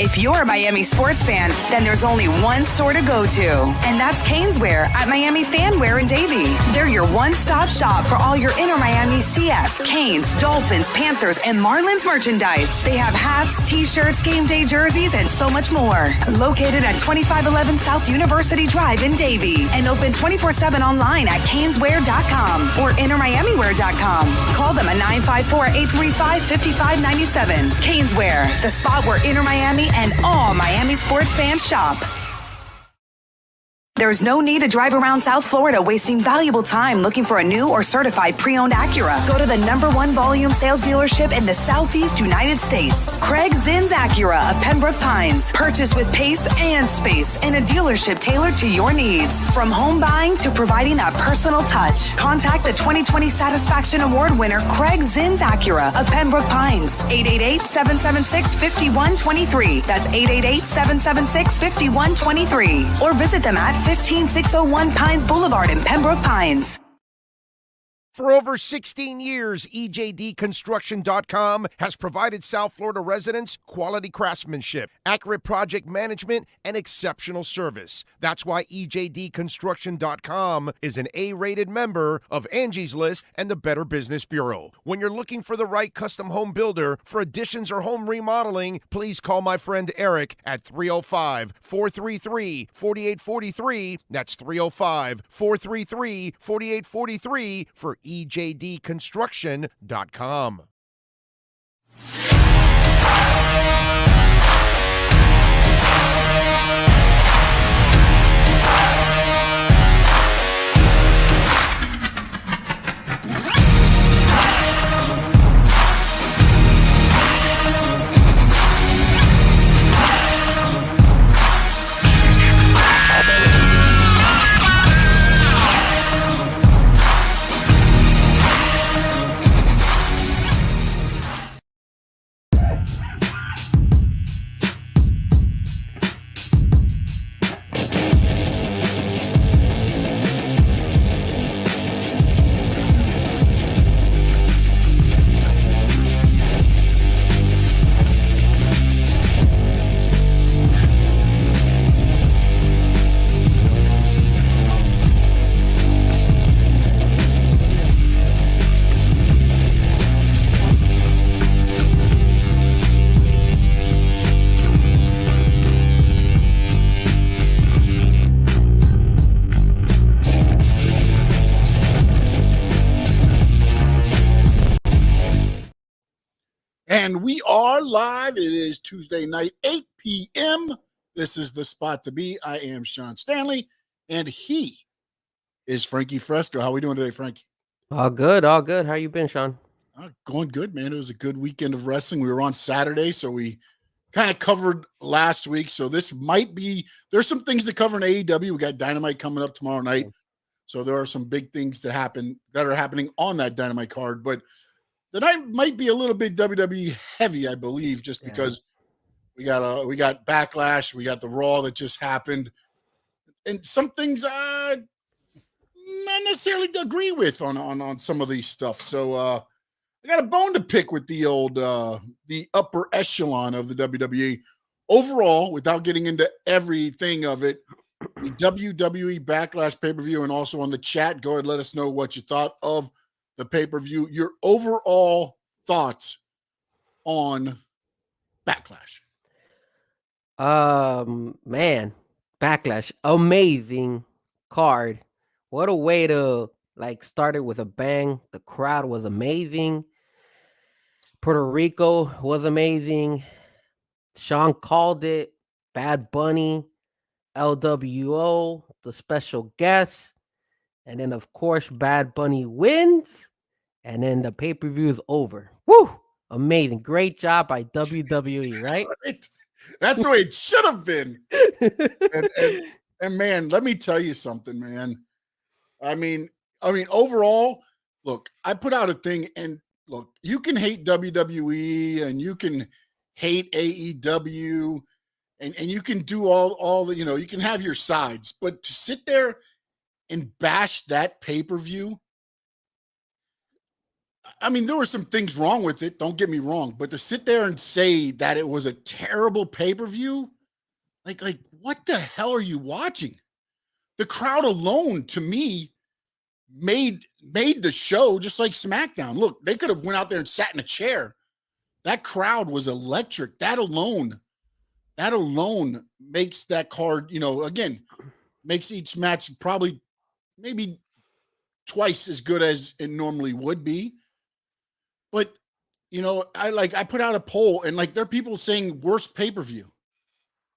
If you're a Miami sports fan, then there's only one store to go to, and that's Canes Wear at Miami Fanwear in Davie. They're your one-stop shop for all your inner Miami CF, Canes, Dolphins, Panthers, and Marlins merchandise. They have hats, t-shirts, game day jerseys, and so much more. Located at 2511 South University Drive in Davie, and open 24/7 online at caneswear.com or innermiamiwear.com. Call them at 954-835-5597. Canes Wear, the spot where Inner Miami and all Miami sports fans shop. There's no need to drive around South Florida wasting valuable time looking for a new or certified pre-owned Acura. Go to the #1 volume sales dealership in the Southeast United States. Craig Zinn's Acura of Pembroke Pines. Purchase with pace and space in a dealership tailored to your needs. From home buying to providing that personal touch. Contact the 2020 Satisfaction Award winner Craig Zinn's Acura of Pembroke Pines. 888-776-5123. That's 888-776-5123. Or visit them at 15601 Pines Boulevard in Pembroke Pines. For over 16 years, EJDconstruction.com has provided South Florida residents quality craftsmanship, accurate project management, and exceptional service. That's why EJDconstruction.com is an A-rated member of Angie's List and the Better Business Bureau. When you're looking for the right custom home builder for additions or home remodeling, please call my friend Eric at 305-433-4843. That's 305-433-4843 for EJDconstruction.com. And we are live. It is Tuesday night, 8 p.m. This is the spot to be. I am Sean Stanley, and he is Frankie Frezko. How are we doing today, Frankie? All good, all good. How you been, Sean? Going good, man. It was a good weekend of wrestling. We were on Saturday, so we kind of covered last week. So this might be – there's some things to cover in AEW. We got Dynamite coming up tomorrow night. So there are some big things to happen that are happening on that Dynamite card. But the night might be a little bit WWE heavy, I believe, just because we got Backlash, we got the Raw that just happened, and some things I not necessarily agree with on some of these stuff. So I got a bone to pick with the old the upper echelon of the WWE overall, without getting into everything of it. The WWE Backlash pay-per-view, and also on the chat, go ahead and let us know what you thought of the pay-per-view, your overall thoughts on Backlash. Man, Backlash, amazing card. What a way to start it with a bang. The crowd was amazing. Puerto Rico was amazing. Sean called it. Bad Bunny, LWO, the special guest. And then, of course, Bad Bunny wins. And then the pay-per-view is over. Woo! Amazing. Great job by WWE, right? That's the way it should have been. and man, let me tell you something, man. I mean, overall, look, I put out a thing, and look, you can hate WWE and you can hate AEW and you can do all the, you can have your sides, but to sit there and bash that pay-per-view, I mean, there were some things wrong with it. Don't get me wrong, but to sit there and say that it was a terrible pay-per-view, like what the hell are you watching? The crowd alone, to me, made the show just like SmackDown. Look, they could have went out there and sat in a chair. That crowd was electric. That alone makes that card, again, makes each match probably maybe twice as good as it normally would be. But I put out a poll and like there are people saying worst pay-per-view,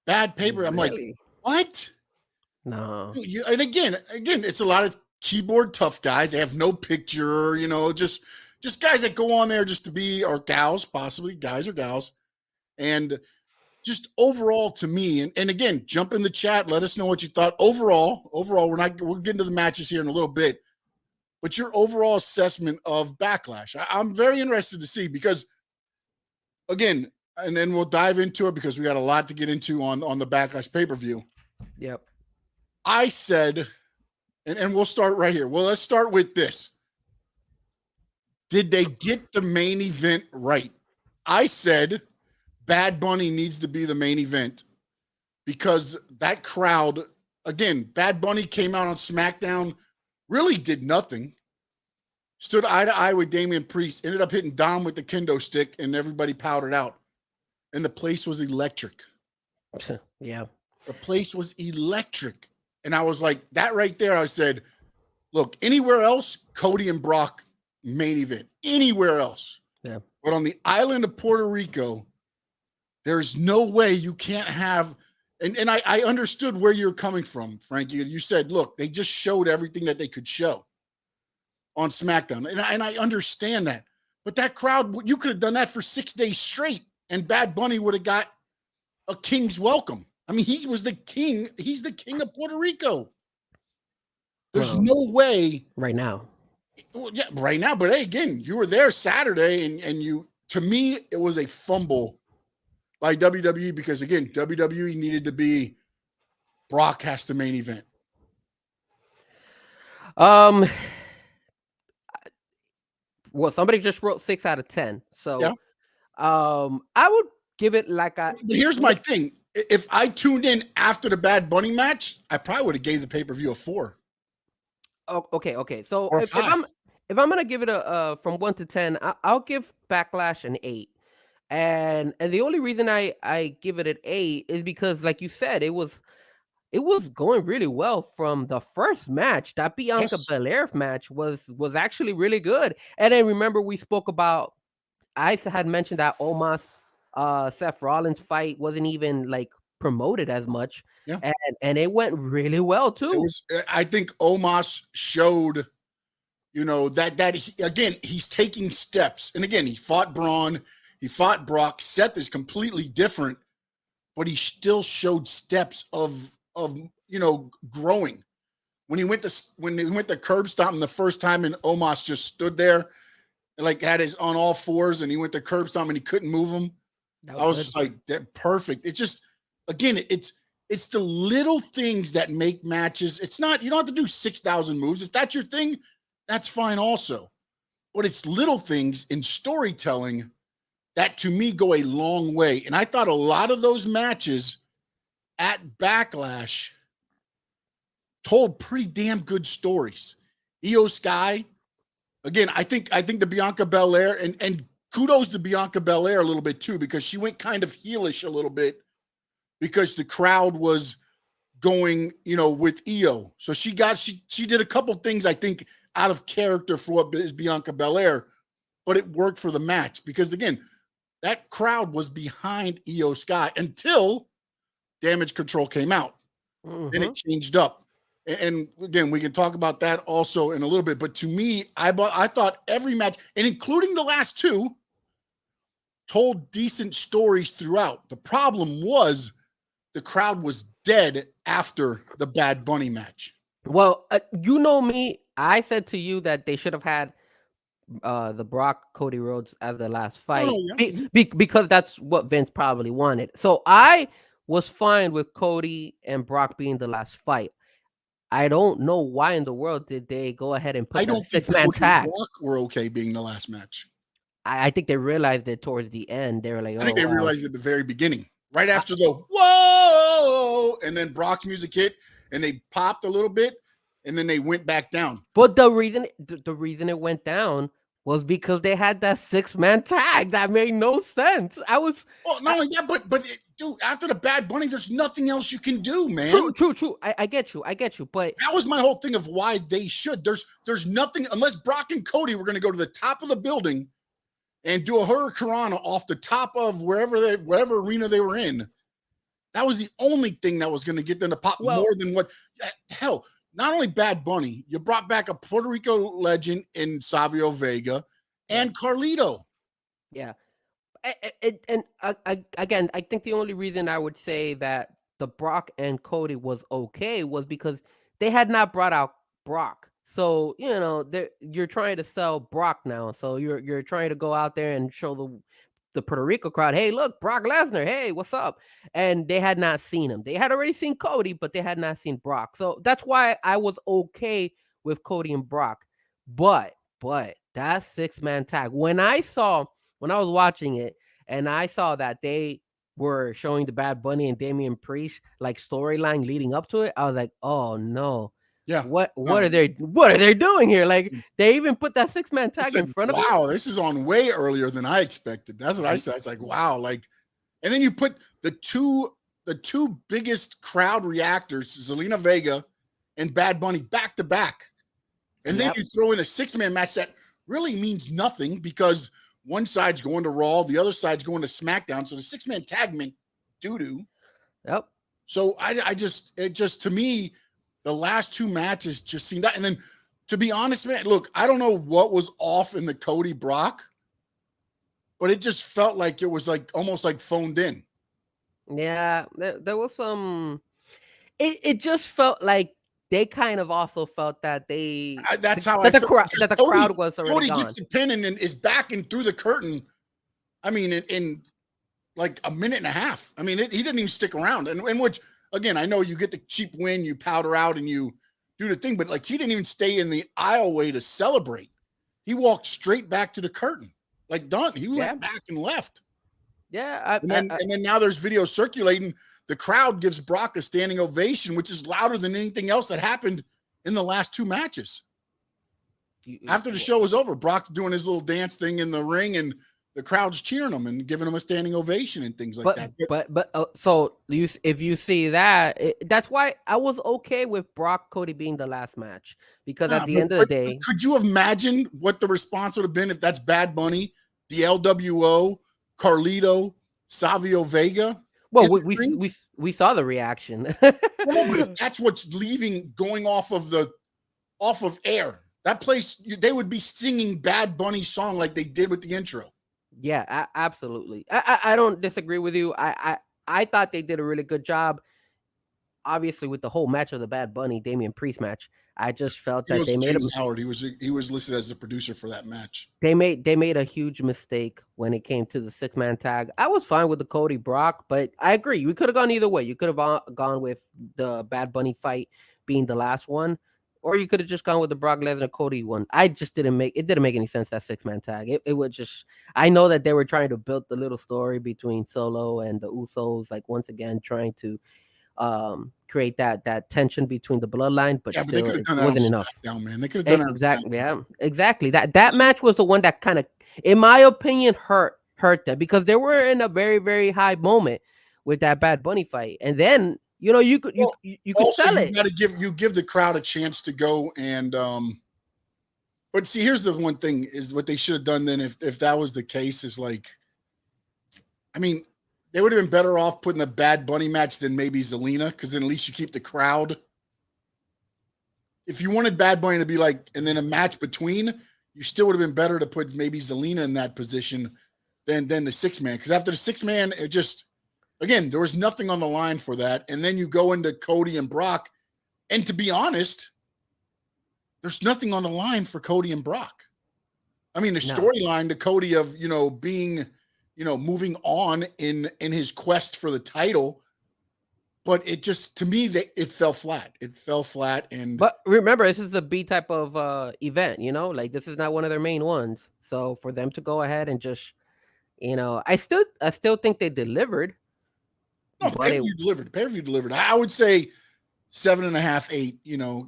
bad pay-per-view. I'm like, what? No. And again, it's a lot of keyboard tough guys. They have no picture, just guys that go on there just to be, or gals, possibly guys or gals. And just overall to me, and again, jump in the chat, let us know what you thought. Overall, we'll get into the matches here in a little bit. But your overall assessment of Backlash, I'm very interested to see because, again, and then we'll dive into it because we got a lot to get into on the Backlash pay-per-view. Yep. I said, and we'll start right here. Well, let's start with this. Did they get the main event right? I said Bad Bunny needs to be the main event because that crowd, again, Bad Bunny came out on SmackDown, really did nothing. Stood eye to eye with Damian Priest, ended up hitting Dom with the kendo stick, and everybody powdered out. And the place was electric. Yeah. The place was electric. And I was like, that right there, I said, look, anywhere else, Cody and Brock main event. Anywhere else. Yeah. But on the island of Puerto Rico, there's no way you can't have, and I understood where you're coming from, Frankie. You said, look, they just showed everything that they could show on SmackDown. And I understand that. But that crowd, you could have done that for 6 days straight, and Bad Bunny would have got a king's welcome. I mean, he was the king. He's the king of Puerto Rico. There's no way. Right now. Yeah, right now. But hey, again, you were there Saturday, and you, to me, it was a fumble by WWE because, again, WWE needed to be Brock has the main event. Well, somebody just wrote 6 out of 10. So, yeah. I would give it like a. But here's my thing: if I tuned in after the Bad Bunny match, I probably would have gave the pay-per-view a 4. Oh, okay. So if I'm gonna give it a from 1 to 10, I'll give Backlash an 8. And the only reason I give it an 8 is because, like you said, it was going really well from the first match. That Bianca Belair match was actually really good. And then remember we spoke about, I had mentioned that Omos Seth Rollins fight wasn't even like promoted as much. Yeah. And it went really well too. I think Omos showed, that he, again, he's taking steps. And again, he fought Braun, he fought Brock. Seth is completely different, but he still showed steps of growing. When he went to curb stomping the first time, and Omos just stood there and like had his on all fours, and he went to curb stomp and he couldn't move him. I was just like, that perfect. It's just, again, it's the little things that make matches. It's not, you don't have to do 6,000 moves. If that's your thing, that's fine also. But it's little things in storytelling that to me go a long way. And I thought a lot of those matches at Backlash told pretty damn good stories. Io Sky, again, I think the Bianca Belair, and kudos to Bianca Belair a little bit too, because she went kind of heelish a little bit because the crowd was going, with Io. So she did a couple things, I think, out of character for what is Bianca Belair, but it worked for the match because, again, that crowd was behind Io Sky until Damage Control came out. Then it changed up. And again, we can talk about that also in a little bit. But to me, I thought every match, and including the last two, told decent stories throughout. The problem was the crowd was dead after the Bad Bunny match. Well, me, I said to you that they should have had the Brock Cody Rhodes as the last fight because that's what Vince probably wanted. So I was fine with Cody and Brock being the last fight. I don't know why in the world did they go ahead and put I that don't think 6-man Cody and tag. Brock were okay being the last match. I think they realized it towards the end. They were like, I think oh, they wow. realized at the very beginning, right after the whoa, and then Brock's music hit, and they popped a little bit, and then they went back down. But the reason it went down was because they had that 6-man tag. That made no sense. Well, not only that, but dude, after the Bad Bunny, there's nothing else you can do, man. True. I get you. But that was my whole thing of why they should. There's nothing unless Brock and Cody were going to go to the top of the building and do a hurricanrana off the top of whatever arena they were in. That was the only thing that was going to get them to pop more than what. Hell, not only Bad Bunny, you brought back a Puerto Rico legend in Savio Vega and Carlito. Yeah. Again, I think the only reason I would say that the Brock and Cody was okay was because they had not brought out Brock. So, you're trying to sell Brock now. So you're trying to go out there and show the Puerto Rico crowd, hey, look, Brock Lesnar, hey, what's up? And they had not seen him. They had already seen Cody, but they had not seen Brock. So that's why I was okay with Cody and Brock. But that 6-man tag, when I was watching it and I saw that they were showing the Bad Bunny and Damian Priest like storyline leading up to it, I was like, oh no. Yeah. What are they doing here? Like, they even put that 6-man tag in front of us. Wow, this is on way earlier than I expected. That's what I said. It's like, wow, like, and then you put the two biggest crowd reactors, Zelina Vega and Bad Bunny, back to back. And then you throw in a 6-man match that really means nothing because one side's going to Raw, the other side's going to SmackDown. So the 6-man tag meant doo-doo. Yep. So it just to me, the last two matches just seemed that. And then, to be honest, man, look, I don't know what was off in the Cody Brock, but it just felt like it was like almost like phoned in. Yeah, there was some. It just felt like they kind of also felt that the crowd was already Cody gone. gets the pin and then is backing through the curtain. I mean, in like a minute and a half. I mean, he didn't even stick around. And which, again, I know you get the cheap win, you powder out and you do the thing, but like he didn't even stay in the aisleway to celebrate. He walked straight back to the curtain, like done. He went back and left. Yeah, and then now there's video circulating. The crowd gives Brock a standing ovation, which is louder than anything else that happened in the last two matches. After the show was over, Brock's doing his little dance thing in the ring, and the crowd's cheering him and giving him a standing ovation and things like that. So if you see that, that's why I was okay with Brock Cody being the last match, because at the end of the day, could you imagine what the response would have been if that's Bad Bunny, the LWO, Carlito, Savio Vega? Well, we saw the reaction. No, but if that's what's going off of air, that place, they would be singing Bad Bunny song like they did with the intro. Yeah, absolutely. I don't disagree with you. I thought they did a really good job. Obviously, with the whole match of the Bad Bunny Damian Priest match, I just felt that they made Howard. He was listed as the producer for that match. They made a huge mistake when it came to the 6-man tag. I was fine with the Cody Brock, but I agree. We could have gone either way. You could have gone with the Bad Bunny fight being the last one, or you could have just gone with the Brock Lesnar Cody one. It didn't make any sense, that 6-man tag. It would just, I know that they were trying to build the little story between Solo and the Usos, like once again trying to create that tension between the bloodline, but still it wasn't enough. Man. They could have done exactly. Exactly. That match was the one that kind of, in my opinion, hurt them, because they were in a very, very high moment with that Bad Bunny fight, and then you could sell it. You give the crowd a chance to go and but see, here's the one thing is what they should have done then if that was the case is like, I mean, they would have been better off putting the Bad Bunny match than maybe Zelina, because then at least you keep the crowd. If you wanted Bad Bunny to be like, and then a match between, you still would have been better to put maybe Zelina in that position than the 6-man. Because after the 6-man, it just, again, there was nothing on the line for that. And then you go into Cody and Brock. And to be honest, there's nothing on the line for Cody and Brock. I mean, the storyline to Cody of, being, moving on in his quest for the title, but it just, to me, it fell flat. It fell flat. And But remember, this is a B type of event, like this is not one of their main ones. So for them to go ahead and just, I still think they delivered. no, pay-per-view delivered. Pay-per-view delivered. I would say 7.5, 8,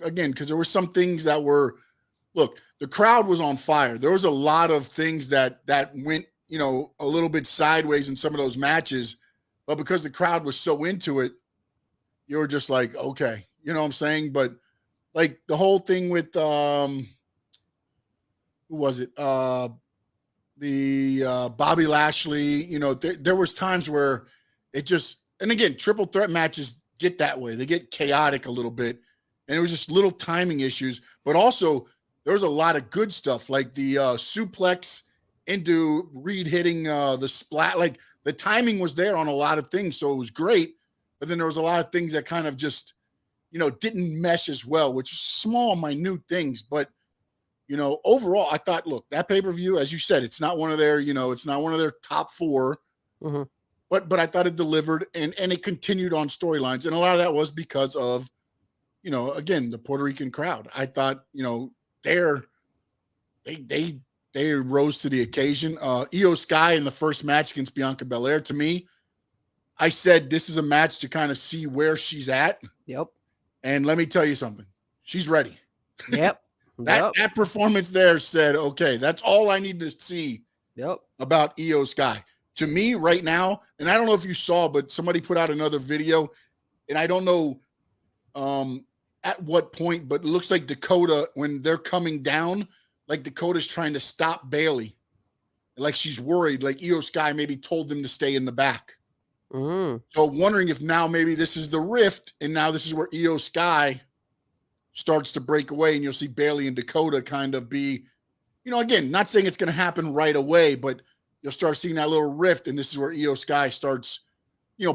again, because there were some things that were, look, the crowd was on fire. There was a lot of things that went, a little bit sideways in some of those matches, but because the crowd was so into it, you were just like, okay, you know what I'm saying? But like the whole thing with, who was it? The Bobby Lashley, there was times where it just, and again, triple threat matches get that way. They get chaotic a little bit. And it was just little timing issues, but also there was a lot of good stuff, like the suplex into Reed hitting the splat. Like the timing was there on a lot of things. So it was great. But then there was a lot of things that kind of just, didn't mesh as well, which was small, minute things. But, overall, I thought, look, that pay-per-view, as you said, it's not one of their, it's not one of their top 4. Mm-hmm. But I thought it delivered and it continued on storylines. And a lot of that was because of, again, the Puerto Rican crowd. I thought, they rose to the occasion. Io Sky in the first match against Bianca Belair, to me, I said this is a match to kind of see where she's at. Yep. And let me tell you something. She's ready. Yep. That performance there said, okay, that's all I need to see about Io Sky. To me right now, and I don't know if you saw, but somebody put out another video, and I don't know at what point, but it looks like Dakota, when they're coming down, like Dakota's trying to stop Bailey. Like she's worried, like Io Sky maybe told them to stay in the back. Mm-hmm. So wondering if now maybe this is the rift, and now this is where Io Sky starts to break away, and you'll see Bailey and Dakota kind of be, again, not saying it's going to happen right away, but you'll start seeing that little rift, and this is where Io Sky starts,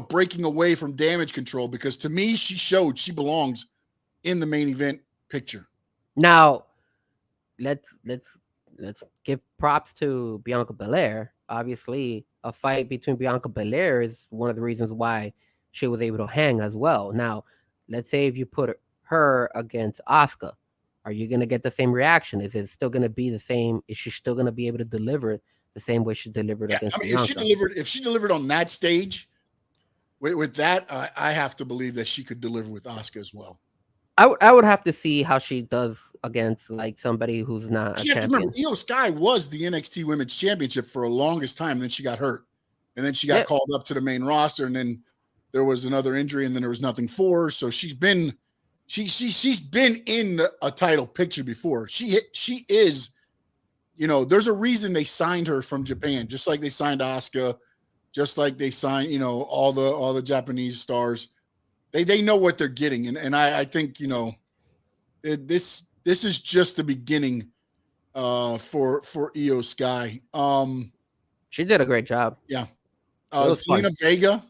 breaking away from Damage Control, because to me, she showed she belongs in the main event picture. Now, let's give props to Bianca Belair. Obviously, a fight between Bianca Belair is one of the reasons why she was able to hang as well. Now, let's say if you put her against Asuka, are you going to get the same reaction? Is it still going to be the same? Is she still going to be able to deliver the same way she delivered against Bianca? If she delivered on that stage with that, I have to believe that she could deliver with Asuka as well. I would have to see how she does against like somebody who's not a champion. Remember, Io Sky was the NXT Women's Championship for a longest time. Then she got hurt, and then she got called up to the main roster, and then there was another injury, and then there was nothing for her. So she's been in a title picture before. She is, there's a reason they signed her from Japan, just like they signed Asuka, just like they signed, all the Japanese stars. They know what they're getting, and I think this is just the beginning for Io Sky. She did a great job. Yeah, Zelina Vega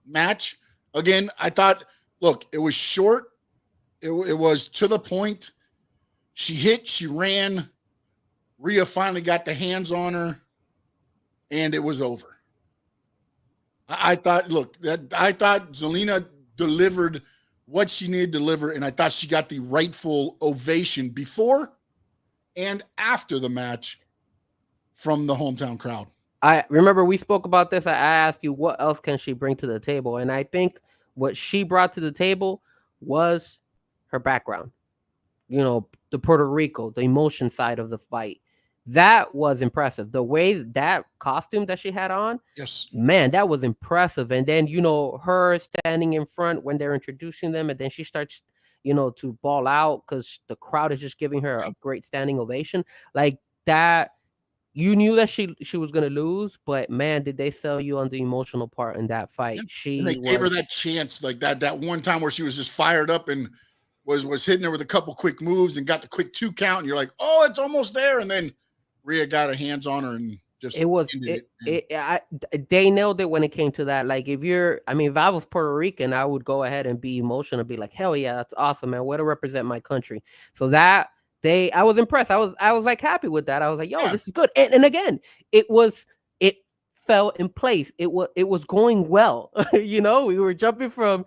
match again. I thought, look, it was short. It was to the point. She hit, she ran. Rhea finally got the hands on her, and it was over. I thought Zelina delivered what she needed to deliver, and I thought she got the rightful ovation before and after the match from the hometown crowd. I remember we spoke about this. I asked you what else can she bring to the table, and I think what she brought to the table was her background. The Puerto Rico, the emotion side of the fight. That was impressive. The way that costume that she had on, yes, man, that was impressive. And then, her standing in front when they're introducing them, and then she starts, to ball out because the crowd is just giving her a great standing ovation. Like that, you knew that she was going to lose, but man, did they sell you on the emotional part in that fight. And they gave her that chance, like that one time where she was just fired up and was hitting her with a couple quick moves and got the quick 2 count, and you're like, oh, it's almost there. And then Rhea got her hands on her and just they nailed it when it came to that. Like if I was Puerto Rican, I would go ahead and be emotional and be like, hell yeah, that's awesome, man. Way to represent my country. So I was impressed. I was like happy with that. I was like, yo, this is good. And again, it fell in place. It was going well. We were jumping from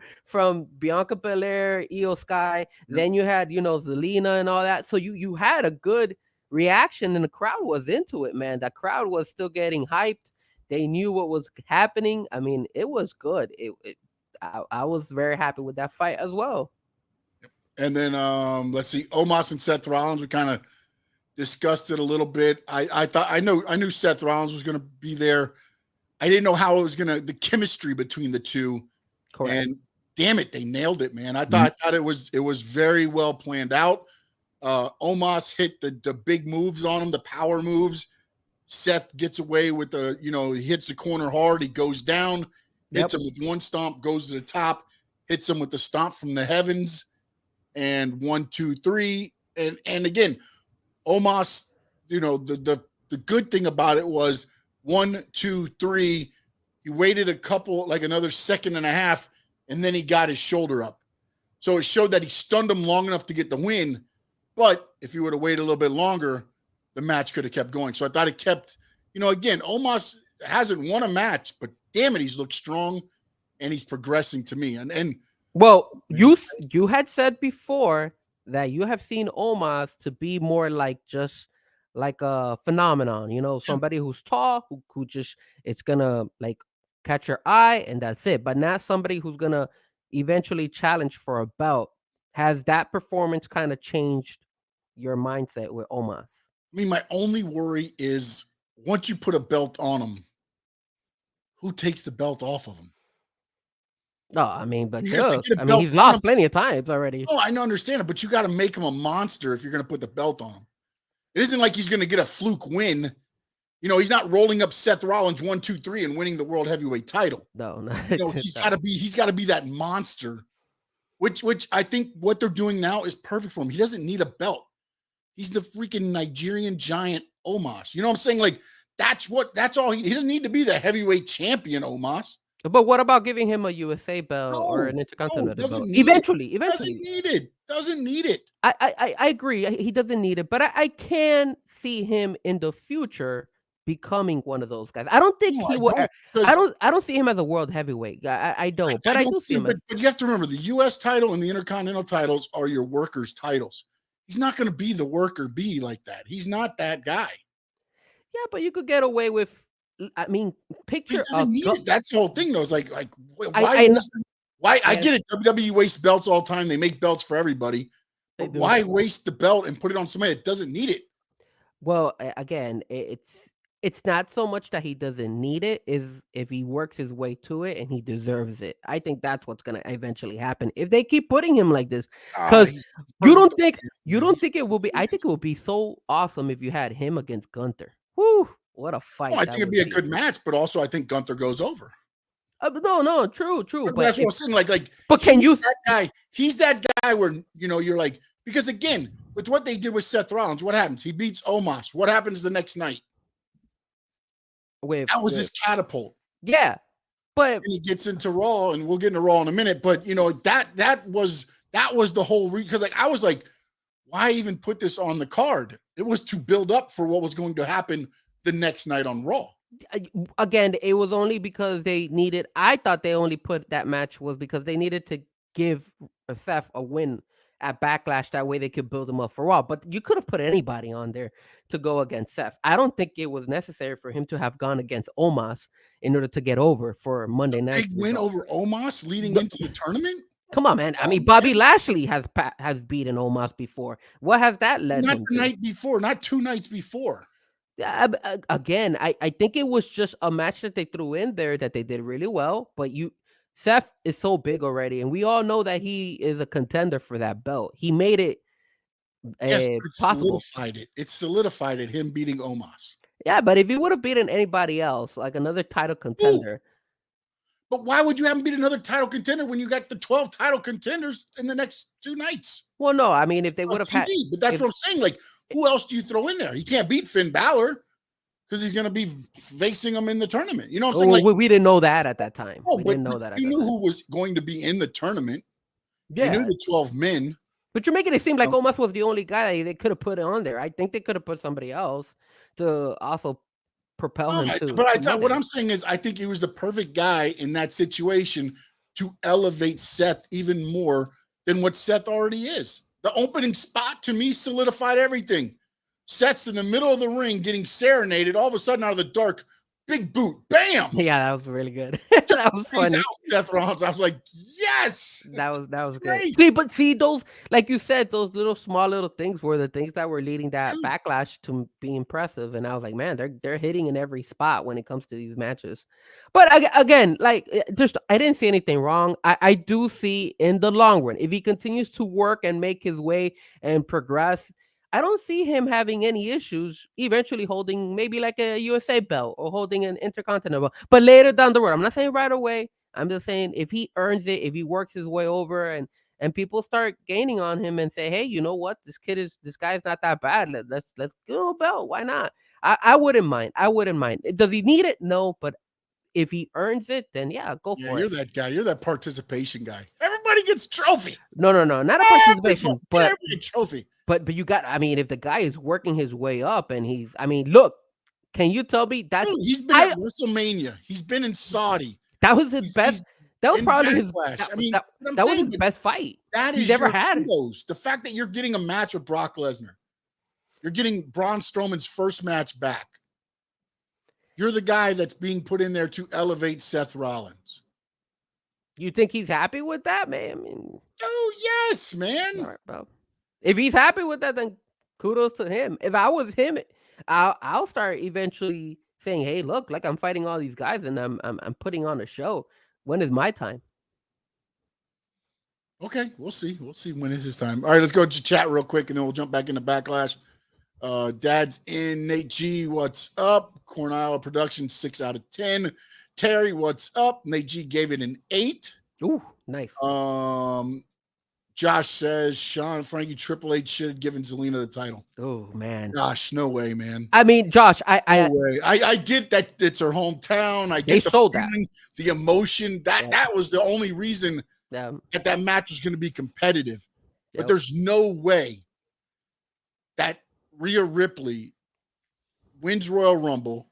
Bianca Belair, Io Sky. Then you had Zelina and all that. So you had a good reaction, and the crowd was into it, man. That crowd was still getting hyped. They knew what was happening. I mean, it was good. I was very happy with that fight as well. And then let's see, Omos and Seth Rollins. We kind of discussed it a little bit. I knew Seth Rollins was going to be there. I didn't know how it was the chemistry between the two. Correct. And damn it, they nailed it, man. I thought it was very well planned out. Omos hit the big moves on him, the power moves. Seth gets away with he hits the corner hard. He goes down, hits him with one stomp, goes to the top, hits him with the stomp from the heavens, and 1, 2, 3. And again, Omos, the good thing about it was 1, 2, 3. He waited another second and a half, and then he got his shoulder up. So it showed that he stunned him long enough to get the win. But if he would have waited a little bit longer, the match could have kept going. So I thought it kept, again, Omos hasn't won a match, but damn it, he's looked strong and he's progressing to me. And well, you had said before that you have seen Omos to be more like just like a phenomenon, somebody who's tall, who just, it's gonna like catch your eye and that's it, but not somebody who's gonna eventually challenge for a belt. Has that performance kind of changed your mindset with Omos? I mean, my only worry is once you put a belt on him, who takes the belt off of him? No, I mean, but he's lost plenty of times already. Oh, I understand it, but you got to make him a monster if you're going to put the belt on him. It isn't like he's going to get a fluke win. He's not rolling up Seth Rollins 1, 2, 3 and winning the World Heavyweight title. No. He's got to be that monster, which I think what they're doing now is perfect for him. He doesn't need a belt. He's the freaking Nigerian giant Omos. You know what I'm saying? Like that's all he doesn't need to be the heavyweight champion Omos. But what about giving him a USA belt or an Intercontinental belt? Eventually. Doesn't need it. I agree. He doesn't need it, but I can see him in the future becoming one of those guys. I don't think he will. I don't see him as a world heavyweight. I don't. But I do see him. But you have to remember the US title and the Intercontinental titles are your workers' titles. He's not going to be the worker bee like that. He's not that guy. Yeah, but you could get away with. I mean, picture. He doesn't need it. That's the whole thing, though. It's like why? I get it. WWE wastes belts all the time. They make belts for everybody. But why waste the belt and put it on somebody that doesn't need it? Well, again, it's not so much that he doesn't need it, is if he works his way to it and he deserves it. I think that's what's gonna eventually happen if they keep putting him like this. Because you don't think it will be. I think it would be so awesome if you had him against Gunther. Whoo, what a fight! Well, I think it'd be a good match, but also I think Gunther goes over. No, true. But that's what I'm saying. Like, but can you? That guy, he's that guy where you're like, because again, with what they did with Seth Rollins, what happens? He beats Omos. What happens the next night? That was his catapult. Yeah, but and he gets into Raw, and we'll get into Raw in a minute. But that was the whole because I was like, why even put this on the card? It was to build up for what was going to happen the next night on Raw. Again, it was only because they needed. I thought they only put that match was because they needed to give Seth a win at Backlash. That way they could build him up for Raw. But you could have put anybody on there to go against Seth. I don't think it was necessary for him to have gone against Omos in order to get over for Monday night. Big win over Omos leading into the tournament. Come on, man. I mean, Bobby Lashley has beaten Omos before. What has that led not him the to? Night before, not 2 nights before. Again, I think it was just a match that they threw in there that they did really well. But Seth is so big already, and we all know that he is a contender for that belt. He made it. Yes, but it solidified it. It solidified it. Him beating Omos. Yeah, but if he would have beaten anybody else, like another title contender. But why would you have him beat another title contender when you got the 12 title contenders in the next 2 nights? Well, no, I mean, if they would have had. But that's what I'm saying. Like, who else do you throw in there? You can't beat Finn Balor because he's going to be facing him in the tournament. You know what I'm saying? Like, we didn't know that at that time. Oh, we didn't know that. We knew who was going to be in the tournament. Yeah. We knew the 12 men. But you're making it seem like Omos was the only guy they could have put on there. I think they could have put somebody else to also propel him to. But to what Monday. I'm saying is, I think he was the perfect guy in that situation to elevate Seth even more than what Seth already is. The opening spot to me solidified everything. Seth's in the middle of the ring getting serenaded. All of a sudden, out of the dark, big boot, bam! Yeah, that was really good. That was He's funny. out, Seth Rollins. I was like, yes, That was good. great. See those, like you said, those little small little things were the things that were leading that Backlash to be impressive. And I was like, man, they're hitting in every spot when it comes to these matches. But again, like just I didn't see anything wrong. I do see in the long run, if he continues to work and make his way and progress, I don't see him having any issues eventually holding maybe like a USA belt or holding an Intercontinental belt. But later down the road, I'm not saying right away. I'm just saying if he earns it, if he works his way over and people start gaining on him and say, hey, you know what? This guy's not that bad. Let's go a belt. Why not? I wouldn't mind. I wouldn't mind. Does he need it? No, but if he earns it, then yeah, go Yeah, for you're it. that guy. You're that participation guy. Everybody gets trophy. No, not a participation, but Every trophy. but you got. I mean, if the guy is working his way up and he's, I mean, look, can you tell me that Dude, he's been at WrestleMania. He's been in Saudi. that was his best? That was in probably his. Backlash. I mean, that what I'm was saying, his best fight that he's is ever your had. kudos. The fact that you're getting a match with Brock Lesnar, you're getting Braun Strowman's first match back. You're the guy that's being put in there to elevate Seth Rollins. You think he's happy with that, man? I mean, Oh yes, man. all right, bro. If he's happy with that, then kudos to him. If I was him, I'll start eventually saying, "Hey, look, like I'm fighting all these guys, and I'm putting on a show. When is my time?" Okay, we'll see. We'll see when is his time. All right, let's go to chat real quick, and then we'll jump back into Backlash. Dad's in. Nate G, what's up? Corn Iowa Productions, 6 out of 10. Terry, what's up? Nate G gave it an 8. Ooh, nice. Josh says Sean Frankie Triple H should have given Zelina the title. Oh man. Gosh, no way, man. I mean, Josh, No way. I get that it's her hometown. I They get the sold feeling, the emotion. That was the only reason that match was going to be competitive. But Yep. there's no way that Rhea Ripley wins Royal Rumble,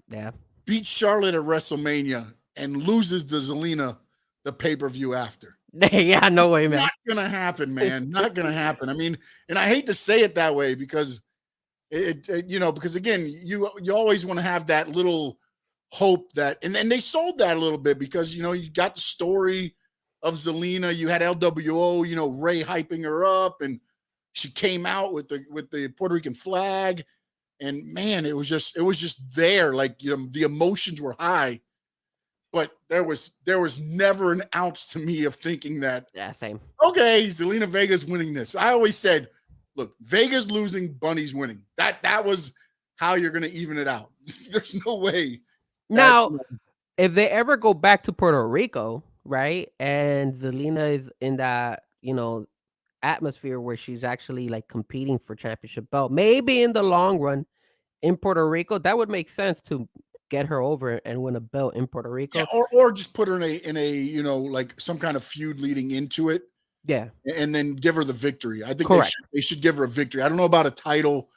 beats Charlotte at WrestleMania, and loses to Zelina the pay-per-view after. Yeah, no way, man. Not gonna happen, man. Not gonna happen. I mean, and I hate to say it that way because it because again, you always want to have that little hope that, and then they sold that a little bit because you got the story of Zelina. You had LWO, Ray hyping her up, and she came out with the Puerto Rican flag, and man, it was just there. Like the emotions were high. But there was never an ounce to me of thinking that, same. Okay, Zelina Vega's winning this. I always said, look, Vega's losing, Bunny's winning. That was how you're going to even it out. There's no way. Now, if they ever go back to Puerto Rico, right, and Zelina is in that, atmosphere where she's actually like competing for championship belt, maybe in the long run in Puerto Rico, that would make sense to get her over and win a belt in Puerto Rico. Yeah, or just put her in a like some kind of feud leading into it. Yeah. And then give her the victory. I think they should give her a victory. I don't know about a title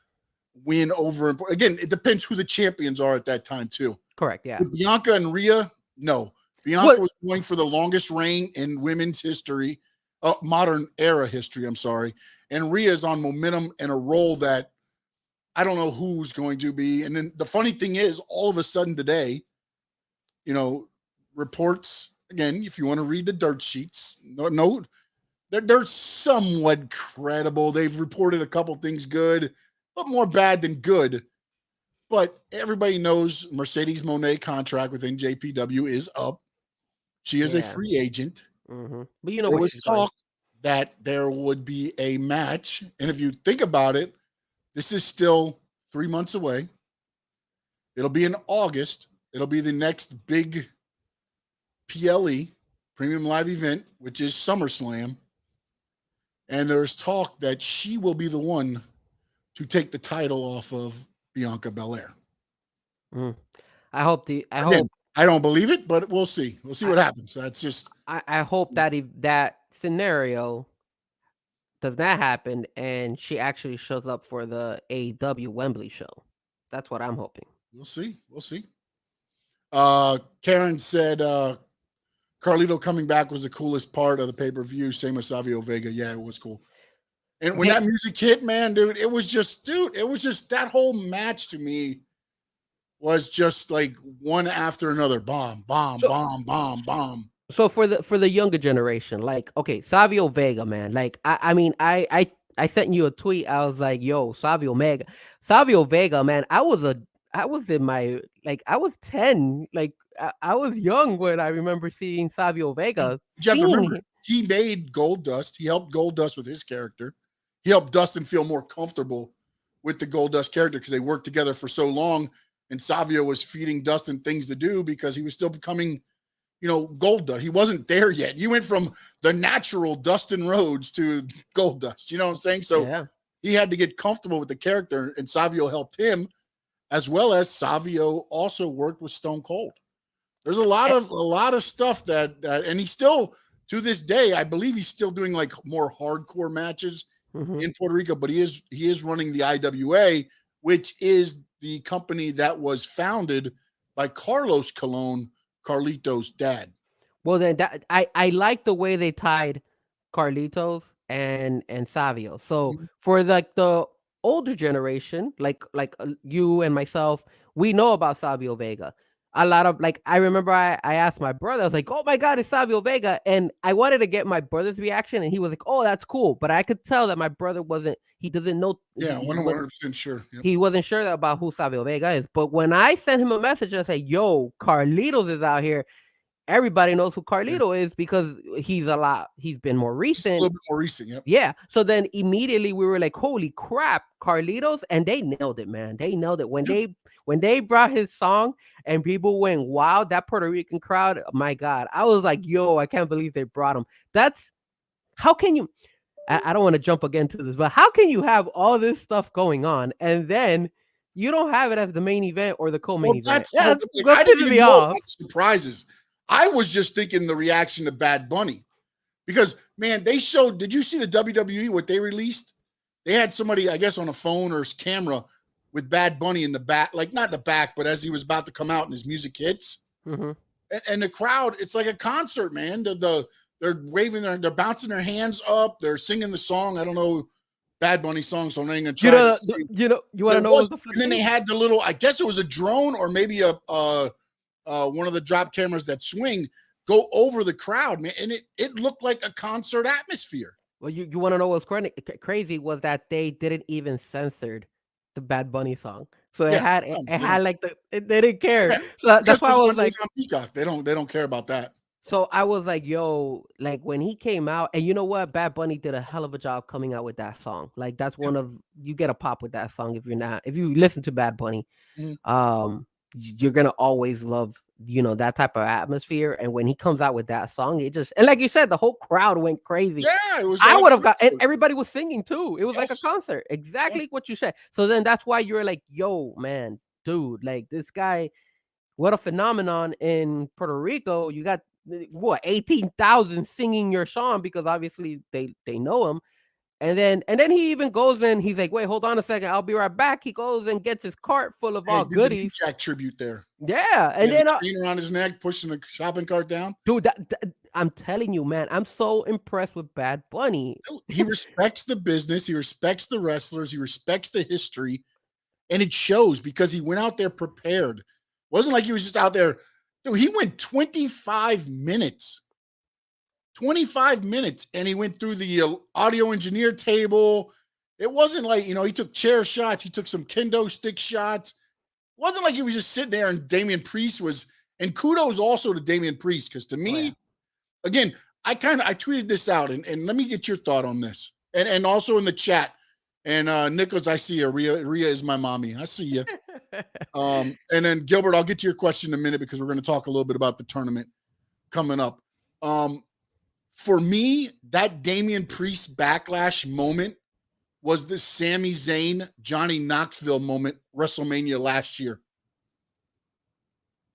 win over. Again, it depends who the champions are at that time too. Correct, yeah. With Bianca and Rhea, no. Bianca was going for the longest reign in women's history, modern era history, I'm sorry. And Rhea is on momentum and a role that I don't know who's going to be. And then the funny thing is, all of a sudden today, reports, again, if you want to read the dirt sheets, they're somewhat credible. They've reported a couple things good, but more bad than good. But everybody knows Mercedes Moné contract with NJPW is up. She is a free agent. Mm-hmm. But there was talk that there would be a match. And if you think about it, this is still 3 months away. It'll be in August. It'll be the next big PLE, Premium Live Event, which is SummerSlam. And there's talk that she will be the one to take the title off of Bianca Belair. I hope. I don't believe it, but we'll see. We'll see what happens. That's just. I hope that if that scenario does not happen and she actually shows up for the AEW Wembley show. That's what I'm hoping. We'll see. We'll see. Karen said Carlito coming back was the coolest part of the pay-per-view. Same with Savio Vega. Yeah, it was cool. And when that music hit, man, dude, it was just that whole match to me was just like one after another. Bomb, bomb, bomb, bomb, bomb. So for the younger generation, like, okay, Savio Vega, man. Like, I mean, I sent you a tweet. I was like, yo, Savio Vega, man. I was 10. Like, I was young when I remember seeing Savio Vega. Jeff, remember, he made Goldust. He helped Goldust with his character. He helped Dustin feel more comfortable with the Goldust character because they worked together for so long. And Savio was feeding Dustin things to do because he was still becoming, Goldust. He wasn't there yet. You went from the natural Dustin Rhodes to Goldust. You know what I'm saying? So he had to get comfortable with the character, and Savio helped him, as well as Savio also worked with Stone Cold. There's a lot of stuff that and he still, to this day, I believe he's still doing like more hardcore matches in Puerto Rico, but he is running the IWA, which is the company that was founded by Carlos Colon, Carlito's dad. Well, then I like the way they tied Carlitos and Savio. So for like the older generation, like you and myself, we know about Savio Vega. A lot of, like, I remember I asked my brother, I was like, oh my God, it's Savio Vega. And I wanted to get my brother's reaction, and he was like, oh, that's cool. But I could tell that my brother he doesn't know. Yeah, 100% sure. Yep. He wasn't sure about who Savio Vega is. But when I sent him a message, I said, yo, Carlitos is out here. Everybody knows who Carlito is because he's been more recent. A little bit more recent, yep. Yeah. So then immediately we were like, holy crap, Carlitos. And they nailed it, man. They nailed it. When they brought his song and people went, wow, that Puerto Rican crowd, my God. I was like, yo, I can't believe they brought him. How can you, I don't want to jump again to this, but how can you have all this stuff going on and then you don't have it as the main event or the co-main event? I didn't even know about surprises. I was just thinking the reaction to Bad Bunny because, man, they showed, did you see the WWE, what they released? They had somebody, I guess, on a phone or camera with Bad Bunny in the back, like not the back, but as he was about to come out and his music hits. And the crowd, it's like a concert, man. They're waving, they're bouncing their hands up. They're singing the song. I don't know Bad Bunny song, so I'm not going to try. You want to know what's the funny? And then they had the little, I guess it was a drone or maybe one of the drop cameras that swing go over the crowd, man, and it looked like a concert atmosphere. Well, you want to know what's crazy was that they didn't even censored the Bad Bunny song, so it had like they didn't care. Yeah. So that's why I was like, on Peacock, they don't care about that. So I was like, yo, like when he came out, and you know what, Bad Bunny did a hell of a job coming out with that song. Like that's one of, you get a pop with that song if you listen to Bad Bunny. You're gonna always love, that type of atmosphere. And when he comes out with that song, and like you said, the whole crowd went crazy. Yeah, it was. I would have got, and everybody was singing too. It was like a concert, exactly what you said. So then that's why you're like, yo, man, dude, like this guy, what a phenomenon in Puerto Rico. You got 18,000 singing your song because obviously they know him. And then he even goes and he's like, wait, hold on a second. I'll be right back. He goes and gets his cart full of all goodies. The Jack tribute there. Yeah. And then the chain around his neck, pushing the shopping cart down. Dude, I'm telling you, man, I'm so impressed with Bad Bunny. He respects the business. He respects the wrestlers. He respects the history. And it shows because he went out there prepared. It wasn't like he was just out there. Dude, he went 25 minutes. 25 minutes, and he went through the audio engineer table. It wasn't like, he took chair shots. He took some kendo stick shots. It wasn't like he was just sitting there and Damian Priest was, and kudos also to Damian Priest, because to me, again, I tweeted this out, and let me get your thought on this. And also in the chat. And Nicholas, I see you. Rhea is my mommy. I see you. And then Gilbert, I'll get to your question in a minute because we're going to talk a little bit about the tournament coming up. For me, that Damian Priest Backlash moment was the Sami Zayn, Johnny Knoxville moment, WrestleMania last year.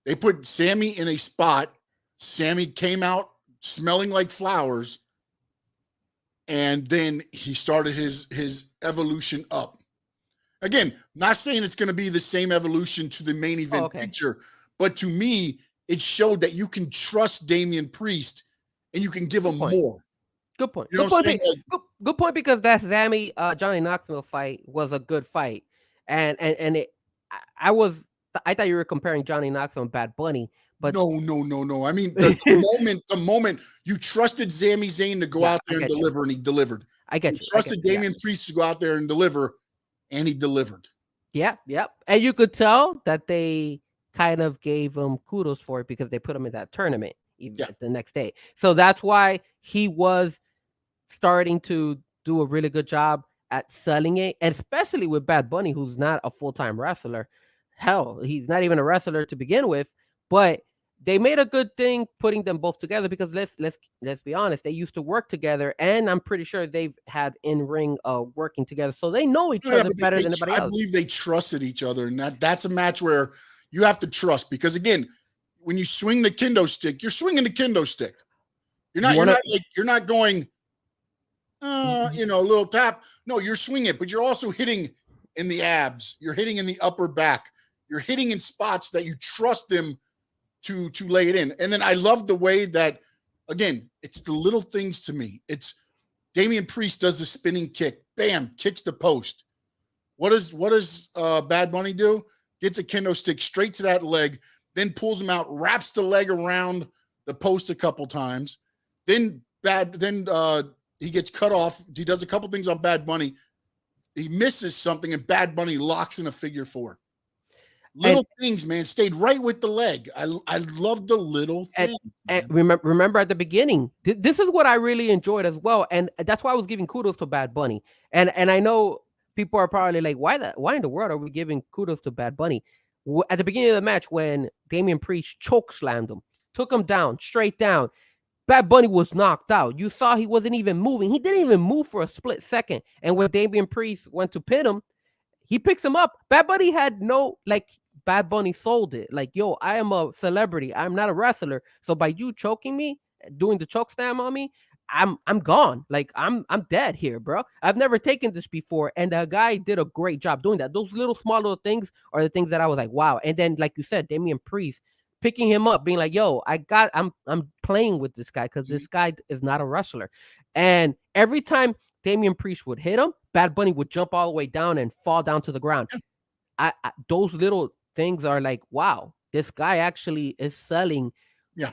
They put Sami in a spot. Sami came out smelling like flowers, and then he started his evolution up. Again, not saying it's going to be the same evolution to the main event picture, But to me, it showed that you can trust Damian Priest and you can give him more. Good point. You know what I'm saying? Good point, because that Sammy Johnny Knoxville fight was a good fight, and it, I thought you were comparing Johnny Knoxville and Bad Bunny, but no. I mean, the moment you trusted Sami Zayn to go out there and deliver, and he delivered. I get you. Trusted Damian Priest to go out there and deliver, and he delivered. Yep. And you could tell that they kind of gave him kudos for it because they put him in that tournament the next day. So that's why he was starting to do a really good job at selling it, especially with Bad Bunny, who's not a full-time wrestler. Hell, he's not even a wrestler to begin with, but they made a good thing putting them both together, because let's be honest, they used to work together, and I'm pretty sure they've had in-ring working together, so they know each other better than anybody else. I believe they trusted each other, and that's a match where you have to trust, because again, when you swing the kendo stick, you're swinging the kendo stick. You're not going a little tap. No, you're swinging it, but you're also hitting in the abs. You're hitting in the upper back. You're hitting in spots that you trust them to lay it in. And then I love the way that, again, it's the little things to me. It's Damian Priest does the spinning kick. Bam, kicks the post. What does Bad Bunny do? Gets a kendo stick straight to that leg, then pulls him out, wraps the leg around the post a couple times. Then he gets cut off. He does a couple things on Bad Bunny. He misses something, and Bad Bunny locks in a figure four. Little things, man, stayed right with the leg. I love the little things. And remember at the beginning, this is what I really enjoyed as well, and that's why I was giving kudos to Bad Bunny. And I know people are probably like, why in the world are we giving kudos to Bad Bunny? At the beginning of the match, when Damian Priest choke slammed him, took him down, straight down, Bad Bunny was knocked out. You saw he wasn't even moving. He didn't even move for a split second. And when Damian Priest went to pin him, he picks him up. Bad Bunny had Bad Bunny sold it. Like, yo, I am a celebrity. I'm not a wrestler. So by you choking me, doing the choke slam on me, I'm gone. Like, I'm dead here, bro. I've never taken this before. And the guy did a great job doing that. Those small little things are the things that I was like, wow. And then, like you said, Damian Priest picking him up, being like, yo, I'm playing with this guy because this guy is not a wrestler. And every time Damian Priest would hit him, Bad Bunny would jump all the way down and fall down to the ground. Those little things are like, wow, this guy actually is selling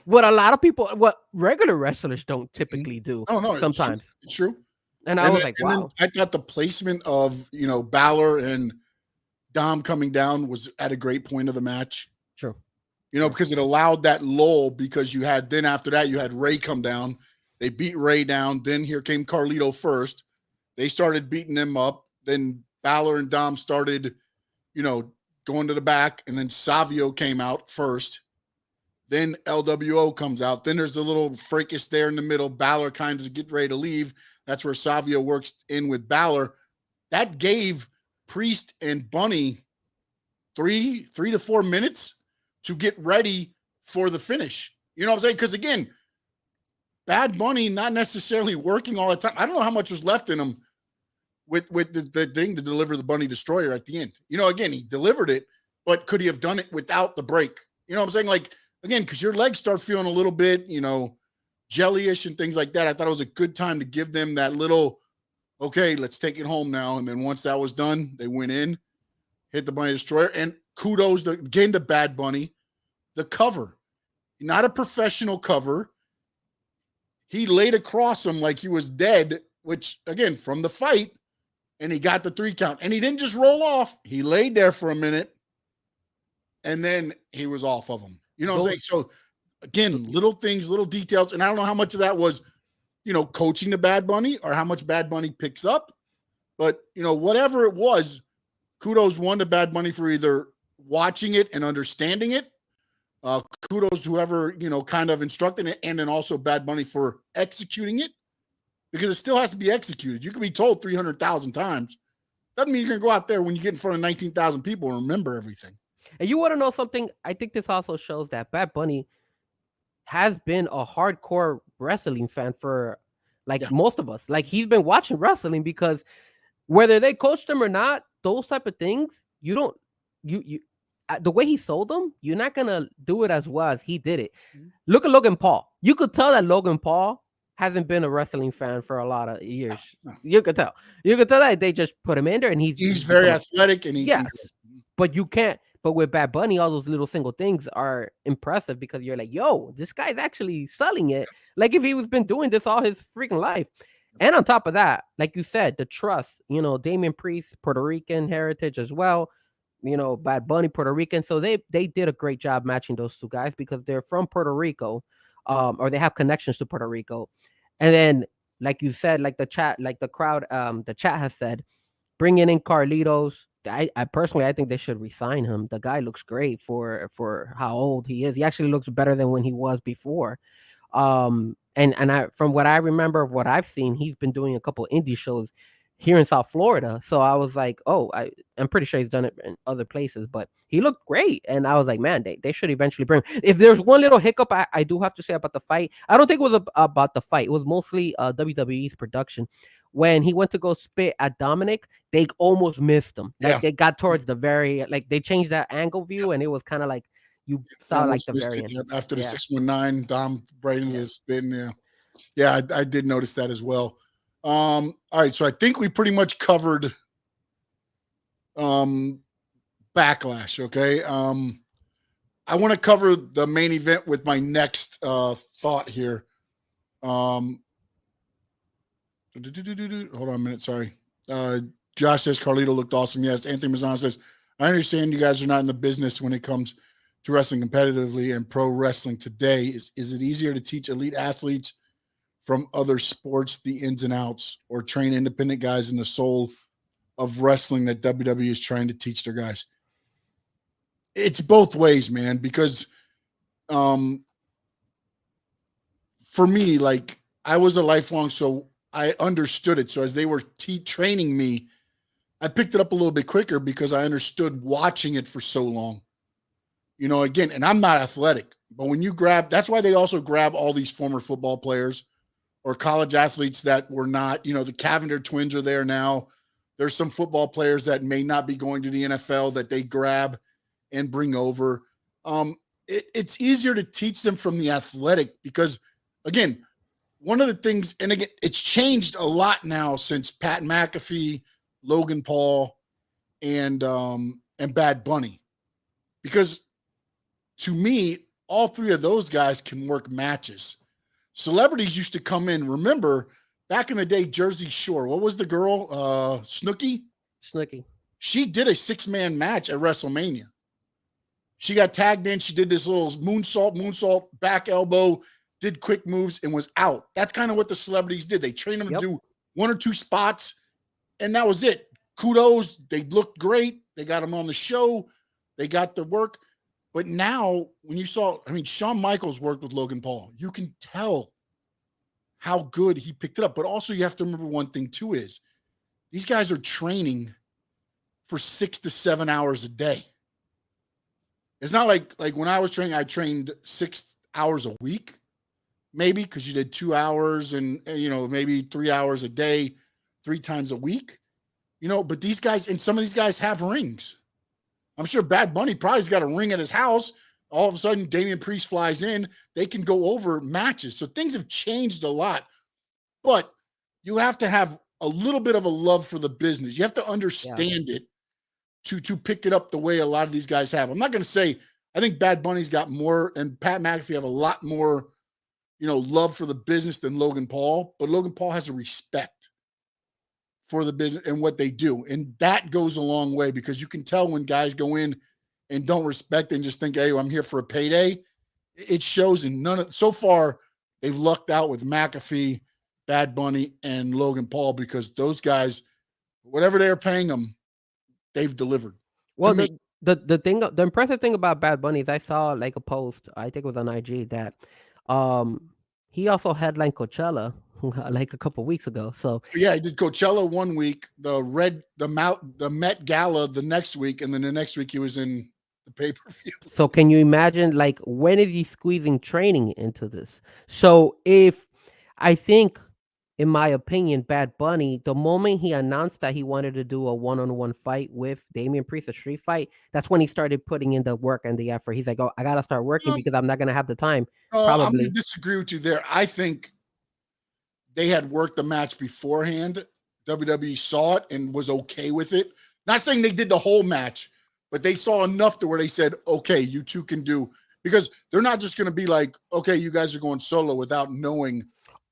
what a lot of people, what regular wrestlers don't typically do. Sometimes. It's true. And I was like, wow. I thought the placement of, Balor and Dom coming down was at a great point of the match. Sure. Because it allowed that lull, because then after that, you had Ray come down. They beat Ray down. Then here came Carlito first. They started beating them up. Then Balor and Dom started, going to the back. And then Savio came out first. Then LWO comes out. Then there's a little fracas there in the middle. Balor kind of get ready to leave. That's where Savio works in with Balor. That gave Priest and Bunny 3 to 4 minutes to get ready for the finish. You know what I'm saying? Because again, Bad Bunny not necessarily working all the time. I don't know how much was left in him with the thing to deliver the Bunny Destroyer at the end. Again, he delivered it, but could he have done it without the break? You know what I'm saying? Like, again, because your legs start feeling a little bit, jellyish and things like that. I thought it was a good time to give them that little, okay, let's take it home now. And then once that was done, they went in, hit the Bunny Destroyer, and kudos again to Bad Bunny. The cover, not a professional cover. He laid across him like he was dead, which, again, from the fight, and he got the 3 count. And he didn't just roll off. He laid there for a minute, and then he was off of him. You know what I'm saying? So, again, little things, little details. And I don't know how much of that was, coaching the Bad Bunny or how much Bad Bunny picks up. But, whatever it was, kudos one to Bad Bunny for either watching it and understanding it. Kudos to whoever, kind of instructing it, and then also Bad Bunny for executing it, because it still has to be executed. You can be told 300,000 times. Doesn't mean you're going to go out there when you get in front of 19,000 people and remember everything. And you want to know something? I think this also shows that Bad Bunny has been a hardcore wrestling fan for most of us. Like, he's been watching wrestling, because whether they coached him or not, those type of things, the way he sold them, you're not gonna do it as well as he did it. Mhm. Look at Logan Paul. You could tell that Logan Paul hasn't been a wrestling fan for a lot of No, years. no. You could tell. You could tell that they just put him in there, and He's he's very become athletic, and he can. yes. But you can't. But with Bad Bunny, all those little single things are impressive because you're like, yo, this guy's actually selling it. Like if he was been doing this all his freaking life. And on top of that, like you said, the trust, Damian Priest, Puerto Rican heritage as well, Bad Bunny, Puerto Rican. So they did a great job matching those two guys because they're from Puerto Rico, or they have connections to Puerto Rico. And then, like you said, like the chat, like the crowd, the chat has said, bringing in Carlitos. I personally, I think they should resign him. The guy looks great for how old he is. He actually looks better than when he was before. And I, from what I remember of what I've seen, he's been doing a couple indie shows here in South Florida. So I was like, oh, I'm pretty sure he's done it in other places, but he looked great. And I was like, man, they should eventually bring him. If there's one little hiccup I do have to say about the fight, I don't think it was about the fight. It was mostly WWE's production. When he went to go spit at Dominic, they almost missed him. Like they got towards the very, like they changed that angle view, and it was kind of like you saw like the very end. After the 619, Dom right into the spin. Yeah, I did notice that as well. All right, so I think we pretty much covered Backlash. Okay, I want to cover the main event with my next thought here. Hold on a minute. Sorry. Josh says Carlito looked awesome. Yes. Anthony Mazzano says, I understand you guys are not in the business when it comes to wrestling competitively and pro wrestling today. Is it easier to teach elite athletes from other sports the ins and outs, or train independent guys in the soul of wrestling that WWE is trying to teach their guys? It's both ways, man, because for me, like, I was a lifelong, so I understood it. So as they were training me, I picked it up a little bit quicker because I understood watching it for so long. Again, and I'm not athletic, but when you grab, that's why they also grab all these former football players or college athletes that were not, the Cavender twins are there now. There's some football players that may not be going to the NFL that they grab and bring over. It's easier to teach them from the athletic because, again, one of the things, and again, it's changed a lot now since Pat McAfee, Logan Paul, and Bad Bunny. Because to me, all three of those guys can work matches. Celebrities used to come in. Remember, back in the day, Jersey Shore, what was the girl? Snooki? She did a 6-man match at WrestleMania. She got tagged in. She did this little moonsault, back elbow, did quick moves, and was out. That's kind of what the celebrities did. They trained them to do one or two spots, and that was it. Kudos. They looked great. They got them on the show. They got the work. But now, when you saw, Shawn Michaels worked with Logan Paul. You can tell how good he picked it up. But also, you have to remember one thing, too, is these guys are training for 6 to 7 hours a day. It's not like when I was training, I trained 6 hours a week, maybe, because you did 2 hours and maybe 3 hours a day, 3 times a week. But these guys, and some of these guys have rings. I'm sure Bad Bunny probably's got a ring at his house. All of a sudden, Damian Priest flies in. They can go over matches. So things have changed a lot. But you have to have a little bit of a love for the business. You have to understand it to pick it up the way a lot of these guys have. I'm not going to say, I think Bad Bunny's got more, and Pat McAfee have a lot more, love for the business than Logan Paul. But Logan Paul has a respect for the business and what they do. And that goes a long way because you can tell when guys go in and don't respect and just think, hey, I'm here for a payday. It shows in so far, they've lucked out with McAfee, Bad Bunny, and Logan Paul because those guys, whatever they're paying them, they've delivered. Well, the impressive thing about Bad Bunny is I saw like a post, I think it was on IG, that he also headlined Coachella like a couple weeks ago. So yeah, he did Coachella one week, the Met Gala the next week, and then the next week he was in the pay-per-view. So can you imagine, like, when is he squeezing training into this? So if I think in my opinion, Bad Bunny, the moment he announced that he wanted to do a one-on-one fight with Damian Priest, a street fight, that's when he started putting in the work and the effort. He's like, "Oh, I gotta start working Um, because I'm not gonna have the time." I'm going to Probably. disagree with you there. I think they had worked the match beforehand. WWE saw it and was okay with it. Not saying they did the whole match, but they saw enough to where they said, okay, you two can do, because they're not just going to be like, okay, you guys are going solo without knowing.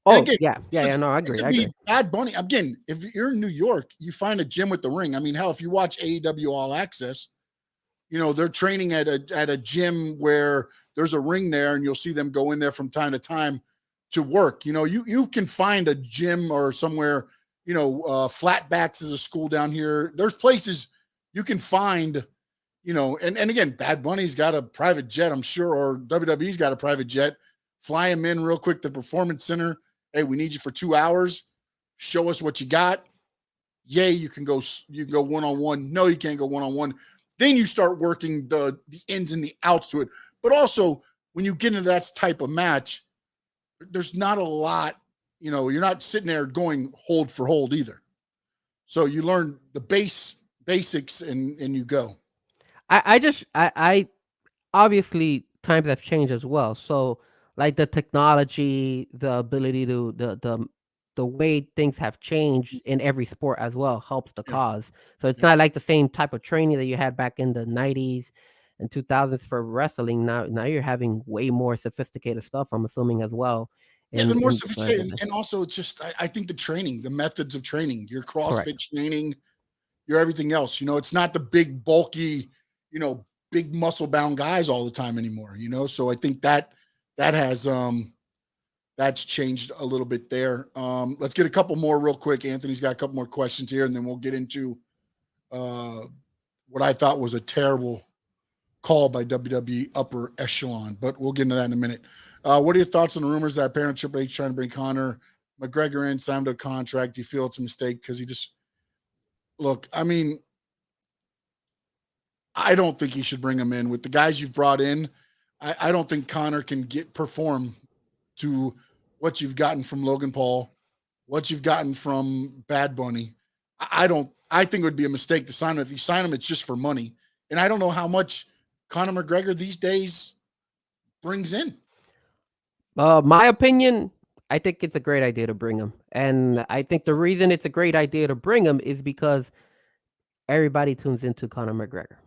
And Oh, again, yeah. No, I it agree. could I be agree. Bad Bunny. Again, if you're in New York, you find a gym with the ring. I mean, hell, if you watch AEW All Access, they're training at a gym where there's a ring there, and you'll see them go in there from time to time to work. You can find a gym or somewhere. Flatbacks is a school down here. There's places you can find. And again, Bad Bunny's got a private jet, I'm sure, or WWE's got a private jet. Fly him in real quick to the Performance Center. Hey, we need you for 2 hours. Show us what you got. Yay, you can go one-on-one. No, you can't go one-on-one. Then you start working the ins and the outs to it. But also, when you get into that type of match, there's not a lot, you're not sitting there going hold for hold either. So you learn the basics and you go. I obviously times have changed as well. So like the technology, the ability to the way things have changed in every sport as well helps the Yeah. cause. So it's Yeah. not like the same type of training that you had back in the 90s and 2000s for wrestling. Now you're having way more sophisticated stuff, I'm assuming, as well. Yeah, the more And sophisticated, and also it's just I think the training, the methods of training, your CrossFit correct. training, your everything else. It's not the big bulky, big muscle bound guys all the time anymore. So I think that has that's changed a little bit there. Let's get a couple more real quick. Anthony's got a couple more questions here, and then we'll get into what I thought was a terrible call by WWE upper echelon, but we'll get into that in a minute. What are your thoughts on the rumors that apparently Triple H trying to bring Conor McGregor in, signed a contract? Do you feel it's a mistake? Because look, I mean, I don't think he should bring him in. With the guys you've brought in, I don't think Conor can perform to what you've gotten from Logan Paul, what you've gotten from Bad Bunny. I think it would be a mistake to sign him. If you sign him, it's just for money. And I don't know how much Conor McGregor these days brings in. My opinion, I think it's a great idea to bring him. And I think the reason it's a great idea to bring him is because everybody tunes into Conor McGregor.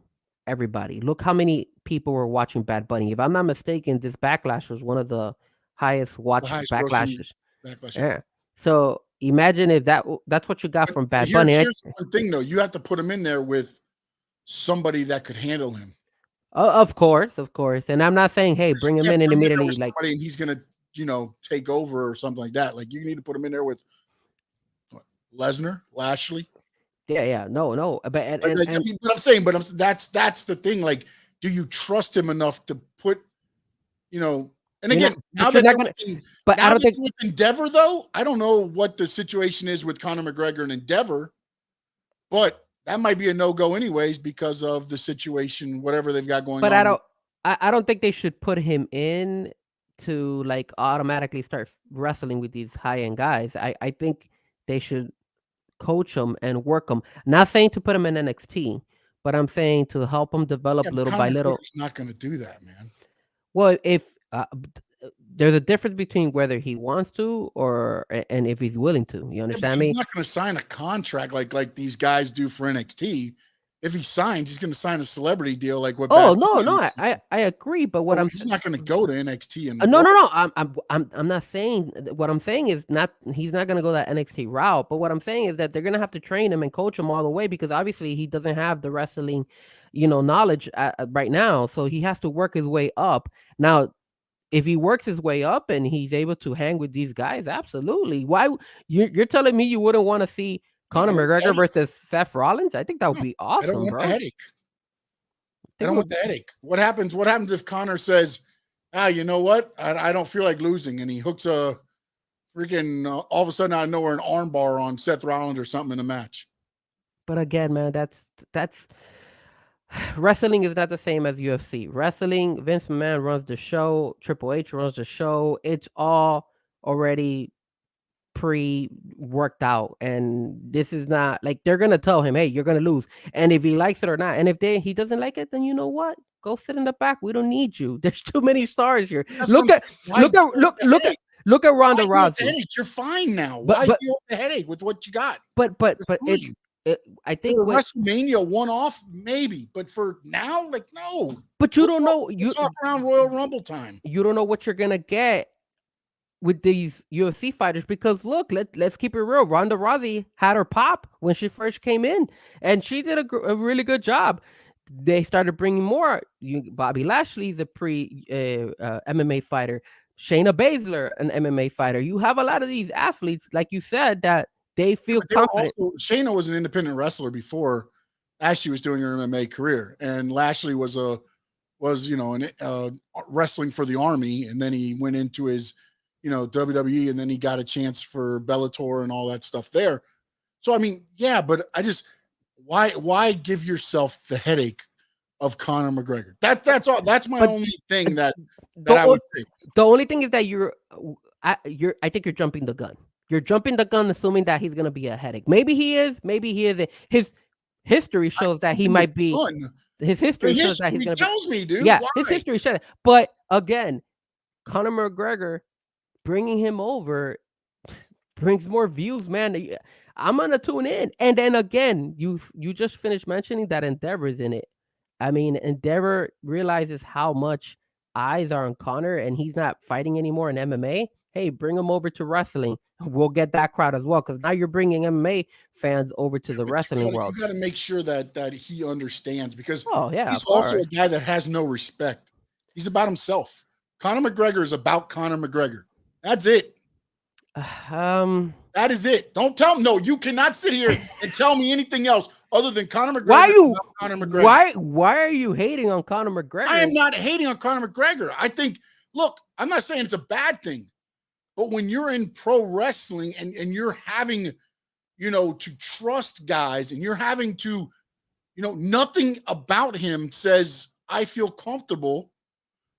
Everybody. Look how many people were watching Bad Bunny. If I'm not mistaken, this Backlash was one of the highest watched backlashes. Backlash. Yeah. So imagine if that's what you got from Bad Bunny. Here's one thing though. You have to put him in there with somebody that could handle him. Of course. And I'm not saying, hey, bring him in and immediately like and he's gonna, take over or something like that. Like you need to put him in there with Lesnar, Lashley. Yeah. No. But I mean, but I'm saying, that's the thing. Like, do you trust him enough to put, and again, now that I don't think with Endeavor though, I don't know what the situation is with Conor McGregor and Endeavor, but that might be a no-go anyways because of the situation, whatever they've got going on. But I don't think they should put him in to like automatically start wrestling with these high-end guys. I think they should coach them and work them. Not saying to put them in NXT, but I'm saying to help them develop little by little. He's not going to do that, man. Well, if there's a difference between whether he wants to and if he's willing to. You understand me? He's not going to sign a contract like these guys do for NXT. If he signs, he's going to sign a celebrity deal like what. Oh no, I agree. But what he's not going to go to NXT and no. I'm not saying what I'm saying is he's not going to go that NXT route. But what I'm saying is that they're going to have to train him and coach him all the way because obviously he doesn't have the wrestling, knowledge right now. So he has to work his way up now. If he works his way up and he's able to hang with these guys, absolutely. Why you're telling me you wouldn't want to see Conor McGregor versus Seth Rollins? I think that would be awesome, I don't want bro. the headache. I don't want the headache. What happens if Conor says, you know what? I don't feel like losing, and he hooks a freaking all of a sudden out of nowhere an arm bar on Seth Rollins or something in the match? But again, man, that's wrestling is not the same as UFC. Wrestling, Vince McMahon runs the show, Triple H runs the show. It's all already pre-worked out, and this is not like they're gonna tell him, hey, you're gonna lose, and if he likes it or not, and if he doesn't like it, then you know what, go sit in the back. We don't need you. There's too many stars here. That's what I'm saying. Why deal with the headache? Look at Why Ronda deal with the Rousey. headache? You're fine now. But- Why but- deal with the headache with what you got? But You're I think for WrestleMania one-off, maybe, but for now, like, no. but you don't know, You talk around Royal Rumble time. you don't know what you're gonna get with these UFC fighters, because look, let's keep it real. Ronda Rousey had her pop when she first came in, and she did a really good job. They started bringing more. Bobby Lashley's a MMA fighter. Shayna Baszler, an MMA fighter. You have a lot of these athletes, like you said, that they feel confident. Shayna was an independent wrestler before Ashley was doing her MMA career, and Lashley was wrestling for the Army, and then he went into his WWE, and then he got a chance for Bellator and all that stuff there. So I mean, yeah, but I just why give yourself the headache of Conor McGregor? That's all. That's my only thing that I would say. The only thing is that I think you're jumping the gun. You're jumping the gun, assuming that he's gonna be a headache. Maybe he is. Maybe he isn't. His history shows that he might be. His history shows that he's gonna tells me, dude. Yeah, why? his history shows. But again, Conor McGregor, bringing him over brings more views, man. I'm gonna tune in. And then again, you just finished mentioning that Endeavor's in it. I mean, Endeavor realizes how much eyes are on Conor, and he's not fighting anymore in MMA. Hey, bring him over to wrestling. We'll get that crowd as well, because now you're bringing MMA fans over to the wrestling world. You got to make sure that he understands, because he's also a guy that has no respect. He's about himself. Conor McGregor is about Conor McGregor. That's it. That is it. Don't tell me. No, you cannot sit here and tell me anything else other than Conor McGregor. Conor McGregor. Why are you hating on Conor McGregor? I am not hating on Conor McGregor. I think, look, I'm not saying it's a bad thing, but when you're in pro wrestling and you're having, to trust guys, and you're having to, nothing about him says I feel comfortable.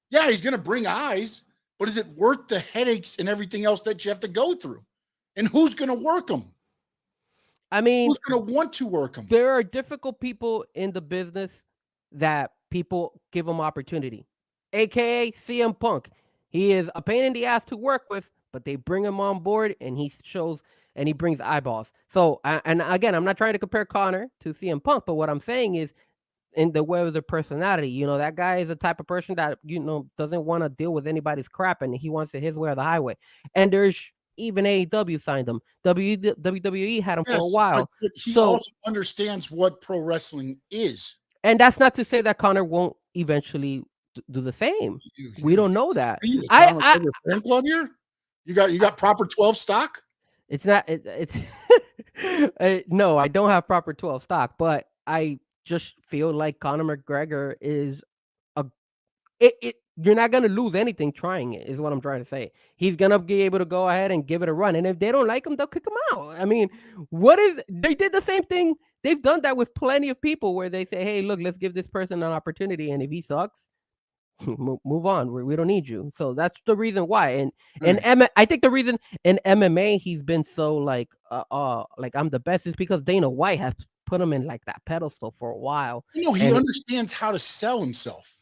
Yeah, he's going to bring eyes, but is it worth the headaches and everything else that you have to go through? And who's going to work them? I mean, who's going to want to work them? There are difficult people in the business that people give them opportunity, aka CM Punk. He is a pain in the ass to work with, but they bring him on board, and he shows, and he brings eyeballs. So, and again, I'm not trying to compare Conor to CM Punk, but what I'm saying is, in the way of the personality, that guy is the type of person that doesn't want to deal with anybody's crap, and he wants it his way or the highway. And there's even AEW signed him. WWE had him for a while. But he also understands what pro wrestling is. And that's not to say that Conor won't eventually do the same. We don't know that. I fan club here. You got proper 12 stock? It's not. It's no, I don't have proper 12 stock, but I just feel like Conor McGregor is you're not gonna lose anything trying it, is what I'm trying to say. He's gonna be able to go ahead and give it a run, and if they don't like him, they'll kick him out. I mean, they did the same thing. They've done that with plenty of people, where they say, "Hey, look, let's give this person an opportunity, and if he sucks, move on. We don't need you." So that's the reason why. And I think the reason in MMA he's been so like I'm the best is because Dana White has put him in like that pedestal for a while. He understands how to sell himself.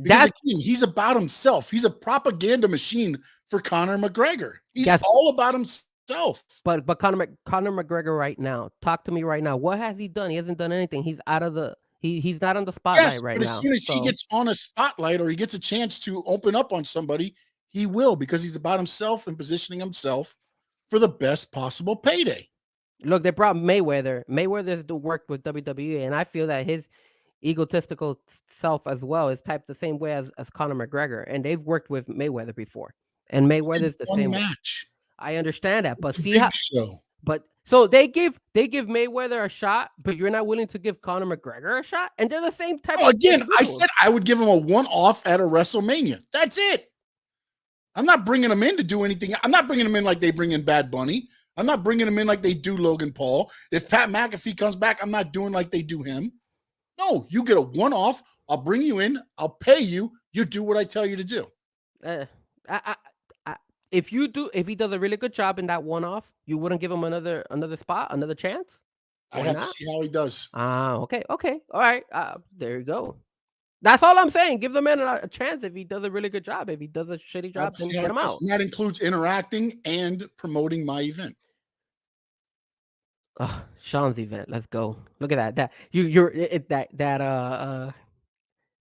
Because again, he's about himself. He's a propaganda machine for Conor McGregor. He's all about himself. But Conor McGregor right now, talk to me right now. What has he done? He hasn't done anything. He's out of the he's not on the spotlight right now. As soon as he gets on a spotlight, or he gets a chance to open up on somebody, he will, because he's about himself and positioning himself for the best possible payday. Look, they brought Mayweather. Mayweather's worked with WWE, and I feel that his egotistical self as well is typed the same way as Conor McGregor, and they've worked with Mayweather before, and Mayweather's the same match. I understand that, but so they give Mayweather a shot, but you're not willing to give Conor McGregor a shot, and they're the same type. Again, I said I would give him a one-off at a WrestleMania. That's it. I'm not bringing him in to do anything. I'm not bringing him in like they bring in Bad Bunny. I'm not bringing him in like they do Logan Paul. If Pat McAfee comes back, I'm not doing like they do him. No, you get a one-off. I'll bring you in. I'll pay you. You do what I tell you to do. if he does a really good job in that one-off, you wouldn't give him another spot, another chance? I Why have to not? see how he does. Okay, all right. There you go. That's all I'm saying. Give the man a chance if he does a really good job. If he does a shitty I have job, to then see how get it him does. out. And that includes interacting and promoting my event. Oh, Sean's event. Let's go. Look at that.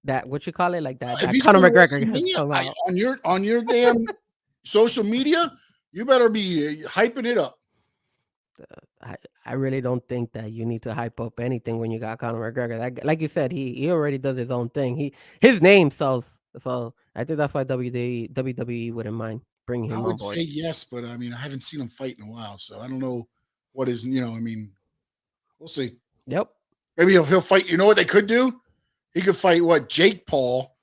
That what you call it? Like If that he's Conor going to McGregor has WrestleMania, come out. on your damn social media, you better be hyping it up. I really don't think that you need to hype up anything when you got Conor McGregor. That, like you said, he already does his own thing. His name sells. So I think that's why WWE wouldn't mind bringing him I on would board. say yes, but I mean, I haven't seen him fight in a while, so I don't know what is. I mean, we'll see. Yep. Maybe he'll fight. You know what they could do? He could fight Jake Paul.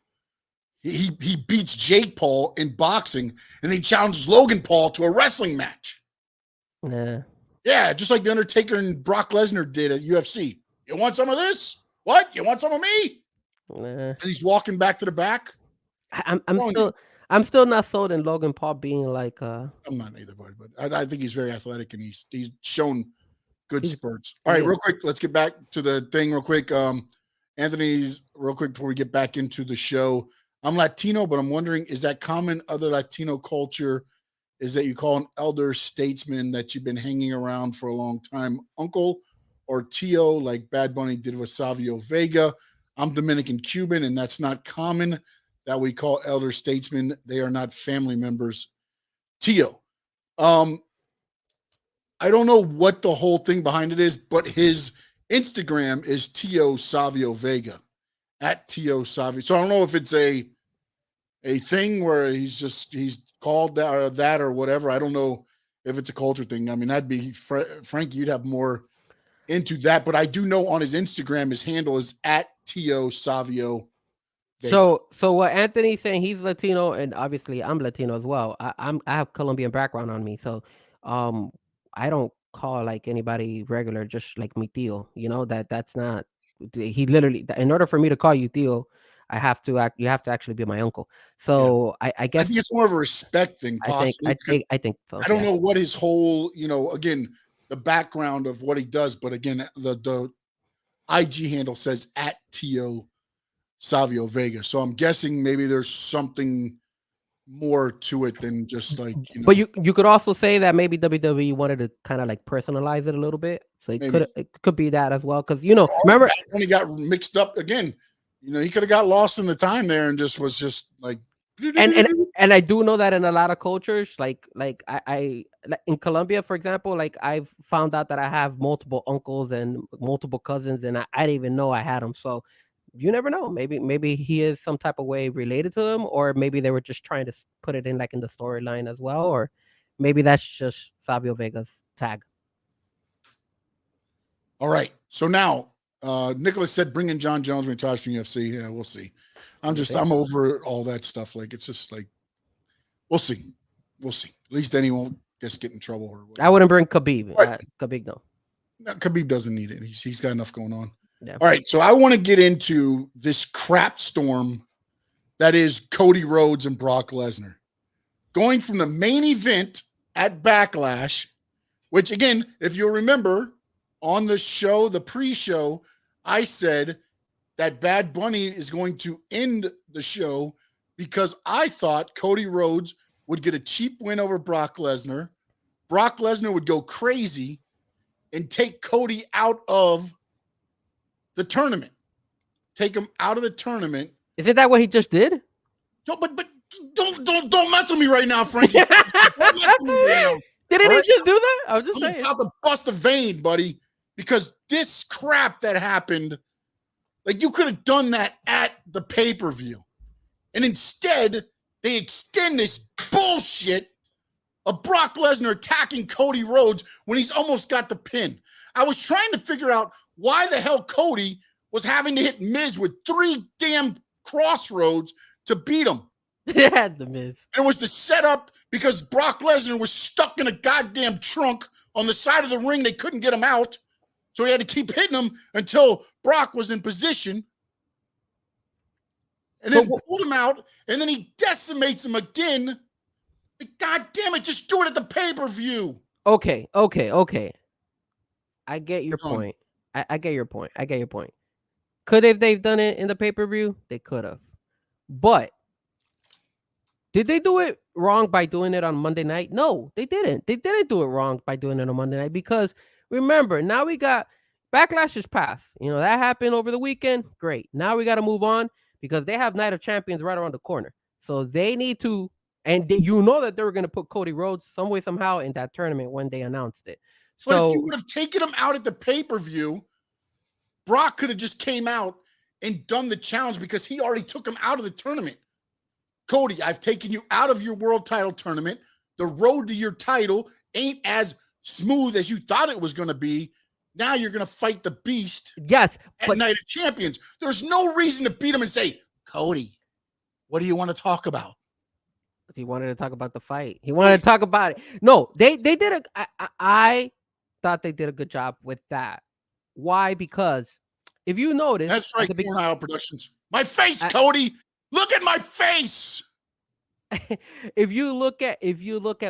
He beats Jake Paul in boxing, and he challenges Logan Paul to a wrestling match. Nah. Yeah, just like the Undertaker and Brock Lesnar did at UFC. You want some of this? What? You want some of me? Nah. And he's walking back to the back. I'm still not sold in Logan Paul being like I'm not either, but I think he's very athletic and he's shown good spurts. All right, is. real quick, let's get back to the thing real quick. Anthony's real quick before we get back into the show. I'm Latino, but I'm wondering, is that common other Latino culture? Is that you call an elder statesman that you've been hanging around for a long time uncle or Tio, like Bad Bunny did with Savio Vega? I'm Dominican Cuban, and that's not common that we call elder statesmen. They are not family members. Tio. I don't know what the whole thing behind it is, but his Instagram is Tio Savio Vega, at Tio Savio. So I don't know if it's a thing where he's called that or whatever. I don't know if it's a culture thing. I mean, that'd be Frank. You'd have more into that, but I do know on his Instagram, his handle is at Tio Savio Vega. So what Anthony's saying, he's Latino, and obviously I'm Latino as well. I have Colombian background on me, so I don't call like anybody regular, just like mi tío. That's not. He literally, in order for me to call you tío, I have to you have to actually be my uncle. So I guess I think it's more of a respect thing, possibly. I think so. I don't know what his whole, again, the background of what he does, but again, the IG handle says at Tio Savio Vega. So I'm guessing maybe there's something more to it than just like, But you could also say that maybe WWE wanted to kind of like personalize it a little bit. So it could be that as well. Because remember when he got mixed up again, he could have got lost in the time there and just was just like and I do know that in a lot of cultures, like I in Colombia, for example, like I've found out that I have multiple uncles and multiple cousins, and I didn't even know I had them. So you never know. Maybe he is some type of way related to him, or maybe they were just trying to put it in like in the storyline as well, or maybe that's just Savio Vega's tag. All right. So now Nicholas said bring in John Jones when he retires from UFC. Yeah, we'll see. I'm over all that stuff. Like, it's just like, we'll see. We'll see. At least then he won't just get in trouble or whatever. I wouldn't bring Khabib. Khabib, no. Khabib doesn't need it. He's got enough going on. Yeah. All right. So I want to get into this crap storm that is Cody Rhodes and Brock Lesnar. Going from the main event at Backlash, which again, if you'll remember on the show, the pre-show, I said that Bad Bunny is going to end the show because I thought Cody Rhodes would get a cheap win over Brock Lesnar. Brock Lesnar would go crazy and take Cody out of the tournament. Take him out of the tournament. Isn't that what he just did? No, but don't mess with me right now, Frankie. Don't mess with me right now. Didn't he just do that? I was just saying. I'm about to bust a vein, buddy, because this crap that happened, like, you could have done that at the pay-per-view. And instead, they extend this bullshit of Brock Lesnar attacking Cody Rhodes when he's almost got the pin. I was trying to figure out why the hell Cody was having to hit Miz with 3 damn crossroads to beat him. Yeah, the Miz. And it was the setup because Brock Lesnar was stuck in a goddamn trunk on the side of the ring. They couldn't get him out. So he had to keep hitting him until Brock was in position. And then pulled him out. And then he decimates him again God damn it, just do it at the pay-per-view. Okay. I get your point. I get your point. Could have they've done it in the pay-per-view? They could have. But did they do it wrong by doing it on Monday night? No, they didn't. They didn't do it wrong by doing it on Monday night because remember, now we got Backlash is past. That happened over the weekend. Great. Now we got to move on because they have Night of Champions right around the corner. So they need to, and that they were going to put Cody Rhodes some way, somehow in that tournament when they announced it. But if you would have taken him out at the pay-per-view, Brock could have just came out and done the challenge because he already took him out of the tournament. Cody, I've taken you out of your world title tournament. The road to your title ain't as smooth as you thought it was going to be. Now you're going to fight the beast. Yes. At Night of Champions. There's no reason to beat him and say, Cody, what do you want to talk about? He wanted to talk about the fight. He wanted to talk about it. No, they did I thought they did a good job with that. Why? Because if you notice, that's right, Cornell Productions. My face, Cody. Look at my face. If you look at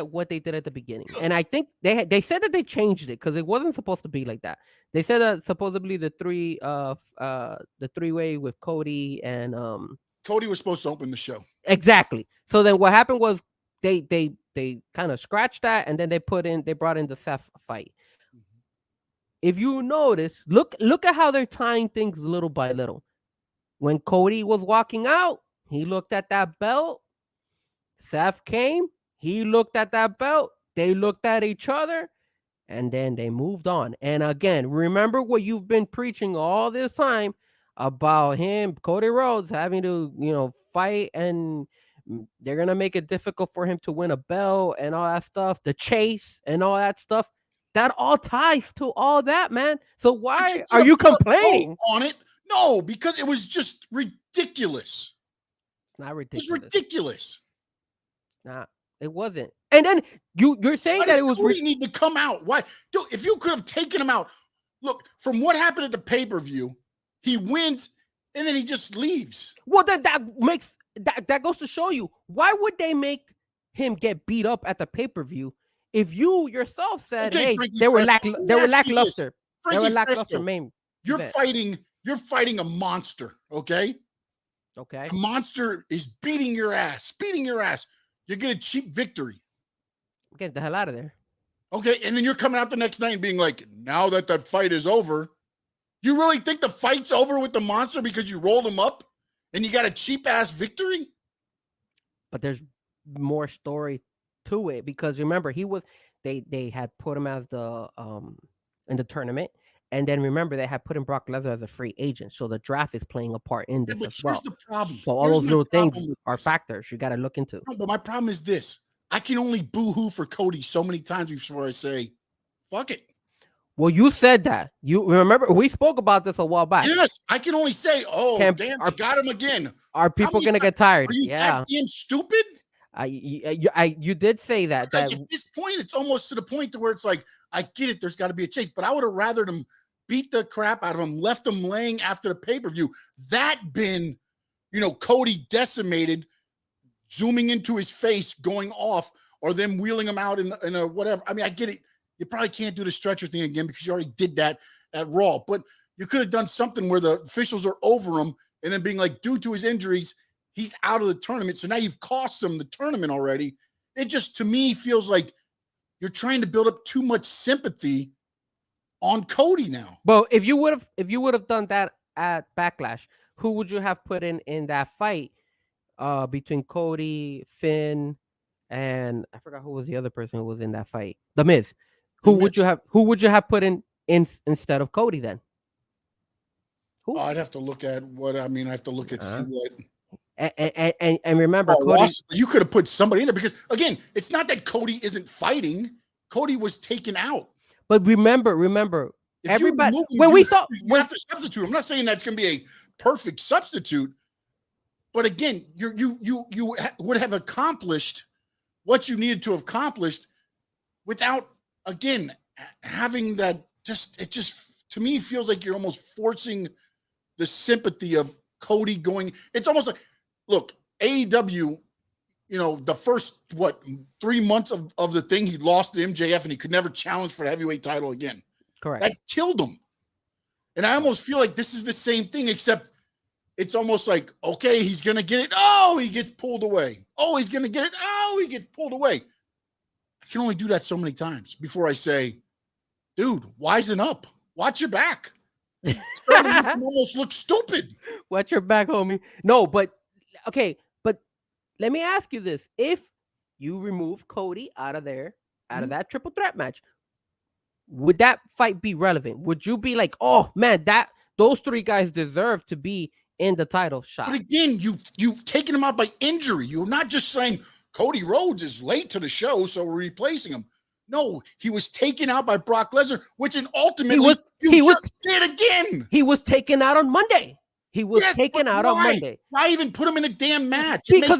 what they did at the beginning, and I think they said that they changed it because it wasn't supposed to be like that. They said that supposedly the three-way with Cody and Cody was supposed to open the show. Exactly. So then what happened was they kind of scratched that, and then they brought in the Seth fight. If you notice, look at how they're tying things little by little. When Cody was walking out, he looked at that belt. Seth came, he looked at that belt. They looked at each other, and then they moved on. And again, remember what you've been preaching all this time about him, Cody Rhodes, having to, fight, and they're going to make it difficult for him to win a belt and all that stuff, the chase and all that stuff. That all ties to all that, man. So why are you complaining on it? No, because it was just ridiculous. It's not ridiculous. It's ridiculous. Nah, it wasn't. And then you're saying that it was. Cody need to come out. Why? Dude, if you could have taken him out, look, from what happened at the pay-per-view, he wins and then he just leaves. Well, that goes to show you, why would they make him get beat up at the pay-per-view if you yourself said, okay, hey, they were lackluster. They were lackluster, man. You're fighting a monster, okay? Okay. A monster is beating your ass. You get a cheap victory. Get the hell out of there. Okay, and then you're coming out the next night and being like, now that fight is over, you really think the fight's over with the monster because you rolled him up and you got a cheap-ass victory? But there's more story to it because remember, they had put him as the in the tournament. And then remember, they had put in Brock Lesnar as a free agent. So the draft is playing a part in this as well. Here's the problem. So all those little things are factors you got to look into. No, but my problem is this. I can only boo-hoo for Cody so many times before I say, fuck it. Well, you said that. You remember, we spoke about this a while back. Yes, I can only say, damn, they got him again. Are people going to get tired? Are you that damn stupid? You did say that. At this point, it's almost to the point to where it's like, I get it, there's got to be a chase, but I would have rather them beat the crap out of him, left him laying after the pay-per-view. That been, Cody decimated, zooming into his face, going off, or them wheeling him out in a whatever. I mean, I get it. You probably can't do the stretcher thing again because you already did that at Raw, but you could have done something where the officials are over him and then being like, due to his injuries, he's out of the tournament. So now you've cost him the tournament already. It just, to me, feels like you're trying to build up too much sympathy on Cody now. Well, if you would have done that at Backlash, who would you have put in that fight between Cody, Finn, and I forgot who was the other person who was in that fight? The Miz. Who would you have put in instead of Cody then? Who? I'd have to look at I have to look at see what. And remember, Cody, you could have put somebody in there because again, it's not that Cody isn't fighting. Cody was taken out. But remember, everybody when we saw you have to substitute. I'm not saying that's going to be a perfect substitute, but again, you would have accomplished what you needed to have accomplished without again having that. It just to me feels like you're almost forcing the sympathy of Cody going. It's almost like, look, AEW, the first 3 months of the thing, he lost to MJF and he could never challenge for the heavyweight title again. Correct. That killed him. And I almost feel like this is the same thing, except it's almost like, okay, he's going to get it. Oh, he gets pulled away. Oh, he's going to get it. Oh, he gets pulled away. I can only do that so many times before I say, dude, wisen up. Watch your back. Almost look stupid. Watch your back, homie. No, but okay, but let me ask you this. If you remove Cody out of that triple threat match, would that fight be relevant? Would you be like, oh man, those three guys deserve to be in the title shot? But again, you've taken him out by injury. You're not just saying Cody Rhodes is late to the show, so we're replacing him. No, he was taken out by Brock Lesnar, which ultimately he just did again. He was taken out on Monday. He was taken out on Monday. Why even put him in a damn match? Because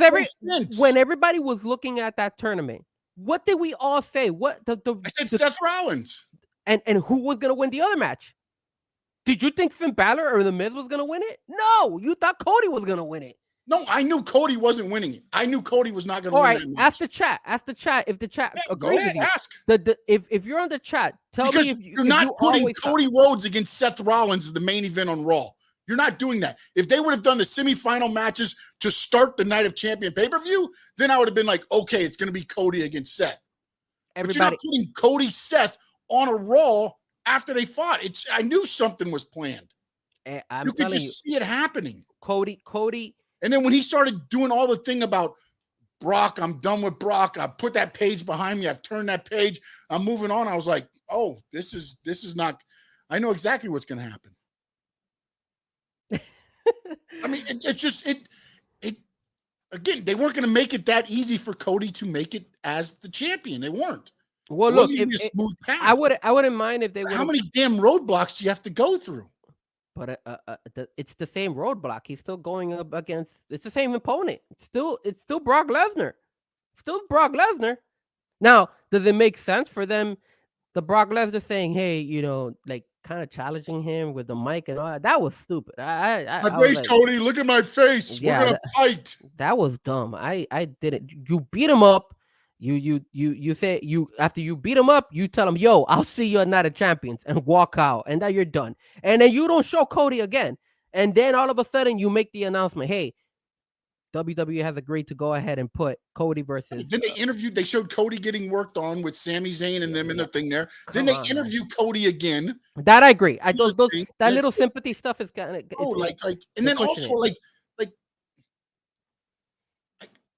when everybody was looking at that tournament, what did we all say? I said Seth Rollins. And who was going to win the other match? Did you think Finn Balor or The Miz was going to win it? No, you thought Cody was going to win it. No, I knew Cody wasn't winning it. I knew Cody was not going to win that match. Ask the chat. If the chat agrees with you, ask. If you're on the chat, tell me if you're not putting Cody Rhodes against Seth Rollins as the main event on Raw. You're not doing that. If they would have done the semifinal matches to start the Night of Champion pay-per-view, then I would have been like, okay, it's going to be Cody against Seth. But you're not putting Cody Seth on a Raw after they fought. I knew something was planned. You could just see it happening. Cody. And then when he started doing all the thing about Brock, I'm done with Brock. I put that page behind me. I've turned that page. I'm moving on. I was like, oh, this is not. I know exactly what's going to happen. I mean, it's just again, they weren't going to make it that easy for Cody to make it as the champion. They weren't. Well, look, a smooth path. I wouldn't mind if they would. How many damn roadblocks do you have to go through? But it's the same roadblock. He's still going up against. It's the same opponent. It's still Brock Lesnar. Still Brock Lesnar. Now, does it make sense for them? The Brock Lesnar saying, "Hey, like kind of challenging him with the mic and all that." That was stupid. My face, Cody. Look at my face. Yeah, we're gonna fight. That was dumb. I didn't. You beat him up. You say after you beat him up, you tell him, yo, I'll see you at Night of Champions, and walk out, and then you're done. And then you don't show Cody again. And then all of a sudden you make the announcement, hey, WWE has agreed to go ahead and put Cody versus. Then they showed Cody getting worked on with Sami Zayn and them in the thing there. Then they interview Cody again. That I agree. That little sympathy stuff is kind of and then also like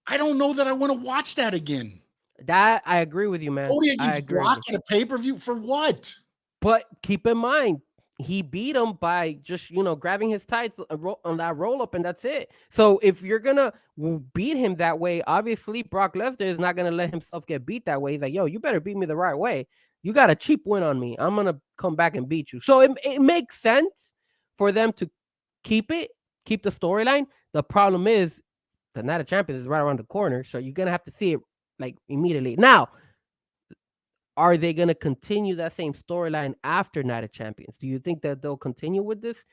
I don't know that I want to watch that again. That I agree with you, man. Cody against Brock at a pay-per-view for what? But keep in mind, he beat him by just grabbing his tights on that roll up, and that's it. So if you're gonna beat him that way, obviously Brock Lesnar is not gonna let himself get beat that way. He's like, yo, you better beat me the right way. You got a cheap win on me. I'm gonna come back and beat you. So it makes sense for them to keep the storyline. The problem is the Night of Champions is right around the corner, so you're gonna have to see it like immediately. Now, are they going to continue that same storyline after Night of Champions? Do you think that they'll continue with this?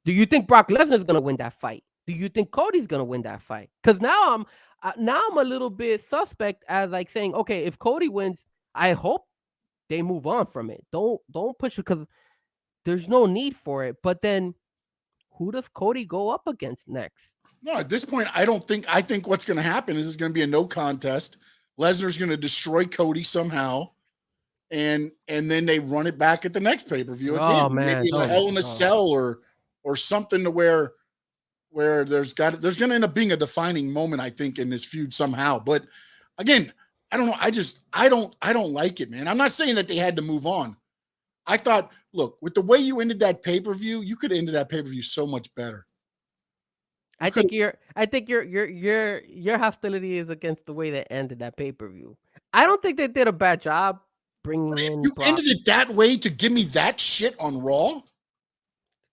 Do you think Brock Lesnar is going to win that fight? Do you think Cody's going to win that fight? Because now I'm a little bit suspect as like saying, okay, if Cody wins, I hope they move on from it. Don't push it because there's no need for it. But then who does Cody go up against next? No, at this point, I think what's going to happen is it's going to be a no contest. Lesnar's going to destroy Cody somehow, and then they run it back at the next pay-per-view again. Oh, man. Maybe a Hell in a Cell or something to where there's going to end up being a defining moment, I think, in this feud somehow. But again, I don't know. I don't like it, man. I'm not saying that they had to move on. I thought, look, with the way you ended that pay-per-view, you could have ended that pay-per-view so much better. I think your hostility is against the way they ended that pay-per-view. I don't think they did a bad job bringing in. You ended it that way to give me that shit on Raw.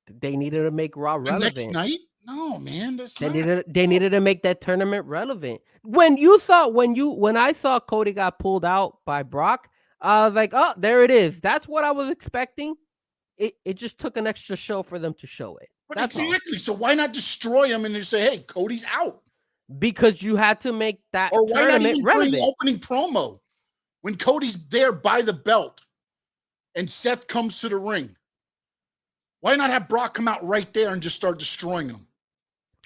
They needed to make Raw relevant. Next night? No, man. They needed to make that tournament relevant. When I saw Cody got pulled out by Brock, I was like, oh, there it is. That's what I was expecting. It just took an extra show for them to show it. But exactly. So why not destroy him and just say, hey, Cody's out? Because you had to make that Or why not tournament even during relevant. opening promo when Cody's there by the belt and Seth comes to the ring? Why not have Brock come out right there and just start destroying him?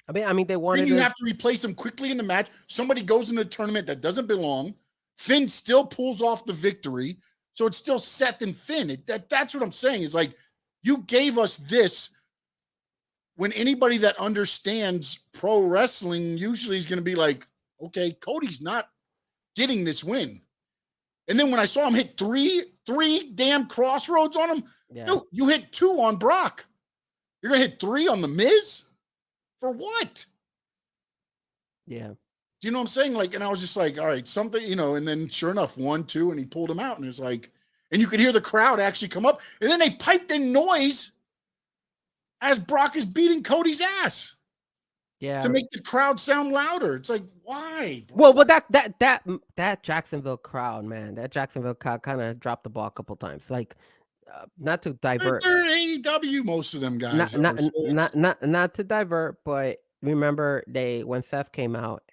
I mean, they wanted. Then you have to replace him quickly in the match. Somebody goes in a tournament that doesn't belong. Finn still pulls off the victory, so it's still Seth and Finn. That's what I'm saying. Is like you gave us this when anybody that understands pro wrestling usually is going to be like, okay, Cody's not getting this win. And then when I saw him hit three damn crossroads on him, dude, you hit 2 on Brock. You're going to hit 3 on The Miz? For what? Yeah. Do you know what I'm saying? Like, and I was just like, all right, something, and then sure enough, 1, 2, and he pulled him out. And it's like, and you could hear the crowd actually come up. And then they piped in noise as Brock is beating Cody's ass. Yeah. To make the crowd sound louder. It's like, why? Bro? Well, but that Jacksonville crowd, man, that Jacksonville crowd kind of dropped the ball a couple times. Like, not to divert. They're AEW, most of them guys. Not to divert, but remember when Seth came out,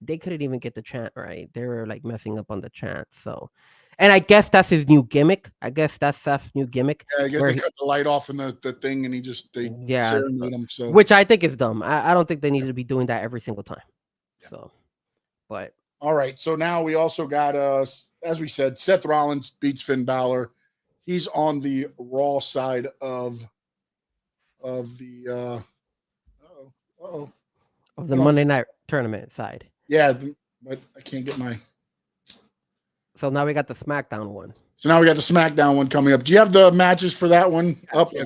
they couldn't even get the chant right. They were like messing up on the chant. So, and I guess that's his new gimmick. I guess that's Seth's new gimmick. Yeah, I guess they cut the light off in the thing, and they serenade him. So, which I think is dumb. I don't think they need to be doing that every single time. Yeah. So, but all right. So now we also got as we said, Seth Rollins beats Finn Balor. He's on the Raw side of the Monday Night Tournament side. Yeah, but I can't get my. So now we got the SmackDown one. So now we got the SmackDown one coming up. Do you have the matches for that one up? Yeah.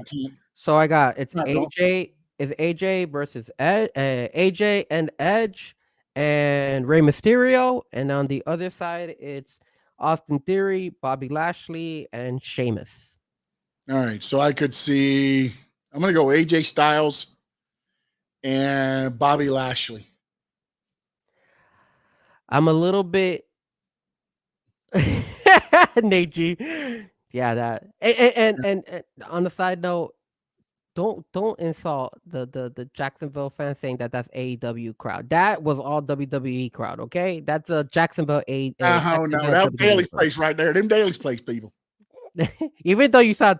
So I got AJ. Is AJ versus AJ and Edge and Rey Mysterio, and on the other side it's Austin Theory, Bobby Lashley, and Sheamus. All right, so I could see. I'm gonna go AJ Styles and Bobby Lashley. I'm a little bit Nate G. Yeah, that and on the side note, don't insult the Jacksonville fans saying that's AEW crowd. That was all WWE crowd, okay? That's a Jacksonville no, that was Daly's place right there. Them Daly's place people. Even though you saw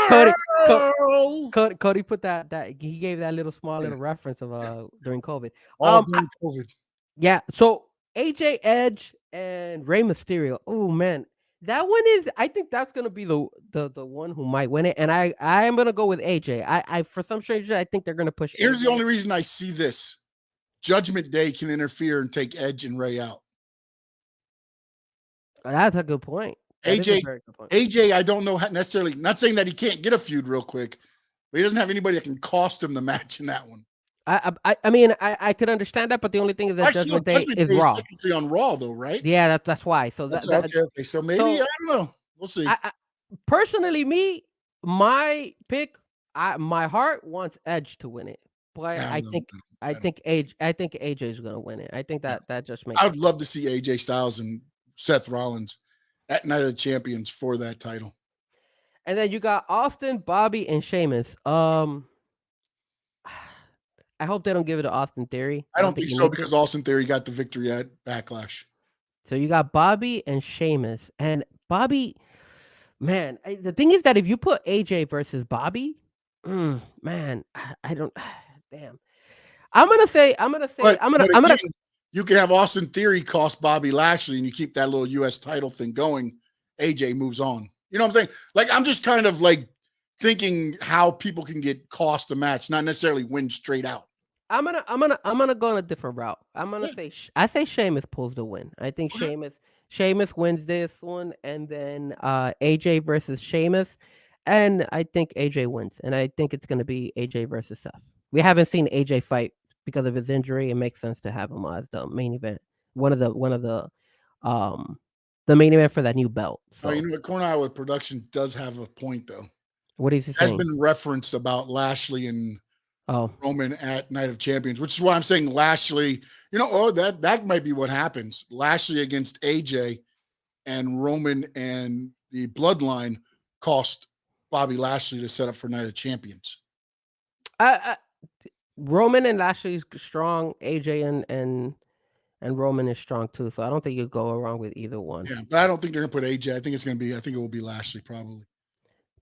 Cody put that he gave that little small little reference of during COVID. During COVID. Yeah, so AJ Edge and Rey Mysterio. Oh man, that one is. I think that's gonna be the one who might win it, and I am gonna go with AJ. I for some strange reason I think they're gonna push. Here's AJ. The only reason I see this: Judgment Day can interfere and take Edge and Rey out. That's a good point. AJ, I don't know necessarily. Not saying that he can't get a feud real quick, but he doesn't have anybody that can cost him the match in that one. I mean, I could understand that, but the only thing is that Judgment Day is Raw. Technically on Raw, though, right? Yeah, that's why. So okay. So maybe I don't know. We'll see. Personally, my pick, my heart wants Edge to win it, but I think AJ is gonna win it. I think that just makes. I would love to see AJ Styles and Seth Rollins at Night of the Champions for that title. And then you got Austin, Bobby, and Sheamus. I hope they don't give it to Austin Theory. I don't think so because Austin Theory got the victory at Backlash. So you got Bobby and Sheamus. And Bobby, man, the thing is that if you put AJ versus Bobby, man, I don't. Damn. I'm gonna say. You can have Austin Theory cost Bobby Lashley, and you keep that little U.S. title thing going. AJ moves on. You know what I'm saying? Like I'm just kind of like thinking how people can get cost the match, not necessarily win straight out. I'm gonna go on a different route. I'm gonna say I say Sheamus pulls the win. I think Sheamus wins this one, and then AJ versus Sheamus, and I think AJ wins, and I think it's gonna be AJ versus Seth. We haven't seen AJ fight because of his injury. It makes sense to have him as the main event, one of the main event for that new belt. So. The Corner Iowa production does have a point though. What is he saying? Has been referenced about Lashley and Roman at Night of Champions, which is why I'm saying Lashley. That might be what happens. Lashley against AJ and Roman and the Bloodline cost Bobby Lashley to set up for Night of Champions. Roman and Lashley's strong. AJ and Roman is strong too. So I don't think you go wrong with either one. Yeah, but I don't think they're gonna put AJ. I think it will be Lashley probably.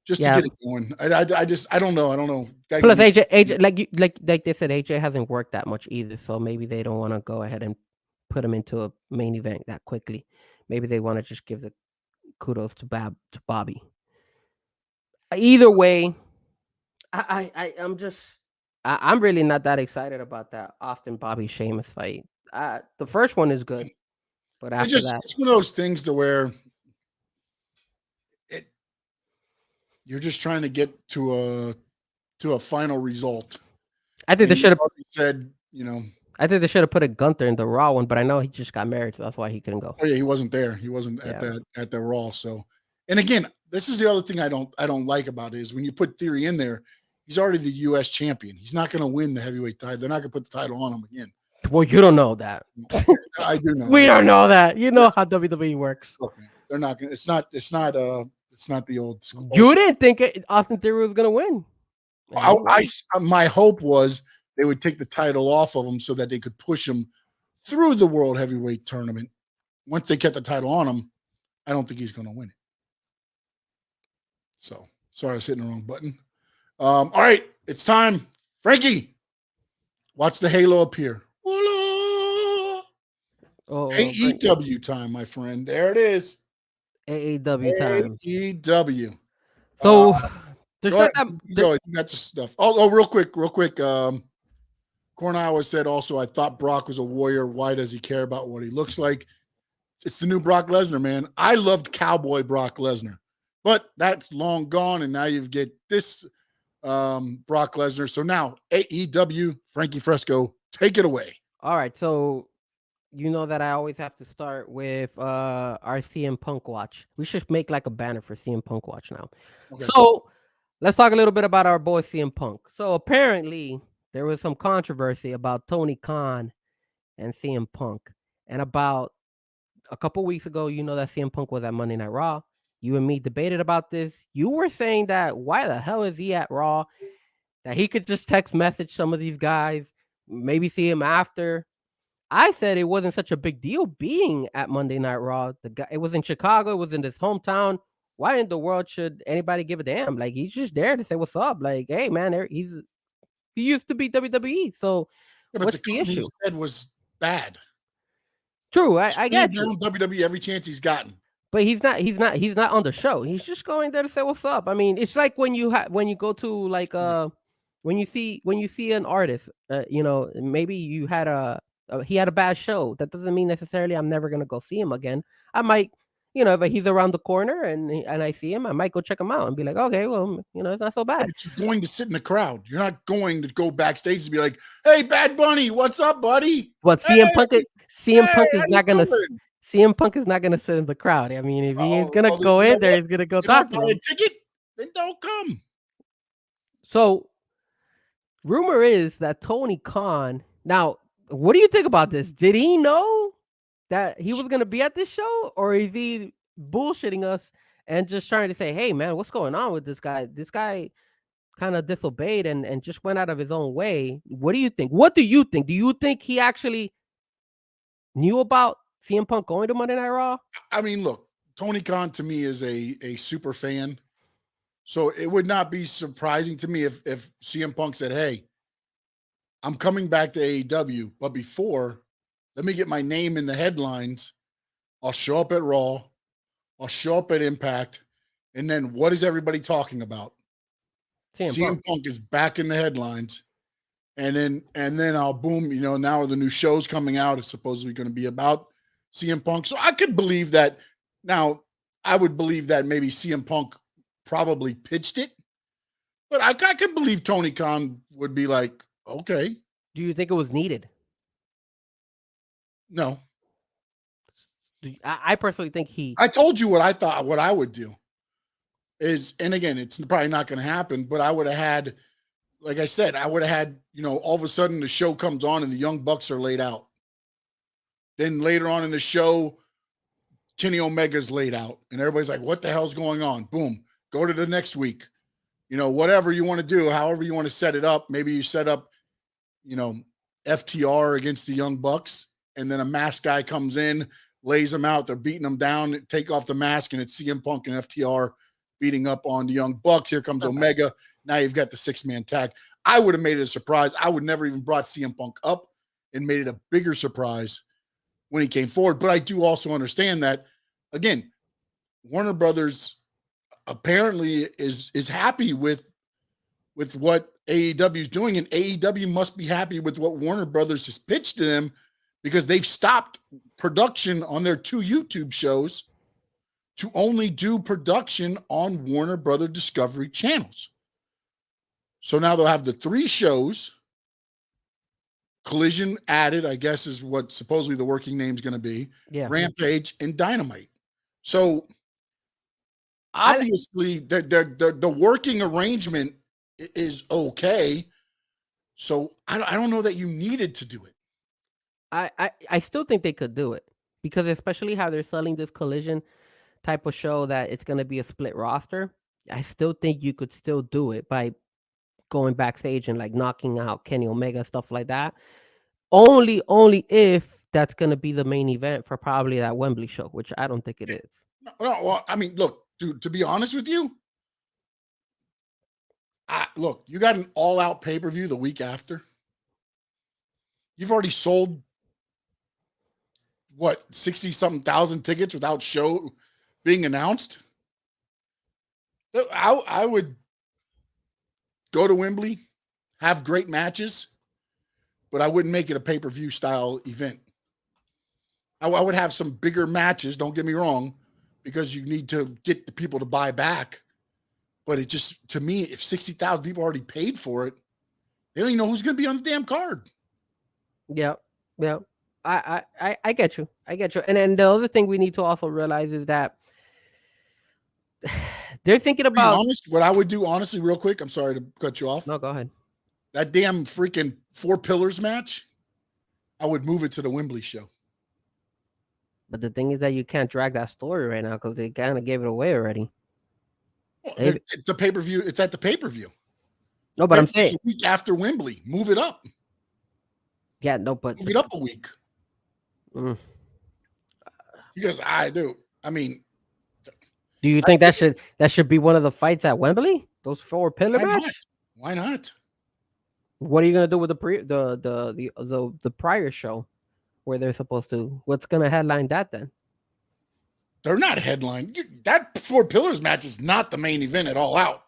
Just to Yeah. get it going. I don't know. Plus AJ like they said, AJ hasn't worked that much either. So maybe they don't want to go ahead and put him into a main event that quickly. Maybe they want to just give the kudos to Bobby. Either way, I'm really not that excited about that Austin Bobby Sheamus fight. The first one is good, but after that, it's one of those things to where you're just trying to get to a final result. I think they should have said, I think they should have put a Gunther in the Raw one, but I know he just got married, so that's why he couldn't go. Oh yeah, he wasn't there. He wasn't at the Raw. So, and again, this is the other thing I don't like about it is when you put Theory in there, he's already the U.S. champion. He's not going to win the heavyweight title. They're not going to put the title on him again. Well, you don't know that. I do know. We don't know that. You know how WWE works. Look, man, they're not going. It's not the old school. You didn't think Austin Theory was going to win. My hope was they would take the title off of him so that they could push him through the World Heavyweight Tournament. Once they get the title on him, I don't think he's going to win it. So, sorry, I was hitting the wrong button. All right, it's time. Frankie, watch the halo appear. AEW time, my friend. There it is. AEW time. AEW. So, there's go you got the stuff. Oh, real quick. Cornell said also, I thought Brock was a warrior. Why does he care about what he looks like? It's the new Brock Lesnar, man. I loved Cowboy Brock Lesnar, but that's long gone, and now you get this Brock Lesnar. So now AEW, Frankie Frezko, take it away. All right, so you know that I always have to start with our CM Punk watch. We should make like a banner for CM Punk watch now. Okay. So let's talk a little bit about our boy CM Punk. So apparently there was some controversy about Tony Khan and CM Punk, and about a couple weeks ago, you know that CM Punk was at Monday Night Raw. You and me debated about this. You were saying that why the hell is he at Raw? That he could just text message some of these guys, maybe see him after. I said it wasn't such a big deal being at Monday Night Raw. It was in Chicago. It was in his hometown. Why in the world should anybody give a damn? Like, he's just there to say what's up. Like, hey, man, he used to be WWE. So what's the issue? He said was bad. True, I get you. WWE every chance he's gotten. But he's not on the show. He's just going there to say what's up. I mean, it's like when you go to like when you see an artist, maybe you had he had a bad show. That doesn't mean necessarily I'm never gonna go see him again. I might, if he's around the corner and I see him, I might go check him out and be like, okay, well, it's not so bad. But you're going to sit in the crowd. You're not going to go backstage and be like, hey, Bad Bunny, what's up, buddy? But CM Punk is not gonna sit in the crowd. I mean, if he is gonna go in there, he's gonna go talk to him. Ticket, then don't come. So, rumor is that Tony Khan. Now, what do you think about this? Did he know that he was gonna be at this show, or is he bullshitting us and just trying to say, "Hey, man, what's going on with this guy? This guy kind of disobeyed and just went out of his own way." What do you think? What do you think? Do you think he actually knew about CM Punk going to Monday Night Raw? I mean, look, Tony Khan to me is a super fan. So it would not be surprising to me if CM Punk said, hey, I'm coming back to AEW, but before, let me get my name in the headlines. I'll show up at Raw. I'll show up at Impact. And then what is everybody talking about? CM Punk is back in the headlines. And then I'll boom, now the new show's coming out. It's supposedly going to be about CM Punk. So I could believe that. Now, I would believe that maybe CM Punk probably pitched it. But I could believe Tony Khan would be like, okay. Do you think it was needed? No. I personally think I told you what I thought, what I would do is, and again, it's probably not going to happen, but I would have had, like I said, all of a sudden the show comes on and the Young Bucks are laid out. Then later on in the show, Kenny Omega's laid out and everybody's like, what the hell's going on? Boom. Go to the next week. Whatever you want to do, however you want to set it up. Maybe you set up FTR against the Young Bucks, and then a masked guy comes in, lays them out, they're beating them down, take off the mask, and it's CM Punk and FTR beating up on the Young Bucks. Here comes Omega. Now you've got the 6-man tag. I would have made it a surprise. I would never even brought CM Punk up and made it a bigger surprise when he came forward. But I do also understand that, again, Warner Brothers apparently is happy with what AEW is doing, and AEW must be happy with what Warner Brothers has pitched to them, because they've stopped production on their 2 YouTube shows to only do production on Warner Brother Discovery channels. So now they'll have the 3 shows, Collision added, I guess is what supposedly the working name is going to be, Rampage and Dynamite. So obviously the working arrangement is okay. So I don't know that you needed to do it. I still think they could do it, because especially how they're selling this Collision type of show that it's going to be a split roster. I still think you could still do it by going backstage and like knocking out Kenny Omega, stuff like that. Only if that's going to be the main event for probably that Wembley show, which I don't think it is. No, well, I mean, look, dude, to be honest with you, look, you got an all-out pay-per-view the week after. You've already sold, what, 60-something thousand tickets without show being announced? I would go to Wembley, have great matches, but I wouldn't make it a pay-per-view style event. I would have some bigger matches, don't get me wrong, because you need to get the people to buy back. But it just, to me, if 60,000 people already paid for it, they don't even know who's going to be on the damn card. Yeah. I get you. And then the other thing we need to also realize is that they're thinking about. To be honest, what I would do, honestly, real quick, I'm sorry to cut you off. No, go ahead. That damn freaking 4 Pillars match, I would move it to the Wembley show. But the thing is that you can't drag that story right now because they kind of gave it away already. Well, the pay-per-view, it's at the pay-per-view. No, but I'm saying a week after Wembley, move it up. Yeah, no, but move it up a week. Because do you think that should be one of the fights at Wembley? Those 4 pillar match? Why not? What are you gonna do with the prior show where they're supposed to? What's gonna headline that then? They're not headline. That 4 Pillars match is not the main event at All Out.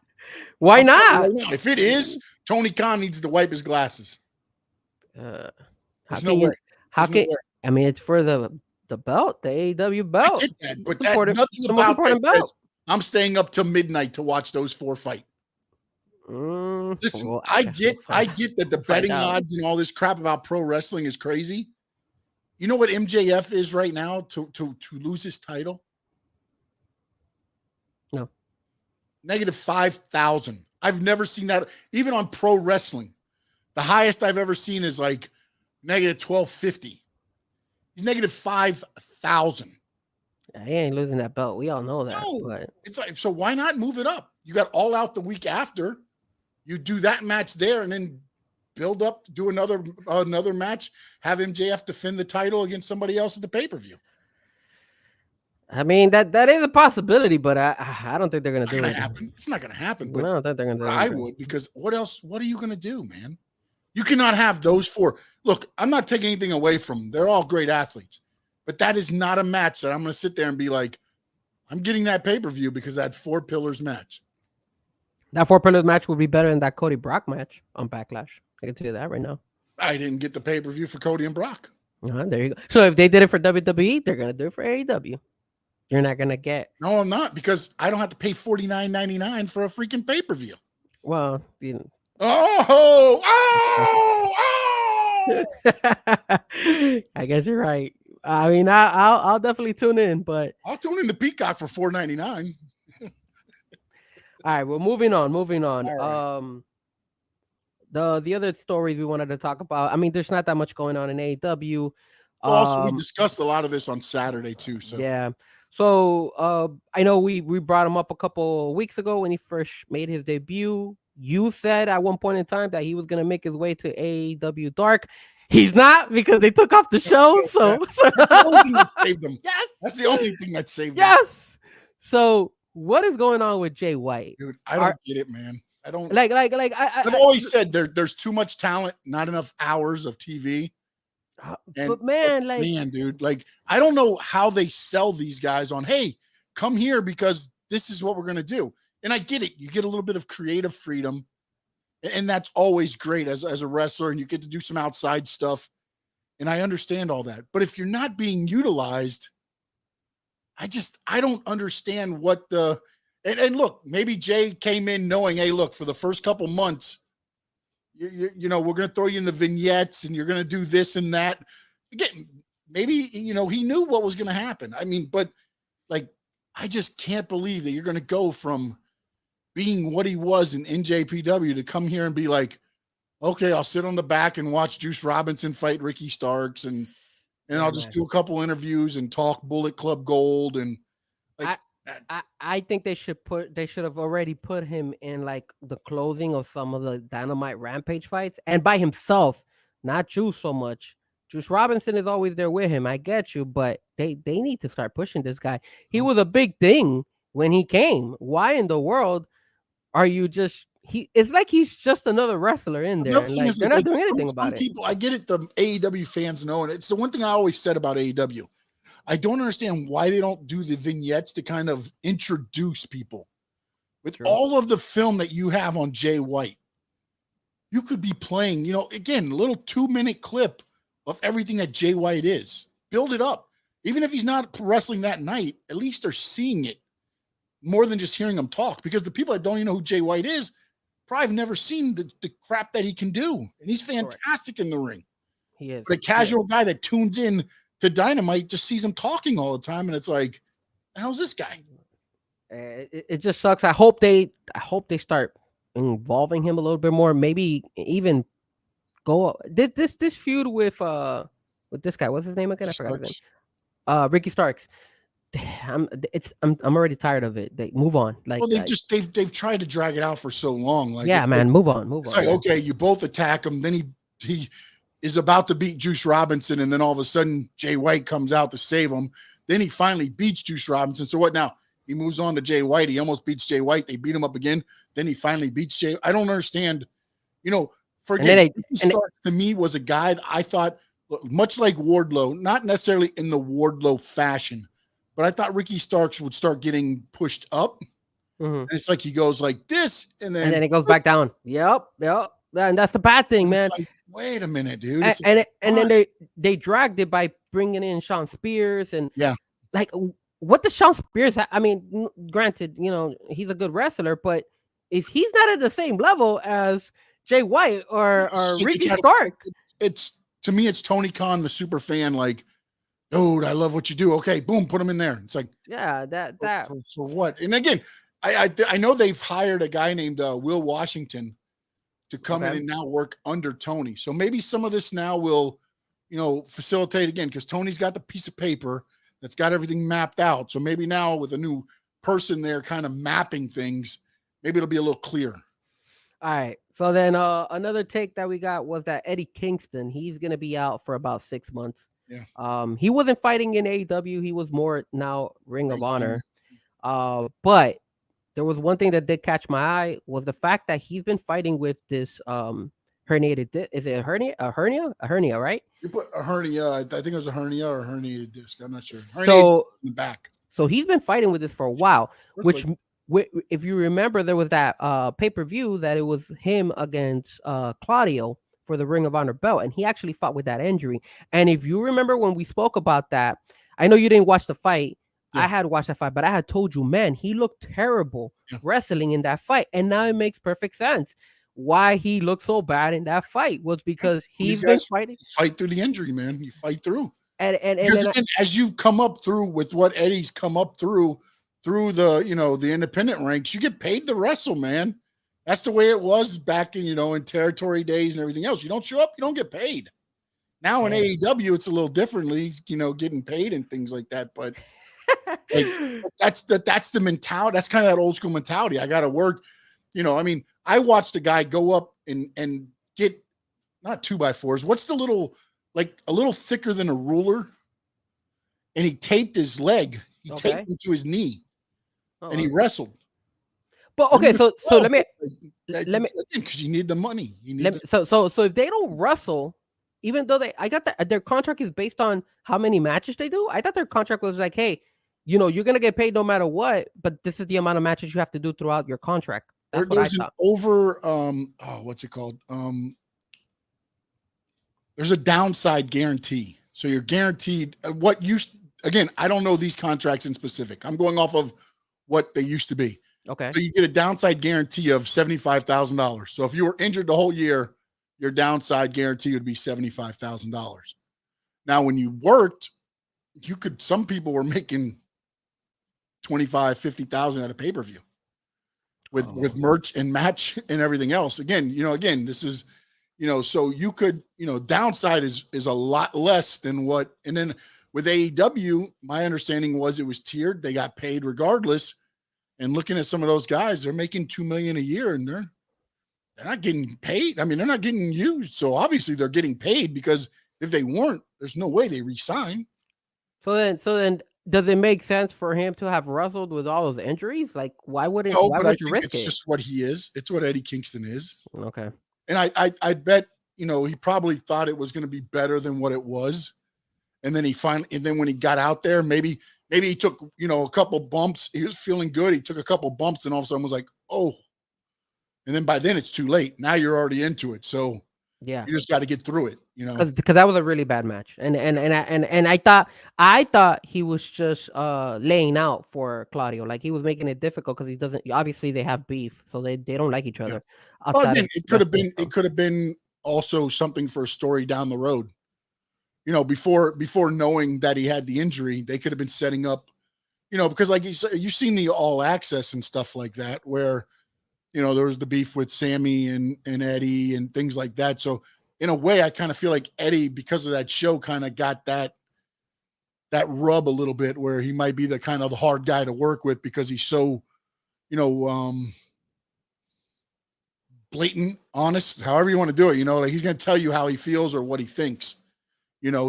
Why not? If it is, Tony Khan needs to wipe his glasses. How can? I mean, it's for the belt, the AEW belt. I get that, but nothing about that says I'm staying up till midnight to watch those 4 fight. Listen, I get that the betting odds and all this crap about pro wrestling is crazy. You know what MJF is right now to lose his title? No. -5,000. I've never seen that. Even on pro wrestling, the highest I've ever seen is like -1,250. He's -5,000. He ain't losing that belt. We all know that. No, but it's like, so why not move it up? You got All Out the week after. You do that match there, and then build up, do another match, have MJF defend the title against somebody else at the pay-per-view. I mean, that is a possibility, but I don't think they're going to do it. It's not going to happen. But I don't think they're going to do it. I would, because what else? What are you going to do, man? You cannot have those 4. Look, I'm not taking anything away from them. They're all great athletes. But that is not a match that I'm going to sit there and be like, I'm getting that pay-per-view because that 4 Pillars match. That 4 Pillars match would be better than that Cody Brock match on Backlash. I can tell you that right now. I didn't get the pay-per-view for Cody and Brock. There you go. So if they did it for WWE, they're going to do it for AEW. You're not going to get. No, I'm not, because I don't have to pay $49.99 for a freaking pay-per-view. Well, I guess you're right. I mean, I'll definitely tune in, but I'll tune in to Peacock for $4.99. All right, well, moving on. Right. The other stories we wanted to talk about. I mean, there's not that much going on in AEW. Also, we discussed a lot of this on Saturday too. So yeah. So I know we brought him up a couple weeks ago when he first made his debut You said at one point in time that he was gonna make his way to AEW Dark. He's not, because they took off the show. So That's the only thing that saved them. yes, That's the only thing that saved them. yes. So what is going on with Jay White? Dude, I don't get it, man. I don't I've always said there's too much talent, not enough hours of TV. But man, dude, like, I don't know how they sell these guys on, hey, come here because this is what we're gonna do. And I get it. You get a little bit of creative freedom, and that's always great as a wrestler, and you get to do some outside stuff. And I understand all that. But if you're not being utilized, I don't understand what the and look, maybe Jay came in knowing, hey, look, for the first couple months, you know, we're going to throw you in the vignettes and you're going to do this and that. Again, maybe, you know, he knew what was going to happen. I mean, but like, I just can't believe that you're going to go from being what he was in NJPW to come here and be like, okay, I'll sit on the back and watch Juice Robinson fight Ricky Starks, and I'll just do a couple interviews and talk Bullet Club Gold. And like, I think they should have already put him in like the closing of some of the Dynamite Rampage fights, and by himself, not Juice so much. Juice Robinson is always there with him. I get you, but they need to start pushing this guy. He was a big thing when he came. Why in the world are you just it's like he's just another wrestler in there. Like, they're not doing anything about it. People, I get it. The AEW fans know, and it's the one thing I always said about AEW. I don't understand why they don't do the vignettes to kind of introduce people. With all of the film that you have on Jay White, you could be playing, you know, again, a little 2-minute clip of everything that Jay White is. Build it up. Even if he's not wrestling that night, at least they're seeing it more than just hearing him talk. Because the people that don't even know who Jay White is probably have never seen the crap that he can do. And he's fantastic in the ring. He is. But a casual guy that tunes in to Dynamite just sees him talking all the time, and it's like, how's this guy? It just sucks. I hope they start involving him a little bit more.Maybe even go this feud with this guy. What's his name again? I forgot his name. Ricky Starks. I'm already tired of it. They move on. Like, well, they've tried to drag it out for so long. Like, yeah, man, move on. It's like, okay, you both attack him, then he is about to beat Juice Robinson, and then all of a sudden Jay White comes out to save him. Then he finally beats Juice Robinson. So what now? He moves on to Jay White. He almost beats Jay White. They beat him up again. Then he finally beats Jay. I don't understand. You know, Stark to me was a guy that I thought, much like Wardlow, not necessarily in the Wardlow fashion, but I thought Ricky Starks would start getting pushed up. Mm-hmm. And it's like he goes like this, and then it goes back down. Yep. And that's the bad thing, man. Like, wait a minute, dude. And then they dragged it by bringing in Sean Spears, and like, what does Sean Spears have? I mean, granted, you know, he's a good wrestler, but he's not at the same level as Jay White or Ricky Stark. It's to me, it's Tony Khan, the super fan, like, dude, I love what you do. Okay, boom, put him in there. It's like, yeah, that for what? And again, I know they've hired a guy named Will Washington to come in and now work under Tony. So maybe some of this now will, you know, facilitate again, because Tony's got the piece of paper that's got everything mapped out. So maybe now with a new person there kind of mapping things, maybe it'll be a little clearer. All right. So then another take that we got was that Eddie Kingston, he's going to be out for about 6 months. Yeah. He wasn't fighting in AEW. He was more now Ring of Honor. But there was one thing that did catch my eye was the fact that he's been fighting with this herniated. Is it a hernia? A hernia, right? You put a hernia. I think it was a hernia or a herniated disc. I'm not sure. So in the back. So he's been fighting with this for a while. Which, if you remember, there was that pay-per-view that it was him against Claudio for the Ring of Honor belt, and he actually fought with that injury. And if you remember when we spoke about that, I know you didn't watch the fight. Yeah. I had watched that fight, but I had told you, man, he looked terrible wrestling in that fight. And now it makes perfect sense why he looked so bad in that fight was because he's been fighting. Fight through the injury, man. You fight through. And as you've come up through with what Eddie's come up through the, you know, the independent ranks, you get paid to wrestle, man. That's the way it was back in, you know, in territory days and everything else. You don't show up, you don't get paid. Now in AEW, it's a little differently, you know, getting paid and things like that. But like, that's the mentality. That's kind of that old school mentality. I got to work. You know, I mean, I watched a guy go up and get not 2x4s. What's the little, like a little thicker than a ruler? And he taped his leg. He taped him to his knee, and he wrestled. But okay, so let me because you need the money. So if they don't wrestle, even though I got that their contract is based on how many matches they do. I thought their contract was like, hey, you're gonna get paid no matter what, but this is the amount of matches you have to do throughout your contract. That's what I thought. What's it called? There's a downside guarantee. So you're guaranteed again, I don't know these contracts in specific. I'm going off of what they used to be. Okay. So you get a downside guarantee of $75,000. So if you were injured the whole year, your downside guarantee would be $75,000. Now, when you worked, some people were making 25, 50,000 at a pay-per-view with merch and match and everything else. Again, this is, so you could, downside is a lot less than what, and then with AEW, my understanding was it was tiered. They got paid regardless. And looking at some of those guys, they're making $2 million a year, and they're not getting paid. I mean, they're not getting used. So obviously they're getting paid, because if they weren't, there's no way they resign. So then does it make sense for him to have wrestled with all those injuries? Like, why would you risk it? It's just what he is. It's what Eddie Kingston is. Okay. And I bet, he probably thought it was going to be better than what it was. And then when he got out there, maybe he took, a couple bumps. He was feeling good. He took a couple bumps, and all of a sudden was like, oh. And then by then it's too late. Now you're already into it. So yeah, you just got to get through it, Because that was a really bad match. And I thought he was just laying out for Claudio. Like, he was making it difficult because he doesn't, obviously they have beef, so they don't like each other. Yeah. Well, again, it could have been also something for a story down the road. Before knowing that he had the injury, they could have been setting up, because like you said, you've seen the All Access and stuff like that, where, there was the beef with Sammy and Eddie and things like that. So in a way, I kind of feel like Eddie, because of that show, kind of got that rub a little bit, where he might be the kind of the hard guy to work with, because he's so, blatant, honest, however you want to do it, like he's going to tell you how he feels or what he thinks.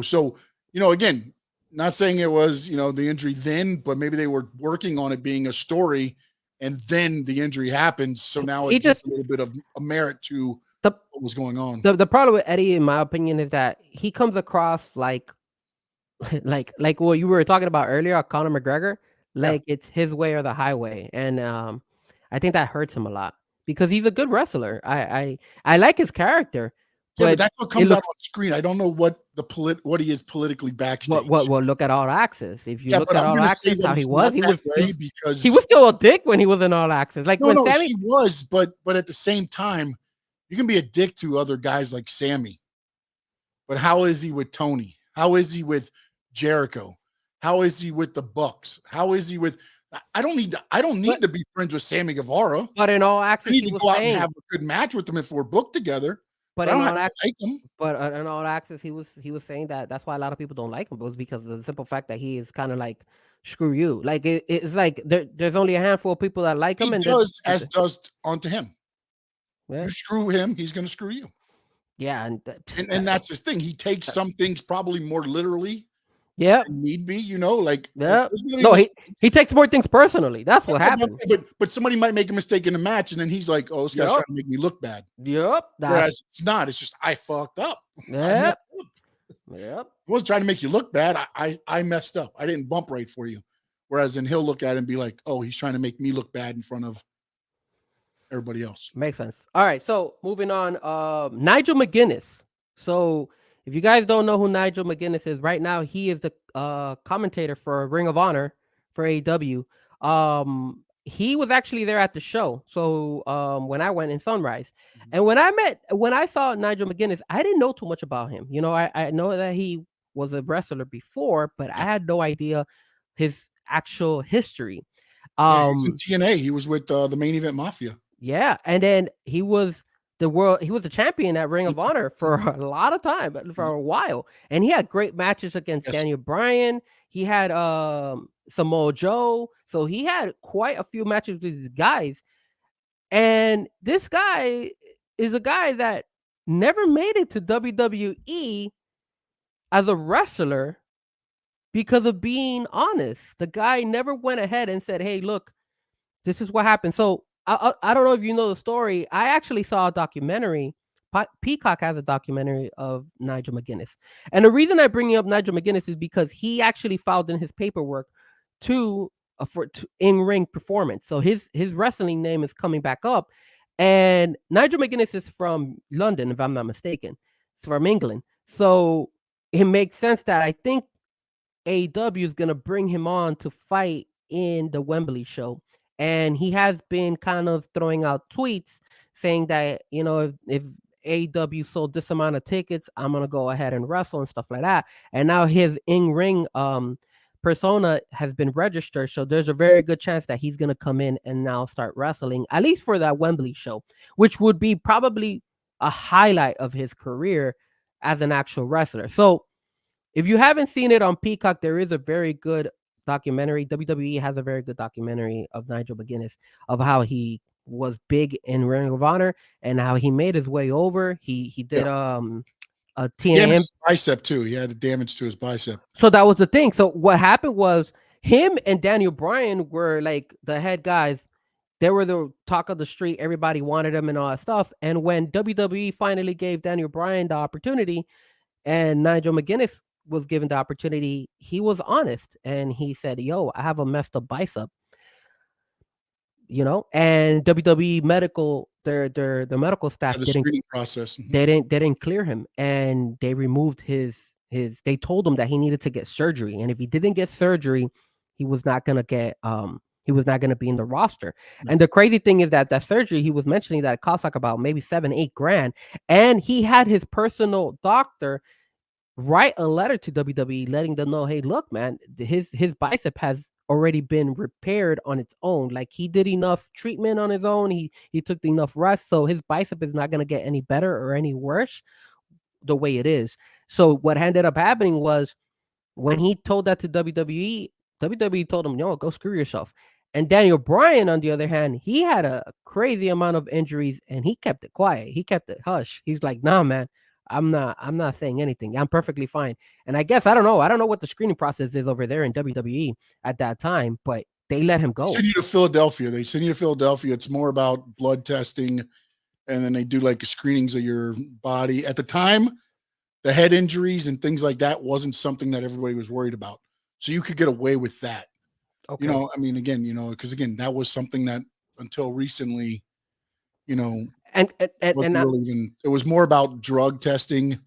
So, again, not saying it was, the injury then, but maybe they were working on it being a story, and then the injury happens. So now it's just a little bit of a merit to what was going on. The problem with Eddie, in my opinion, is that he comes across like what you were talking about earlier, Conor McGregor, it's his way or the highway. And I think that hurts him a lot, because he's a good wrestler. I like his character. Yeah, but that's what comes out on screen. I don't know what he is politically backstage. Well, look at All Access. If you look at All Access, how he was because he was still a dick when he was in All Access. Like, Sammy, he was, but at the same time, you can be a dick to other guys like Sammy. But how is he with Tony? How is he with Jericho? How is he with the Bucks? How is he with? I don't need to be friends with Sammy Guevara. But in All Access, he was saying, and have a good match with them if we're booked together. But in All Access, he was saying that that's why a lot of people don't like him. It was because of the simple fact that he is kind of like, screw you. Like, it's like there's only a handful of people that like him, and does onto him. Yeah. You screw him, he's going to screw you. Yeah, and that's his thing. He takes some things probably more literally. Yeah, need be, like. Yeah. No, he takes more things personally. That's what happens. But somebody might make a mistake in the match, and then he's like, "Oh, this guy's trying to make me look bad." Yep. Whereas it's not. It's just I fucked up. Yep. I wasn't trying to make you look bad. I messed up. I didn't bump right for you. Whereas then he'll look at it and be like, "Oh, he's trying to make me look bad in front of everybody else." Makes sense. All right. So moving on, Nigel McGuinness. So, if you guys don't know who Nigel McGuinness is, right now he is the commentator for Ring of Honor for AEW. He was actually there at the show. So when I went in Sunrise, and when I saw Nigel McGuinness, I didn't know too much about him. I know that he was a wrestler before, but I had no idea his actual history. He's in TNA. He was with the Main Event Mafia. Yeah, and then he was the champion at Ring of Honor for a lot of time, for a while. And he had great matches against Daniel Bryan. He had Samoa Joe. So he had quite a few matches with these guys. And this guy is a guy that never made it to WWE as a wrestler because of being honest. The guy never went ahead and said, hey, look, this is what happened. So I don't know if you know the story. I actually saw a documentary. Peacock has a documentary of Nigel McGuinness. And the reason I bring up Nigel McGuinness is because he actually filed in his paperwork to in-ring performance. So his wrestling name is coming back up. And Nigel McGuinness is from London, if I'm not mistaken. It's from England. So it makes sense that I think AEW is going to bring him on to fight in the Wembley show. And he has been kind of throwing out tweets saying that, if AEW sold this amount of tickets, I'm going to go ahead and wrestle and stuff like that. And now his in-ring persona has been registered. So there's a very good chance that he's going to come in and now start wrestling, at least for that Wembley show, which would be probably a highlight of his career as an actual wrestler. So if you haven't seen it on Peacock, there is a very good documentary. WWE has a very good documentary of Nigel McGuinness, of how he was big in Ring of Honor and how he made his way over. He did a TNA bicep too. He had damage to his bicep. So that was the thing. So what happened was him and Daniel Bryan were like the head guys. They were the talk of the street. Everybody wanted him and all that stuff. And when WWE finally gave Daniel Bryan the opportunity and Nigel McGuinness was given the opportunity, he was honest. And he said, yo, I have a messed up bicep. And WWE medical, their medical staff didn't process. They didn't clear him, and they removed his. They told him that he needed to get surgery, and if he didn't get surgery, he was not gonna get he was not gonna be in the roster. No. And the crazy thing is that surgery, he was mentioning that it cost like about maybe $7-8 grand, and he had his personal doctor write a letter to WWE letting them know, hey, look, man, his bicep has already been repaired on its own. Like, he did enough treatment on his own. He took enough rest. So his bicep is not going to get any better or any worse the way it is. So what ended up happening was when he told that to WWE, WWE told him, no, go screw yourself. And Daniel Bryan, on the other hand, he had a crazy amount of injuries and he kept it quiet. He kept it hush. He's like, nah, man, I'm not saying anything. I'm perfectly fine. And I guess, I don't know what the screening process is over there in WWE at that time, but they let him go. They send you to Philadelphia. It's more about blood testing. And then they do like screenings of your body. At the time, the head injuries and things like that wasn't something that everybody was worried about. So you could get away with that. Okay. Because again, that was something that until recently, and really even, it was more about drug testing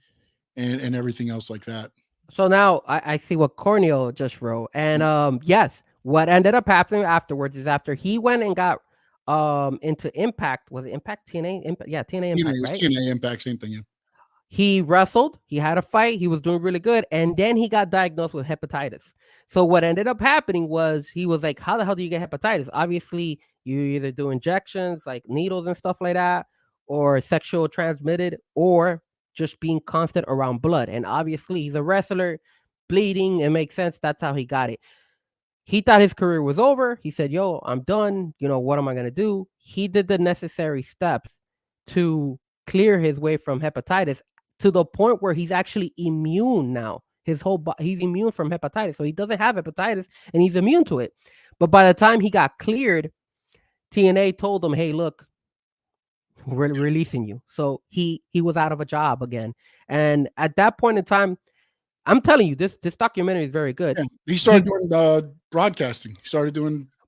and everything else like that. So now I see what Corneo just wrote. And yes, what ended up happening afterwards is after he went and got into Impact, was it Impact? TNA? TNA Impact, right? TNA Impact, same thing, yeah. He wrestled, he had a fight, he was doing really good, and then he got diagnosed with hepatitis. So what ended up happening was he was like, how the hell do you get hepatitis? Obviously, you either do injections like needles and stuff like that, or sexual transmitted, or just being constant around blood. And obviously, he's a wrestler, bleeding, it makes sense. That's how he got it. He thought his career was over. He said, yo, I'm done. What am I going to do? He did the necessary steps to clear his way from hepatitis to the point where he's actually immune now. He's immune from hepatitis. So he doesn't have hepatitis and he's immune to it. But by the time he got cleared, TNA told him, hey, look, we're releasing you. So he was out of a job again. And at that point in time, I'm telling you, this documentary is very good. Yeah, he started doing broadcasting.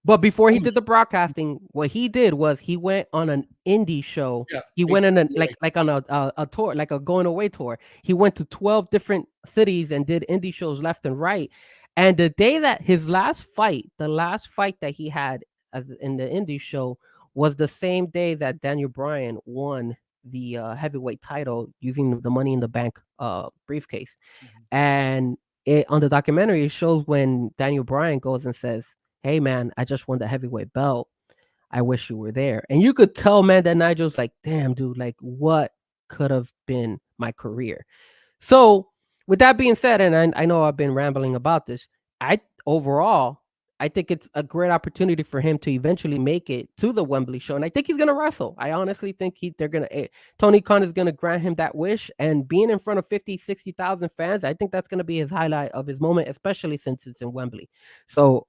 But before he did the broadcasting, what he did was he went on an indie show. Yeah, he went on a tour, like a going away tour. He went to 12 different cities and did indie shows left and right. And the day that his last fight that he had as in the indie show was the same day that Daniel Bryan won the heavyweight title using the Money in the Bank briefcase. Mm-hmm. And on the documentary, it shows when Daniel Bryan goes and says, hey, man, I just won the heavyweight belt. I wish you were there. And you could tell, man, that Nigel's like, damn, dude, like, what could have been my career? So with that being said, and I know I've been rambling about this, overall, I think it's a great opportunity for him to eventually make it to the Wembley show, and I think he's gonna wrestle. I honestly think Tony Khan is gonna grant him that wish, and being in front of 50, 60,000 fans, I think that's gonna be his highlight of his moment, especially since it's in Wembley. So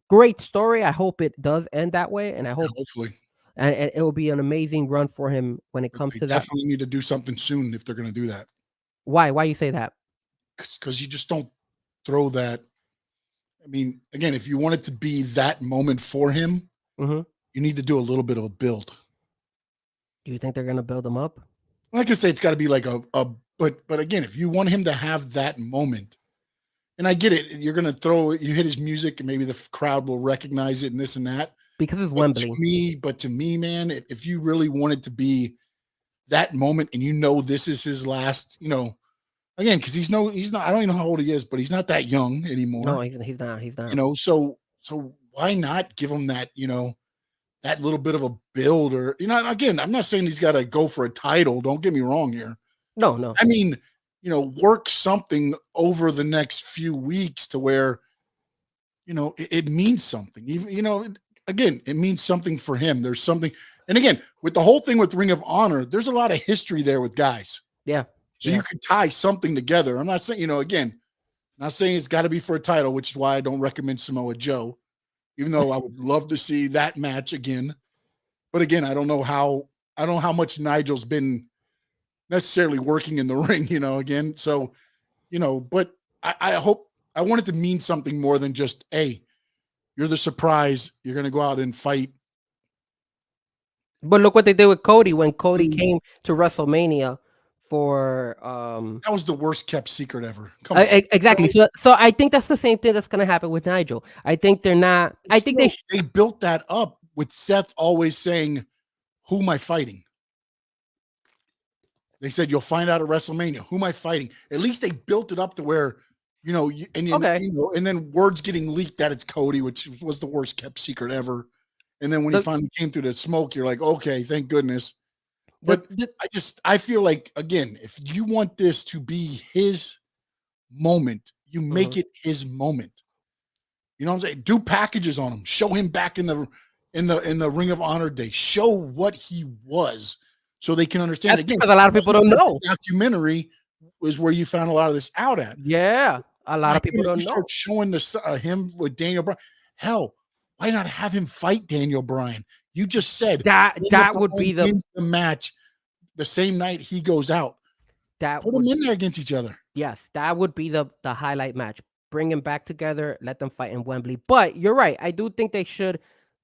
great story. I hope it does end that way, and I hope Hopefully. and it will be an amazing run for him when it But comes they to that. definitely need to do something soon if they're going to do that. Why? Why you say that? Because you just don't throw that. I mean, again, if you want it to be that moment for him, hmm you need to do a little bit of a build. Do you think they're gonna build him up? Like I say, it's got to be like but again, if you want him to have that moment, and I get it, you're going to you hit his music and maybe the crowd will recognize it and this and that. Because it's But Wembley. to me, man, if you really want it to be that moment and this is his last, again, because he's not, I don't even know how old he is, but he's not that young anymore. No, he's not. He's not. So why not give him that, that little bit of a build or, again, I'm not saying he's got to go for a title. Don't get me wrong here. No. I mean, work something over the next few weeks to where, it means something. Even, again, it means something for him. There's something. And again, with the whole thing with Ring of Honor, there's a lot of history there with guys. Yeah. So you could tie something together. I'm not saying, again, not saying it's got to be for a title, which is why I don't recommend Samoa Joe, even though I would love to see that match again. But again, I don't know how much Nigel's been necessarily working in the ring, again. So, but I hope I want it to mean something more than just, hey, you're the surprise. You're going to go out and fight. But look what they did with Cody when Cody came to WrestleMania for that was the worst kept secret ever. Come on. Exactly. So I think that's the same thing that's gonna happen with Nigel. I think they're not. I think they built that up with Seth always saying, "Who am I fighting?" They said you'll find out at WrestleMania. Who am I fighting? At least they built it up to where, and then words getting leaked that it's Cody, which was the worst kept secret ever. And then when he finally came through the smoke, you're like, okay, thank goodness. But I feel like, again, if you want this to be his moment, you make it his moment. You know what I'm saying? Do packages on him. Show him back in the Ring of Honor day. Show what he was, so they can understand. Again, because a lot of people don't know. Documentary is where you found a lot of this out at. Yeah, a lot of people don't know. Start showing him with Daniel Bryan. Hell, why not have him fight Daniel Bryan? You just said that would be the match the same night he goes out. Put them in there against each other. Yes, that would be the highlight match. Bring them back together, let them fight in Wembley. But you're right. I do think they should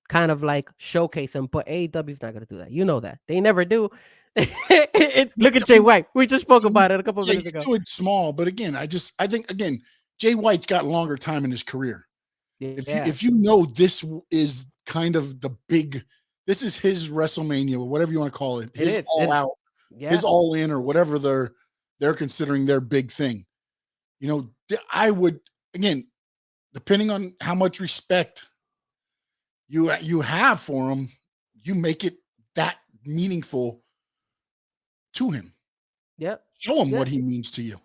kind of like showcase him. But AEW's not going to do that. You know that. They never do. Look at Jay White. We just spoke about it a couple of minutes ago. Do it small, but again, I think again, Jay White's got longer time in his career. If you know this is kind of the big, this is his WrestleMania or whatever you want to call it, his all out, his all in or whatever they're considering their big thing. I would, again, depending on how much respect you have for him, you make it that meaningful to him. Yep. Show him what he means to you.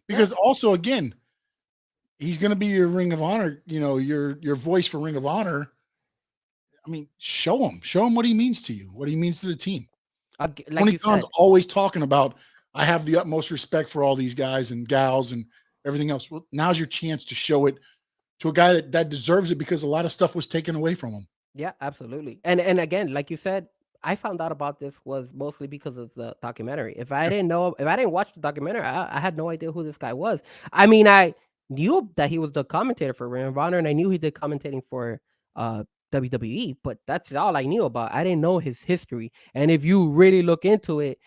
Because also, again, he's going to be your Ring of Honor, your voice for Ring of Honor. I mean, show him what he means to you, what he means to the team. Tony Khan's always talking about, I have the utmost respect for all these guys and gals and everything else. Well, now's your chance to show it to a guy that deserves it, because a lot of stuff was taken away from him. Yeah, absolutely. And again, like you said, I found out about this was mostly because of the documentary. If I didn't watch the documentary, I had no idea who this guy was. I mean, I knew that he was the commentator for Ring of Honor, and I knew he did commentating for WWE, but that's all I knew about. I didn't know his history. And if you really look into it,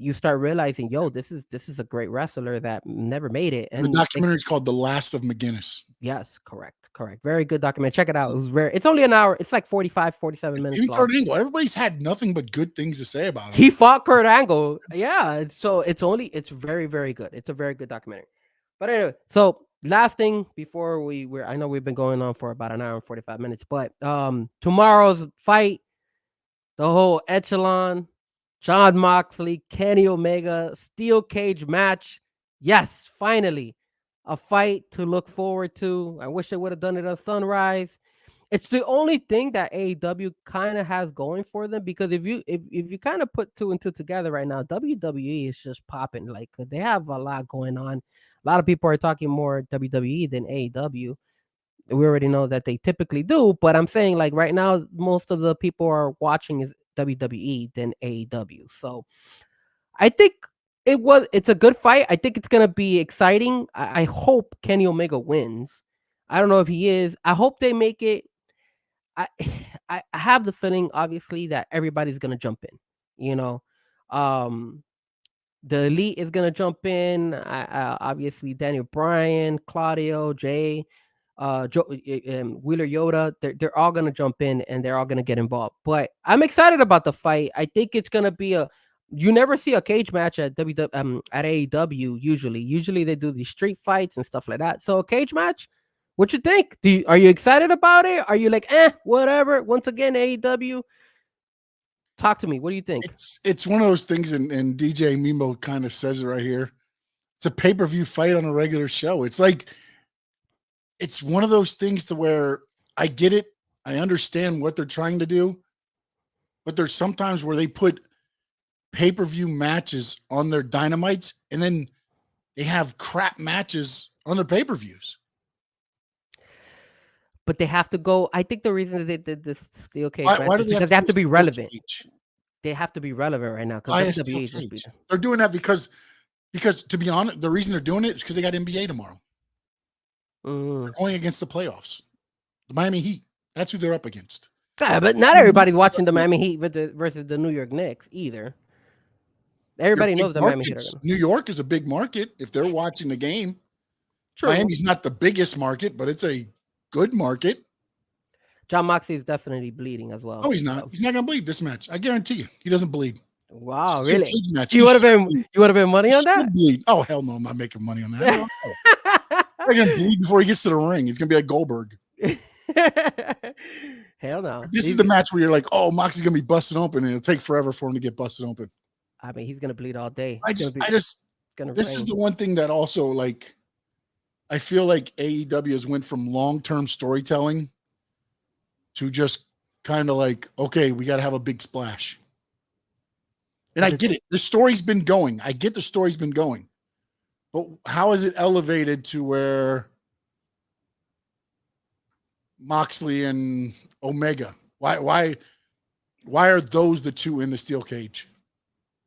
you start realizing, this is a great wrestler that never made it. And the documentary is called The Last of McGuinness. Yes, correct. Very good documentary. Check it out. It's only an hour. It's like 45, 47 minutes long. Kurt Angle, everybody's had nothing but good things to say about him. He fought Kurt Angle. Yeah. So it's very, very good. It's a very good documentary. But anyway, so last thing before I know we've been going on for about an hour and 45 minutes, but tomorrow's fight, the whole echelon, Jon Moxley, Kenny Omega, steel cage match. Yes, finally, a fight to look forward to. I wish they would have done it on Sunrise. It's the only thing that AEW kind of has going for them, because if you kind of put two and two together right now, WWE is just popping. Like, they have a lot going on. A lot of people are talking more WWE than AEW. We already know that they typically do, but I'm saying, like, right now, most of the people are watching is WWE than AEW. So I think it's a good fight. I think it's gonna be exciting. I hope Kenny Omega wins. I don't know if he is. I hope they make it. I I have the feeling, obviously, that everybody's gonna jump in. You know, um, the Elite is gonna jump in. Obviously, Daniel Bryan, Claudio, Jay, Wheeler Yoda. They're all gonna jump in and they're all gonna get involved. But I'm excited about the fight. I think it's gonna be a. You never see a cage match at at AEW usually. Usually they do these street fights and stuff like that. So a cage match. What you think? Are you excited about it? Are you like, whatever? Once again, AEW. Talk to me. What do you think? It's one of those things, and DJ Mimo kind of says it right here. It's a pay-per-view fight on a regular show. It's like, it's one of those things to where I get it. I understand what they're trying to do, but there's sometimes where they put pay-per-view matches on their Dynamites, and then they have crap matches on their pay-per-views. But they have to go. I think the reason that they did this steel cage why do is because they have to be relevant. Cage? They have to be relevant right now. Because they're doing that because to be honest, the reason they're doing it is because they got NBA tomorrow. They're going against the playoffs, the Miami Heat. That's who they're up against. Yeah, but not everybody's watching the Miami Heat versus the New York Knicks either. Everybody knows the Miami Heat are gonna. New York is a big market if they're watching the game. True. Miami's not the biggest market, but it's a good market. John Moxley is definitely bleeding as well. No, he's not. He's not going to bleed this match. I guarantee you, he doesn't bleed. Wow, really? You would have been money on that? Bleed. Oh hell no, I'm not making money on that. I'm going to bleed before he gets to the ring. He's going to be like Goldberg. Hell no. This is the match where you're like, oh, Moxley's going to be busted open, and it'll take forever for him to get busted open. I mean, he's going to bleed all day. This is the one thing that also, like, I feel like AEW has went from long-term storytelling to just kind of like, okay, we got to have a big splash. And I get it. The story's been going. I get the story's been going. But how is it elevated to where Moxley and Omega? Why are those the two in the steel cage?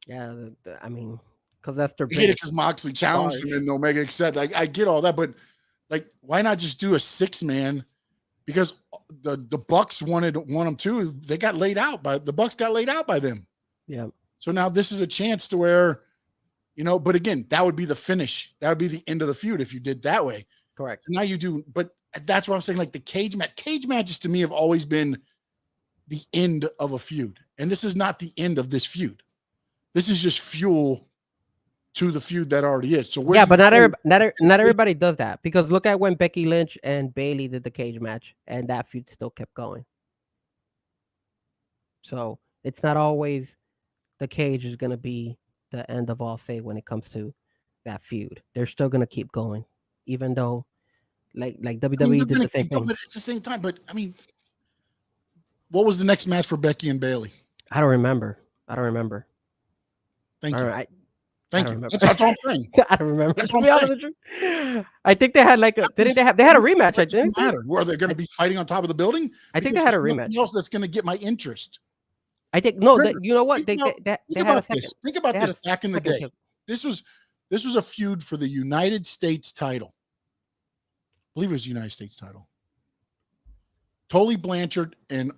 Yeah, I mean, because that's their big. Because Moxley challenged him and Omega accepted. I get all that, but like, why not just do a 6-man? Because the Bucks want them too. They got laid out by the Bucks. Got laid out by them. Yeah. So now this is a chance to where, but again, that would be the finish. That would be the end of the feud if you did that way. Correct. Now you do, but that's what I'm saying. Like the cage matches to me have always been the end of a feud, and this is not the end of this feud. This is just fuel to the feud that already is. So but not everybody does that, because look at when Becky Lynch and Bayley did the cage match, and that feud still kept going. So it's not always the cage is going to be the end of all say when it comes to that feud. They're still going to keep going, even though like WWE did the same thing. But it's the same time. But I mean, what was the next match for Becky and Bayley? I don't remember. Thank you. Thank you. That's all I'm saying. I don't remember. That's what I'm saying. I think they had they had a rematch. I think. Matter. Were they going to be fighting on top of the building? I think they had a rematch. Else that's going to get my interest. I think no. You know what? They had a second. Think about this. Back in the day, this was a feud for the United States title. I believe it was the United States title. Tully Blanchard and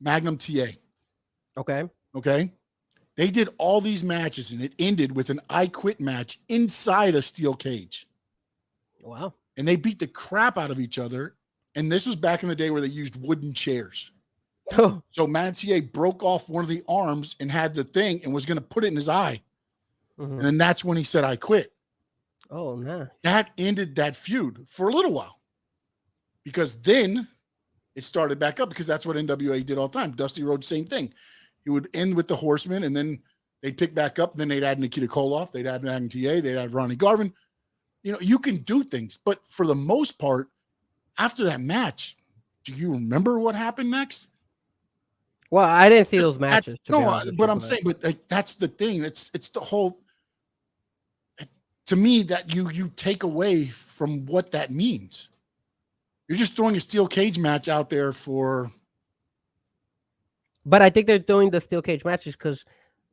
Magnum TA. Okay. They did all these matches, and it ended with an I Quit match inside a steel cage. Wow. And they beat the crap out of each other. And this was back in the day where they used wooden chairs. Oh. So Magnum TA broke off one of the arms and had the thing and was going to put it in his eye. Mm-hmm. And then that's when he said, I quit. Oh, no. That ended that feud for a little while. Because then it started back up, because that's what NWA did all the time. Dusty Rhodes, same thing. He would end with the Horsemen, and then they'd pick back up. Then they'd add Nikita Koloff. They'd add Magnum TA. They'd add Ronnie Garvin. You can do things. But for the most part, after that match, do you remember what happened next? Well, I didn't see those matches. But I'm saying, but like, that's the thing. It's the whole. To me, that you take away from what that means. You're just throwing a steel cage match out there for. But I think they're doing the steel cage matches because,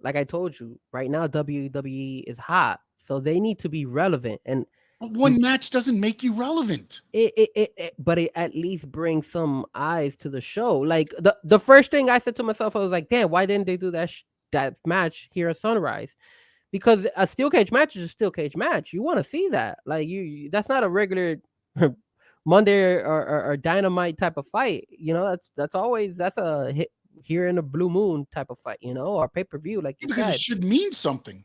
like I told you, right now WWE is hot, so they need to be relevant. And one match doesn't make you relevant. But it at least brings some eyes to the show. Like the first thing I said to myself, I was like, damn, why didn't they do that match here at Sunrise? Because a steel cage match is a steel cage match. You want to see that. Like that's not a regular Monday or Dynamite type of fight. You know, that's a hit here in the Blue Moon type of fight, you know, or pay-per-view, like you because said. It should mean something.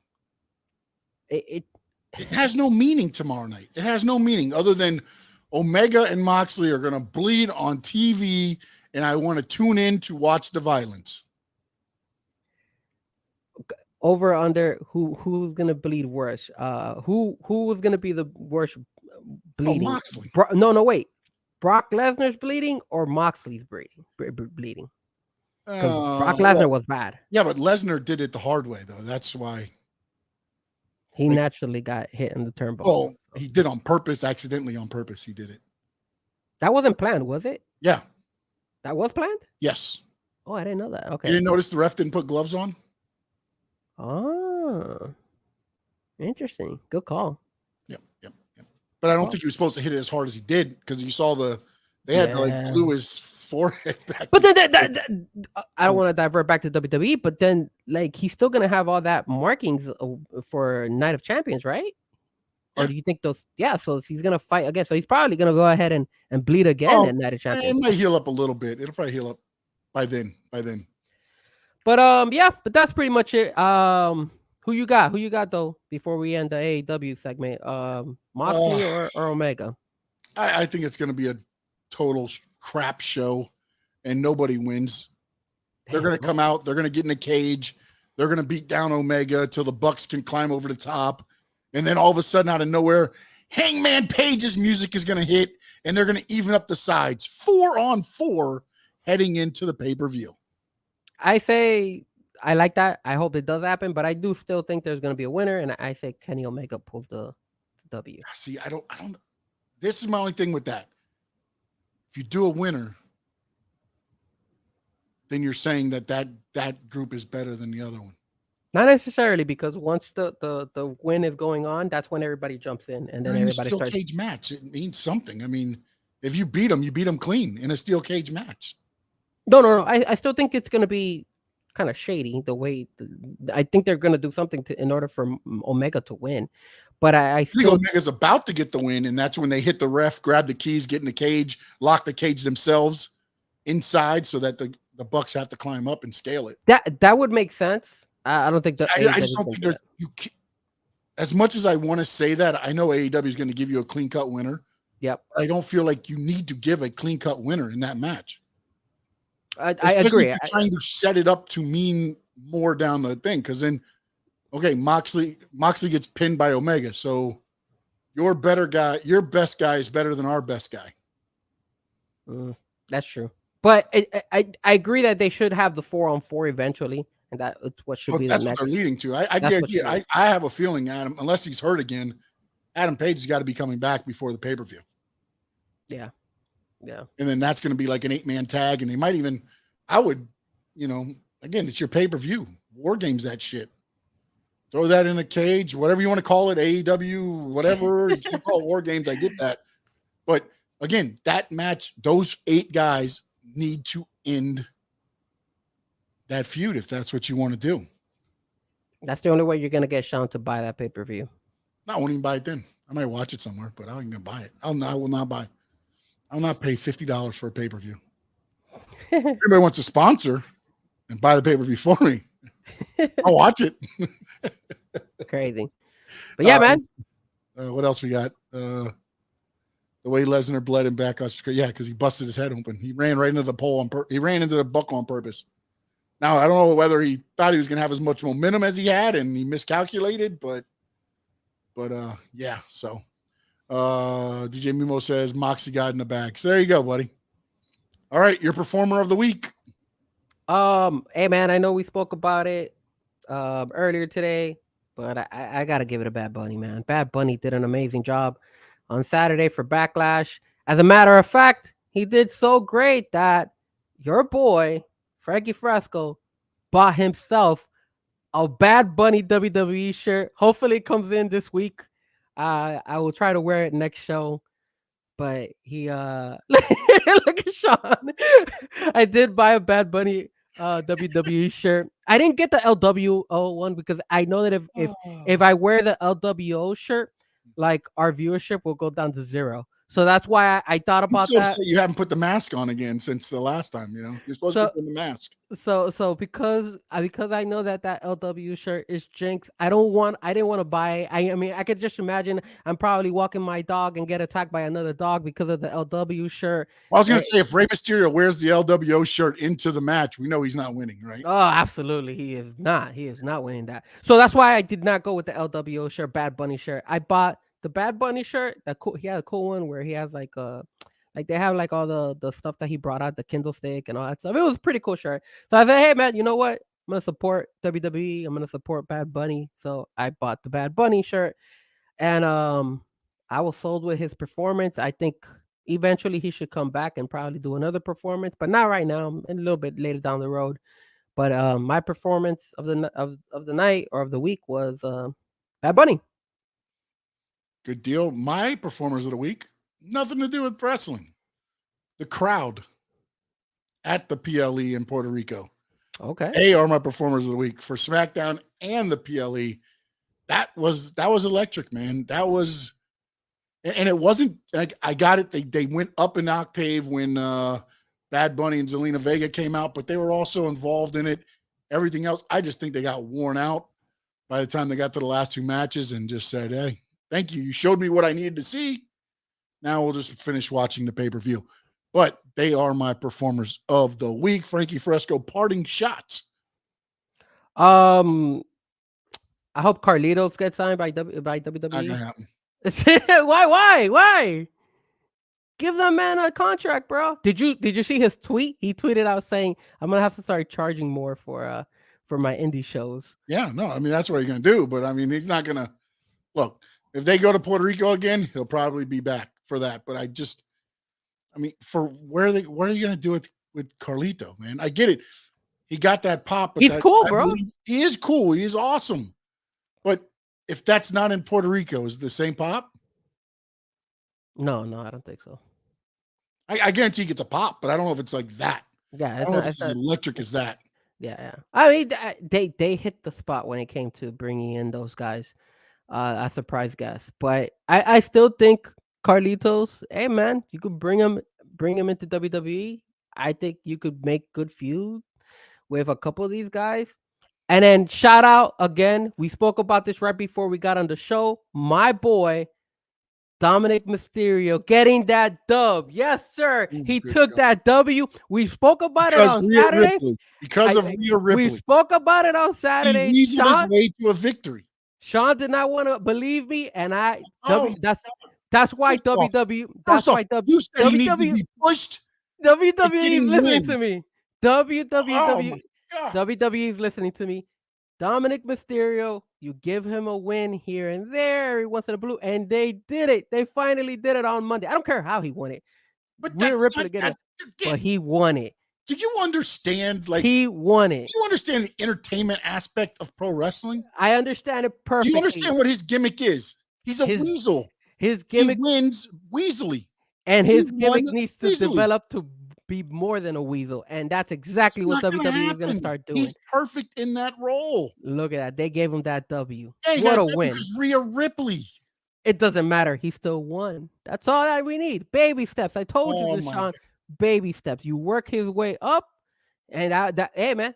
It has no meaning tomorrow night. It has no meaning other than Omega and Moxley are going to bleed on TV, and I want to tune in to watch the violence. Over under who's gonna bleed worse? Who was gonna be the worst bleeding? Oh, Moxley. No, wait. Brock Lesnar's bleeding or Moxley's bleeding? Because Brock Lesnar was bad. Yeah, but Lesnar did it the hard way though. That's why he naturally got hit in the turnbuckle. Oh, he did on purpose, accidentally on purpose. He did it. That wasn't planned, was it? Yeah. That was planned? Yes. Oh, I didn't know that. Okay. You didn't notice the ref didn't put gloves on? Oh, interesting. Good call. Yep. But I don't think he was supposed to hit it as hard as he did because you saw they had to like glue his forehead back. But then I don't want to divert back to WWE, but then like he's still gonna have all that markings for Night of Champions, right? Yeah. Or do you think those? Yeah, so he's gonna fight again. So he's probably gonna go ahead and bleed again at Night of Champions. It might heal up a little bit. It'll probably heal up by then. But yeah, but that's pretty much it. Who you got? Who you got though? Before we end the AEW segment, Moxley or Omega? I think it's going to be a total crap show, and nobody wins. They're going to come out. They're going to get in a cage. They're going to beat down Omega till the Bucks can climb over the top, and then all of a sudden, out of nowhere, Hangman Page's music is going to hit, and they're going to even up the sides 4-on-4 heading into the pay-per-view. I say I like that. I hope it does happen, but I do still think there's going to be a winner, and I say Kenny Omega pulls the W. See, I don't. This is my only thing with that. If you do a winner, then you're saying that group is better than the other one. Not necessarily, because once the win is going on, that's when everybody jumps in, and then everybody steel starts. Cage match. It means something. I mean, if you beat them clean in a steel cage match. No. I still think it's going to be kind of shady the way I think they're going to do something in order for Omega to win. But I think Omega's about to get the win, and that's when they hit the ref, grab the keys, get in the cage, lock the cage themselves inside, so that the Bucks have to climb up and scale it. That would make sense. I don't think that. I just don't think there's as much as I want to say that. I know AEW is going to give you a clean cut winner. Yep. I don't feel like you need to give a clean cut winner in that match. I agree. If you're trying to set it up to mean more down the thing, because then, okay, Moxley gets pinned by Omega, so your best guy is better than our best guy. That's true, but I agree that they should have the 4-on-4 eventually, and that's what should be. That's the what next. they're leading to. I guarantee. I have a feeling, Adam, unless he's hurt again, Adam Page has got to be coming back before the pay-per-view. Yeah. And then that's going to be like an 8-man tag. And they might even, again, it's your pay-per-view. War Games, that shit. Throw that in a cage, whatever you want to call it, AEW, whatever you can call it, War Games. I get that. But again, that match, those 8 guys need to end that feud if that's what you want to do. That's the only way you're going to get Sean to buy that pay-per-view. No, I won't even buy it then. I might watch it somewhere, but I ain't going to buy it. I will not buy it. I'll not pay $50 for a pay-per-view. Everybody wants to sponsor and buy the pay-per-view for me. I'll watch it. Crazy. But yeah, man. What else we got? The way Lesnar bled him back. Yeah, because he busted his head open. He ran right into the pole he ran into the buckle on purpose. Now, I don't know whether he thought he was going to have as much momentum as he had and he miscalculated, but yeah, so. DJ Mimo says Moxie got in the bag. So there you go, buddy. All right, your performer of the week. Hey man, I know we spoke about it earlier today, but I gotta give it a Bad Bunny, man. Bad Bunny did an amazing job on Saturday for Backlash. As a matter of fact, he did so great that your boy Frankie Frezko bought himself a Bad Bunny WWE shirt. Hopefully, it comes in this week. I will try to wear it next show. But he look at Sean. I did buy a Bad Bunny WWE shirt. I didn't get the LWO one because I know that if I wear the LWO shirt, like our viewership will go down to 0. So that's why I thought I'm about so that. upset you haven't put the mask on again since the last time. You're supposed to put the mask. So because I know that LW shirt is jinx, I didn't want to buy it. I mean, I could just imagine I'm probably walking my dog and get attacked by another dog because of the LW shirt. I was gonna say, if Rey Mysterio wears the LWO shirt into the match, we know he's not winning, right? Oh, absolutely, he is not. He is not winning that. So that's why I did not go with the LWO shirt, Bad Bunny shirt. I bought the Bad Bunny shirt. He had a cool one where he has like they have like all the stuff that he brought out, the Kindle stick and all that stuff. It was a pretty cool shirt. So I said, hey man, you know what? I'm gonna support WWE. I'm gonna support Bad Bunny. So I bought the Bad Bunny shirt, and I was sold with his performance. I think eventually he should come back and probably do another performance, but not right now. A little bit later down the road. But my performance of the night or of the week was Bad Bunny. Good deal. My performers of the week, nothing to do with wrestling. The crowd at the PLE in Puerto Rico. Okay. They are my performers of the week for SmackDown and the PLE. That was electric, man. That was, and it wasn't like I got it. They went up an octave when Bad Bunny and Zelina Vega came out, but they were also involved in it. Everything else, I just think they got worn out by the time they got to the last 2 matches and just said, hey, thank you. You showed me what I needed to see. Now we'll just finish watching the pay-per-view. But they are my performers of the week. Frankie Frezko, parting shots. I hope Carlitos gets signed by WWE. Not gonna happen. Why? Give that man a contract, bro. Did you see his tweet? He tweeted out saying, "I'm gonna have to start charging more for my indie shows." Yeah, no, I mean that's what he's gonna do. But I mean, he's not gonna look. If they go to Puerto Rico again, he'll probably be back for that. But I mean, for what are you gonna do with Carlito, man? I get it. He got that pop. But he's cool, bro. He is cool. He is awesome. But if that's not in Puerto Rico, is it the same pop? No, I don't think so. I guarantee he gets a pop, but I don't know if it's like that. Yeah, I don't know if it's as electric as that. Yeah. I mean, they hit the spot when it came to bringing in those guys as surprise guests. But I still think Carlitos, hey man, you could bring him into WWE. I think you could make good feud with a couple of these guys. And then shout out again. We spoke about this right before we got on the show. My boy Dominic Mysterio getting that dub. Yes, sir. He took that W. We spoke about it on Saturday. Because of Rhea Ripley. We spoke about it on Saturday. He weaseled his way to a victory. Sean did not want to believe me, and that's why WWE. That's why you said he needs to be pushed. WWE is listening to me. WWE is listening to me. Dominic Mysterio, you give him a win here and there, he wants in a blue, and they did it. They finally did it on Monday. I don't care how he won it. But but he won it. Do you understand? Like he won it. Do you understand the entertainment aspect of pro wrestling? I understand it perfectly. Do you understand what his gimmick is? He's a weasel. His gimmick wins weaselly, and his gimmick needs to develop to be more than a weasel, and that's exactly what WWE is going to start doing. He's perfect in that role. Look at that. They gave him that W. Hey, what a win. Rhea Ripley. It doesn't matter. He still won. That's all that we need. Baby steps. I told you this, Sean. Baby steps. You work his way up, and hey, man,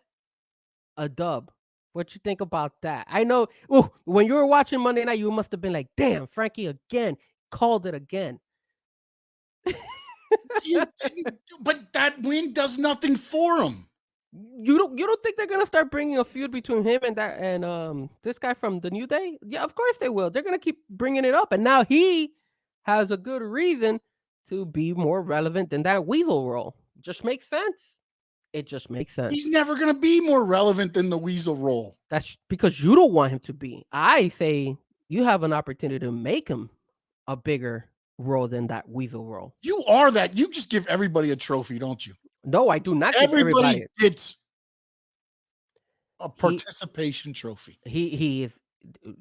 a dub. What you think about that? I know when you were watching Monday night, you must have been like, damn, Frankie again. Called it again. But that win does nothing for him. You don't think they're gonna start bringing a feud between him and this guy from the New Day? Yeah, of course they will. They're gonna keep bringing it up, and now he has a good reason to be more relevant than that Weasel role. Just makes sense. It just makes sense. He's never going to be more relevant than the Weasel role. That's because you don't want him to be. I say you have an opportunity to make him a bigger role than that Weasel role. You are that. You just give everybody a trophy, don't you? No, I do not. Everybody gets a participation trophy. He is.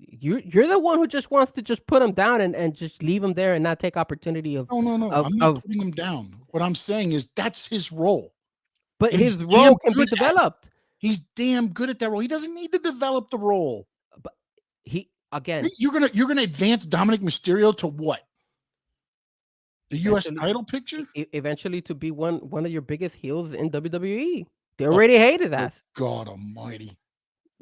You're the one who just wants to just put him down and just leave him there and not take opportunity of. No. I'm not putting him down. What I'm saying is that's his role. But his role can be developed. He's damn good at that role. He doesn't need to develop the role. But again, you're gonna advance Dominic Mysterio to what? The U.S. title picture? Eventually to be one of your biggest heels in WWE. They already hated that. God Almighty!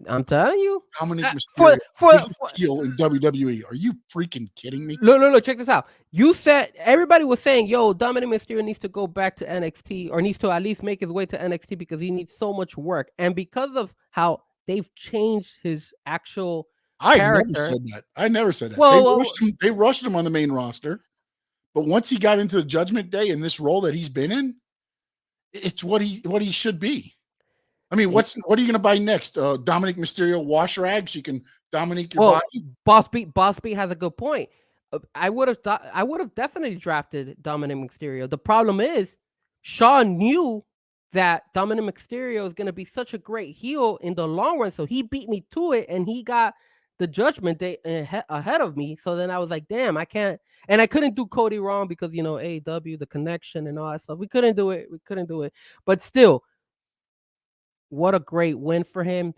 I'm telling you, Dominic Mysterio for heel in WWE. Are you freaking kidding me? Look, check this out. You said everybody was saying, "Yo, Dominic Mysterio needs to go back to NXT or needs to at least make his way to NXT because he needs so much work." And because of how they've changed his actual character, I never said that. They rushed him on the main roster, but once he got into the Judgment Day in this role that he's been in, it's what he should be. I mean, what are you going to buy next? Dominic Mysterio wash rags? You can Dominic your body. Boss B has a good point. I would have definitely drafted Dominic Mysterio. The problem is, Shawn knew that Dominic Mysterio is going to be such a great heel in the long run, so he beat me to it, and he got the Judgment Day ahead of me. So then I was like, damn, I can't, and I couldn't do Cody wrong because AEW, the connection and all that stuff. We couldn't do it. But still. What a great win for him.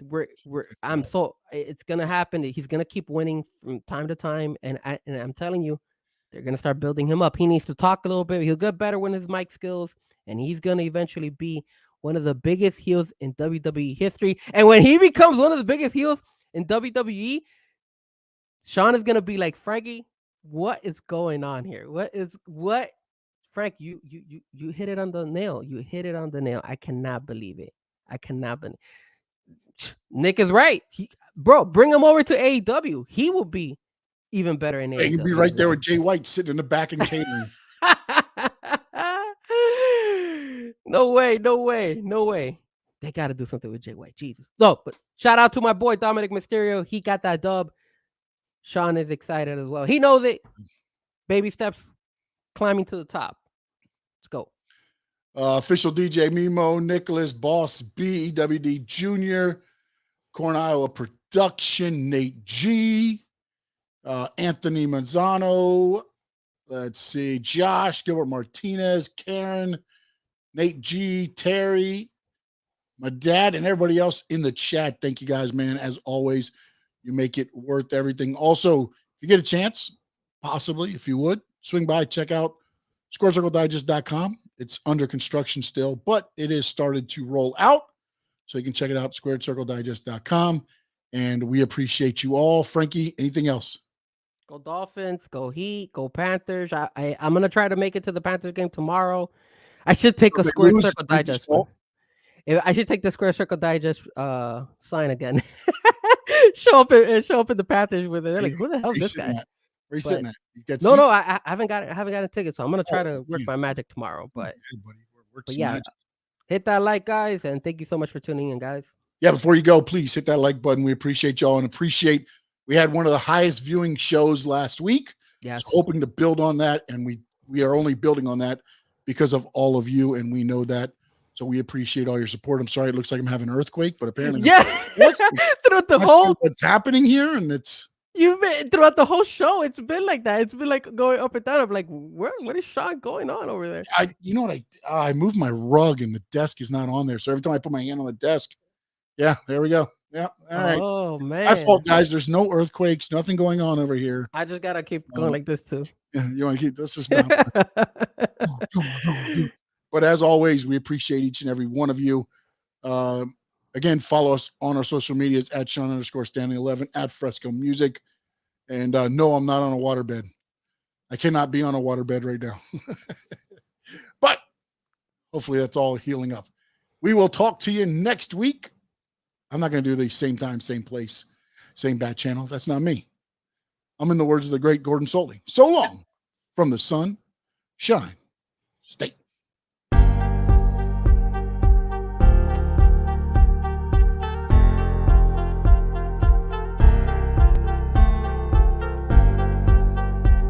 It's gonna happen. He's gonna keep winning from time to time, and I'm telling you, they're gonna start building him up. He needs to talk a little bit. He'll get better with his mic skills, and he's gonna eventually be one of the biggest heels in WWE history. And when he becomes one of the biggest heels in WWE, Shawn is gonna be like, Frankie, what is going on here? Frank, you hit it on the nail. You hit it on the nail. I cannot believe it. Nick is right. Bring him over to AEW. He will be even better in AEW. He'll be right there with Jay White sitting in the back and catering. No way. They got to do something with Jay White. Jesus. No, but shout out to my boy Dominic Mysterio. He got that dub. Shawn is excited as well. He knows it. Baby steps climbing to the top. Let's go. Official DJ Mimo, Nicholas, Boss B, WD Jr., Corn Iowa Production, Nate G, Anthony Manzano, let's see, Josh, Gilbert Martinez, Karen, Nate G, Terry, my dad, and everybody else in the chat. Thank you guys, man. As always, you make it worth everything. Also, if you get a chance, possibly, if you would, swing by, check out SquareCircleDigest.com. It's under construction still, but it is started to roll out. So you can check it out, SquareCircleDigest.com. And we appreciate you all. Frankie, anything else? Go Dolphins, go Heat, go Panthers. I'm going to try to make it to the Panthers game tomorrow. I should take a Square Circle Digest. I should take the Square Circle Digest sign again. show up in the Panthers with it. They're like, who the hell is this guy? Where are you sitting at? You got no, I haven't got a ticket, so I'm gonna try to work my magic tomorrow. But yeah, magic. Hit that like, guys, and thank you so much for tuning in, guys. Yeah, before you go, please hit that like button. We appreciate y'all and we had one of the highest viewing shows last week. Yes, hoping to build on that, and we are only building on that because of all of you, and we know that. So we appreciate all your support. I'm sorry, it looks like I'm having an earthquake, but apparently, throughout the whole what's happening here, and it's. You've been throughout the whole show. It's been like that. It's been like going up and down. I'm like, what is Sean going on over there? I moved my rug and the desk is not on there. So every time I put my hand on the desk, yeah, there we go. Yeah. All right. Oh man. My fault, guys. There's no earthquakes, nothing going on over here. I just gotta keep going like this too. Yeah, you want to keep this just But as always, we appreciate each and every one of you. Again, follow us on our social medias at Sean_Stanley11 at Frezko Music. And no, I'm not on a waterbed. I cannot be on a waterbed right now. But hopefully that's all healing up. We will talk to you next week. I'm not going to do the same time, same place, same bat channel. That's not me. I'm in the words of the great Gordon Soley. So long from the Sun Shine State.